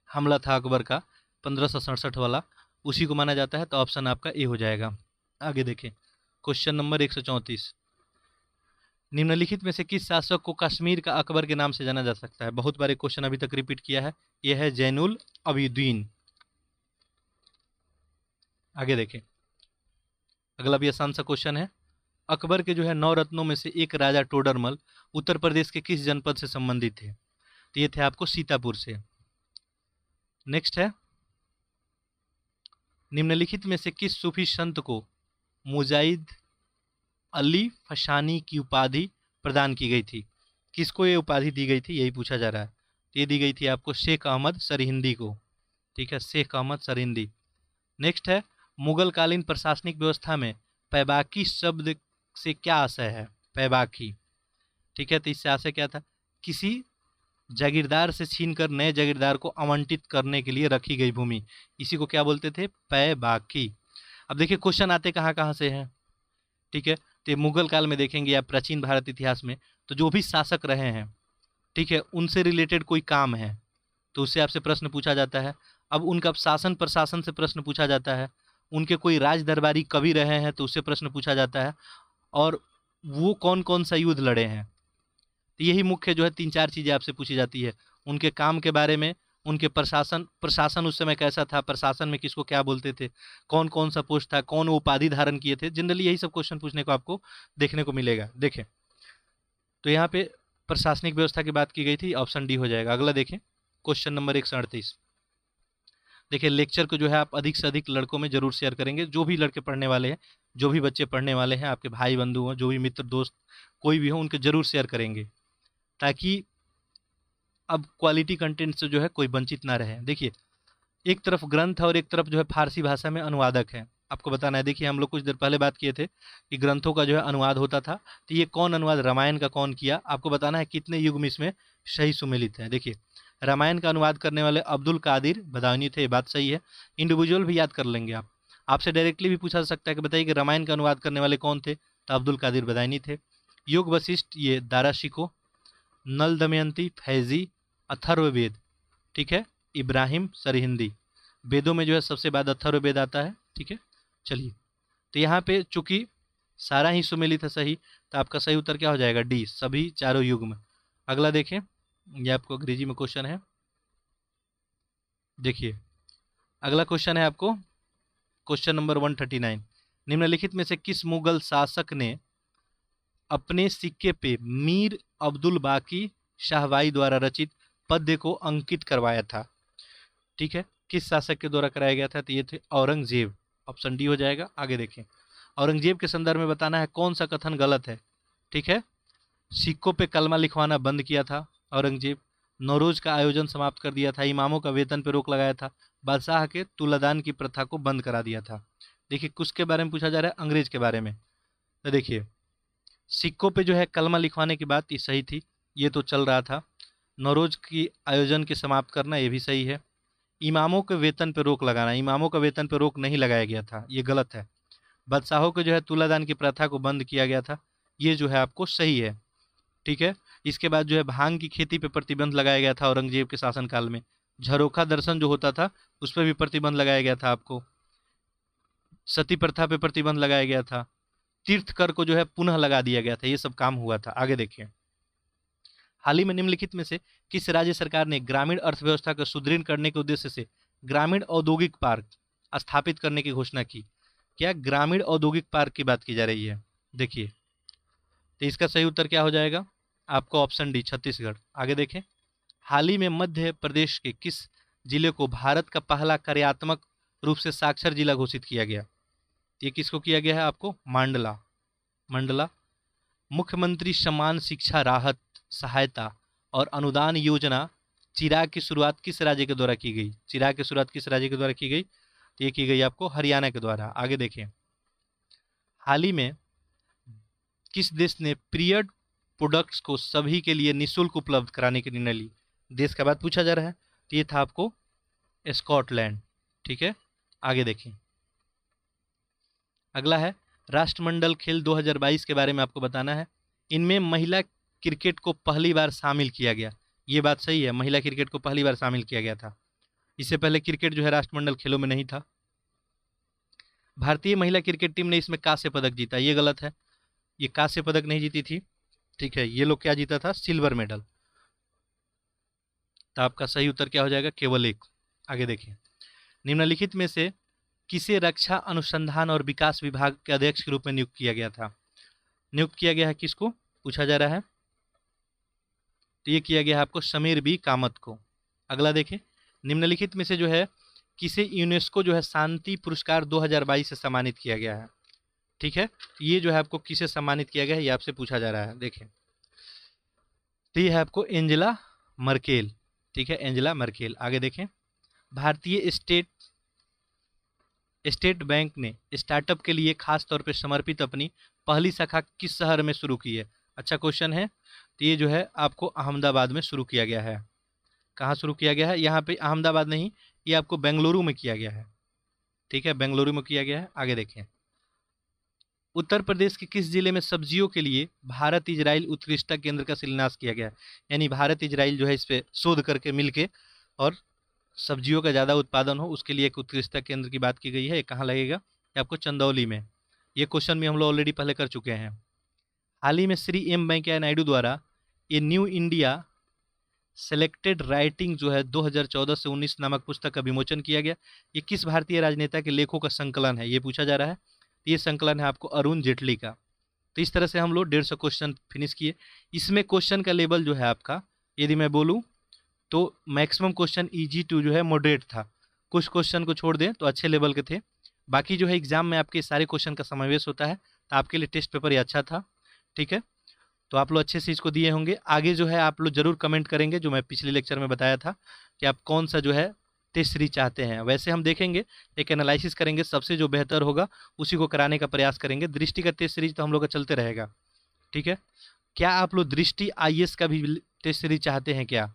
हमला था अकबर का 1567 वाला, उसी को माना जाता है, तो ऑप्शन आपका ए हो जाएगा। आगे देखें क्वेश्चन नंबर 134, निम्नलिखित में से किस शासक को कश्मीर का अकबर के नाम से जाना जा सकता है। बहुत बार क्वेश्चन अभी तक रिपीट किया है, यह है जैनुल अबीदीन। आगे देखें अगला भी आसान सा क्वेश्चन है, अकबर के जो है 9 रत्नों में से एक राजा टोडरमल उत्तर प्रदेश के किस जनपद से संबंधित थे, तो ये थे आपको सीतापुर से। नेक्स्ट है, निम्नलिखित में से किस सूफी संत को मुजाहिद अली फशानी की उपाधि प्रदान की गई थी। किसको ये उपाधि दी गई थी, यही पूछा जा रहा है। तो ये दी गई थी आपको शेख अहमद सरहिंदी को। ठीक है, शेख अहमद सरहिंदी। नेक्स्ट है, मुगल कालीन प्रशासनिक व्यवस्था में पैबाकी शब्द से क्या आशय है, पैबाकी। ठीक है, तो इससे आशय क्या था, किसी जागीरदार से छीनकर नए जागीरदार को आवंटित करने के लिए रखी गई भूमि, इसी को क्या बोलते थे, पैबाकी। अब देखिए क्वेश्चन आते कहाँ कहाँ से हैं। ठीक है, तो मुगल काल में देखेंगे या प्राचीन भारत इतिहास में, तो जो भी शासक रहे हैं, ठीक है, उनसे रिलेटेड कोई काम है तो उससे आपसे प्रश्न पूछा जाता है। अब उनका शासन प्रशासन से प्रश्न पूछा जाता है, उनके कोई राज दरबारी कवि रहे हैं तो उससे प्रश्न पूछा जाता है, और वो कौन कौन सा युद्ध लड़े हैं। तो यही मुख्य जो है 3 4 चीज़ें आपसे पूछी जाती है, उनके काम के बारे में, उनके प्रशासन प्रशासन उस समय कैसा था, प्रशासन में किसको क्या बोलते थे, कौन कौन सा पोस्ट था, कौन वो उपाधि धारण किए थे, जनरली यही सब क्वेश्चन पूछने को आपको देखने को मिलेगा। देखें तो यहाँ पे प्रशासनिक व्यवस्था की बात की गई थी, ऑप्शन डी हो जाएगा। अगला देखें क्वेश्चन नंबर 138, देखिए लेक्चर को जो है आप अधिक से अधिक लड़कों में जरूर शेयर करेंगे, जो भी लड़के पढ़ने वाले हैं, जो भी बच्चे पढ़ने वाले हैं, आपके भाई बंधु हों, जो भी मित्र दोस्त कोई भी हो, उनके जरूर शेयर करेंगे, ताकि अब क्वालिटी कंटेंट से जो है कोई वंचित ना रहे। देखिए एक तरफ ग्रंथ है और एक तरफ जो है फारसी भाषा में अनुवादक है, आपको बताना है। देखिए हम लोग कुछ देर पहले बात किए थे कि ग्रंथों का जो है अनुवाद होता था, तो ये कौन अनुवाद रामायण का कौन किया, आपको बताना है कितने युग में इसमें सही सुमेलित है। देखिए रामायण का अनुवाद करने वाले अब्दुल कादिर बदायूनी थे, ये बात सही है, इंडिविजुअल भी याद कर लेंगे आप। आपसे डायरेक्टली भी पूछा जा सकता है कि बताइए कि रामायण का अनुवाद करने वाले कौन थे, तो अब्दुल कादिर बदायूनी थे। योग वशिष्ठ ये दारा शिको, नल दमयंती फैजी, अथर्ववेद, ठीक है, इब्राहिम सरहिंदी। वेदों में जो है सबसे बाद अथर्ववेद आता है। ठीक है, चलिए तो यहाँ पे चूंकि सारा ही सुमेलित है सही, तो आपका सही उत्तर क्या हो जाएगा, डी, सभी चारों युग में। अगला देखें, ये आपको अंग्रेजी में क्वेश्चन है। देखिए अगला क्वेश्चन है आपको क्वेश्चन नंबर 139, निम्नलिखित में से किस मुगल शासक ने अपने सिक्के पे मीर अब्दुल बाकी शाहवाई द्वारा रचित पद्य को अंकित करवाया था? ठीक है, किस शासक के द्वारा कराया गया था? तो ये थे औरंगजेब। ऑप्शन डी हो जाएगा। आगे देखें, औरंगजेब के संदर्भ में बताना है कौन सा कथन गलत है। ठीक है, सिक्कों पे कलमा लिखवाना बंद किया था औरंगजेब, नौरोज का आयोजन समाप्त कर दिया था, इमामों का वेतन पे रोक लगाया था, बादशाह के तुलादान की प्रथा को बंद करा दिया था। देखिए, किसके बारे में पूछा जा रहा है? अंग्रेज के बारे में। तो देखिए, सिक्कों पे जो है कलमा लिखवाने की बात ये सही थी, ये तो चल रहा था। नौरोज की आयोजन की समाप्त करना ये भी सही है। इमामों के वेतन पे रोक लगाना, इमामों का वेतन पे रोक नहीं लगाया गया था, ये गलत है। बादशाहों के जो है तुलादान की प्रथा को बंद किया गया था, ये जो है आपको सही है। ठीक है, इसके बाद जो है भांग की खेती पे प्रतिबंध लगाया गया था औरंगजेब के शासनकाल में। झरोखा दर्शन जो होता था उस पर भी प्रतिबंध लगाया गया था आपको। सती प्रथा पे प्रतिबंध लगाया गया था। तीर्थ कर को जो है पुनः लगा दिया गया था। ये सब काम हुआ था। आगे देखिए, हाल ही में निम्नलिखित में से किस राज्य सरकार ने ग्रामीण अर्थव्यवस्था को सुदृढ़ करने के उद्देश्य से ग्रामीण औद्योगिक पार्क स्थापित करने की घोषणा की? क्या ग्रामीण औद्योगिक पार्क की बात की जा रही है? देखिए, तो इसका सही उत्तर क्या हो जाएगा? आपको ऑप्शन डी, छत्तीसगढ़। आगे देखें, हाल ही में मध्य प्रदेश के किस जिले को भारत का पहला कार्यात्मक रूप से साक्षर जिला घोषित किया गया? ये किसको किया गया है? आपको मंडला। मंडला। मुख्यमंत्री समान शिक्षा राहत सहायता और अनुदान योजना चिराग की शुरुआत किस राज्य के द्वारा की गई? चिराग की शुरुआत किस राज्य के द्वारा की गई? तो ये की गई आपको हरियाणा के द्वारा। आगे देखें, हाल ही में किस देश ने पीरियड प्रोडक्ट्स को सभी के लिए निःशुल्क उपलब्ध कराने की निर्णय ली? देश का बात पूछा जा रहा है, तो ये था आपको स्कॉटलैंड। ठीक है, आगे देखें, अगला है राष्ट्रमंडल खेल 2022 के बारे में आपको बताना है। इनमें महिला क्रिकेट को पहली बार शामिल किया गया। ये बात सही है, महिला क्रिकेट को पहली बार शामिल किया गया था। इससे पहले क्रिकेट जो है राष्ट्रमंडल खेलों में नहीं था। भारतीय महिला क्रिकेट टीम ने इसमें कांस्य पदक जीता। ये गलत है, ये कांस्य पदक नहीं जीती थी। ठीक है, ये लोग क्या जीता था? Silver medal. तो आपका सही उत्तर क्या हो जाएगा? केवल एक। आगे देखिए, निम्नलिखित में से किसे रक्षा अनुसंधान और विकास विभाग के अध्यक्ष के रूप में नियुक्त किया गया था? नियुक्त किया गया है किसको? पूछा जा रहा है। तो ये किया गया है आपको समीर बी कामत को। अगला देखें, निम्नलिखित में से जो है किसे यूनेस्को जो है शांति पुरस्कार 2022 से सम्मानित किया गया है? ठीक है, ये जो है आपको किसे सम्मानित किया गया है, ये आपसे पूछा जा रहा है। देखें, तो ये है आपको एंजेला मर्केल। ठीक है, एंजेला मर्केल। आगे देखें, भारतीय स्टेट बैंक ने स्टार्टअप के लिए खास तौर पे समर्पित अपनी पहली शाखा किस शहर में शुरू की है? अच्छा क्वेश्चन है। तो ये जो है आपको अहमदाबाद में शुरू किया गया है। कहाँ शुरू किया गया है? यहाँ पे अहमदाबाद नहीं, ये आपको बेंगलुरु में किया गया है। ठीक है, बेंगलुरु में किया गया है। आगे देखें, उत्तर प्रदेश के किस जिले में सब्जियों के लिए भारत इजराइल उत्कृष्टता केंद्र का शिलान्यास किया गया? यानी भारत इजराइल जो है इस पे शोध करके मिलके और सब्जियों का ज़्यादा उत्पादन हो, उसके लिए एक उत्कृष्टता केंद्र की बात की गई है। ये कहाँ लगेगा? ये आपको चंदौली में। ये क्वेश्चन भी हम लोग ऑलरेडी पहले कर चुके हैं। हाल ही में श्री एम वेंकैया नायडू द्वारा ये न्यू इंडिया सेलेक्टेड राइटिंग जो है 2014 से 19 नामक पुस्तक का विमोचन किया गया। ये किस भारतीय राजनेता के लेखों का संकलन है? ये पूछा जा रहा है। ये संकलन है आपको अरुण जेटली का। तो इस तरह से हम लोग 150 क्वेश्चन फिनिश किए। इसमें क्वेश्चन का लेवल जो है आपका, यदि मैं बोलूँ तो मैक्सिमम क्वेश्चन ईजी टू जो है मॉडरेट था। कुछ क्वेश्चन को छोड़ दें तो अच्छे लेवल के थे। बाकी जो है एग्जाम में आपके सारे क्वेश्चन का समावेश होता है, तो आपके लिए टेस्ट पेपर ये अच्छा था। ठीक है, तो आप लोग अच्छे से इसको दिए होंगे। आगे जो है आप लोग जरूर कमेंट करेंगे, जो मैं पिछले लेक्चर में बताया था कि आप कौन सा जो है टेस्ट सीरीज चाहते हैं। वैसे हम देखेंगे, एक एनालिसिस करेंगे, सबसे जो बेहतर होगा उसी को कराने का प्रयास करेंगे। दृष्टि का टेस्ट सीरीज तो हम लोग का चलते रहेगा। ठीक है, क्या आप लोग दृष्टि आईएएस का भी टेस्ट सीरीज चाहते हैं क्या?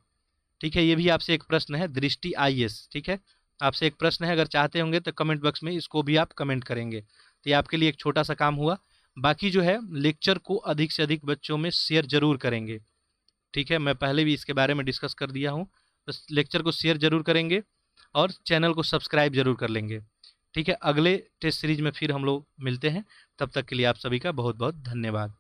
ठीक है, ये भी आपसे एक प्रश्न है, दृष्टि आईएएस। ठीक है, आपसे एक प्रश्न है, अगर चाहते होंगे तो कमेंट बॉक्स में इसको भी आप कमेंट करेंगे। तो ये आपके लिए एक छोटा सा काम हुआ। बाकी जो है लेक्चर को अधिक से अधिक बच्चों में शेयर जरूर करेंगे। ठीक है, मैं पहले भी इसके बारे में डिस्कस कर दिया हूँ। तो लेक्चर को शेयर जरूर करेंगे और चैनल को सब्सक्राइब जरूर कर लेंगे। ठीक है, अगले टेस्ट सीरीज में फिर हम लोग मिलते हैं। तब तक के लिए आप सभी का बहुत बहुत धन्यवाद।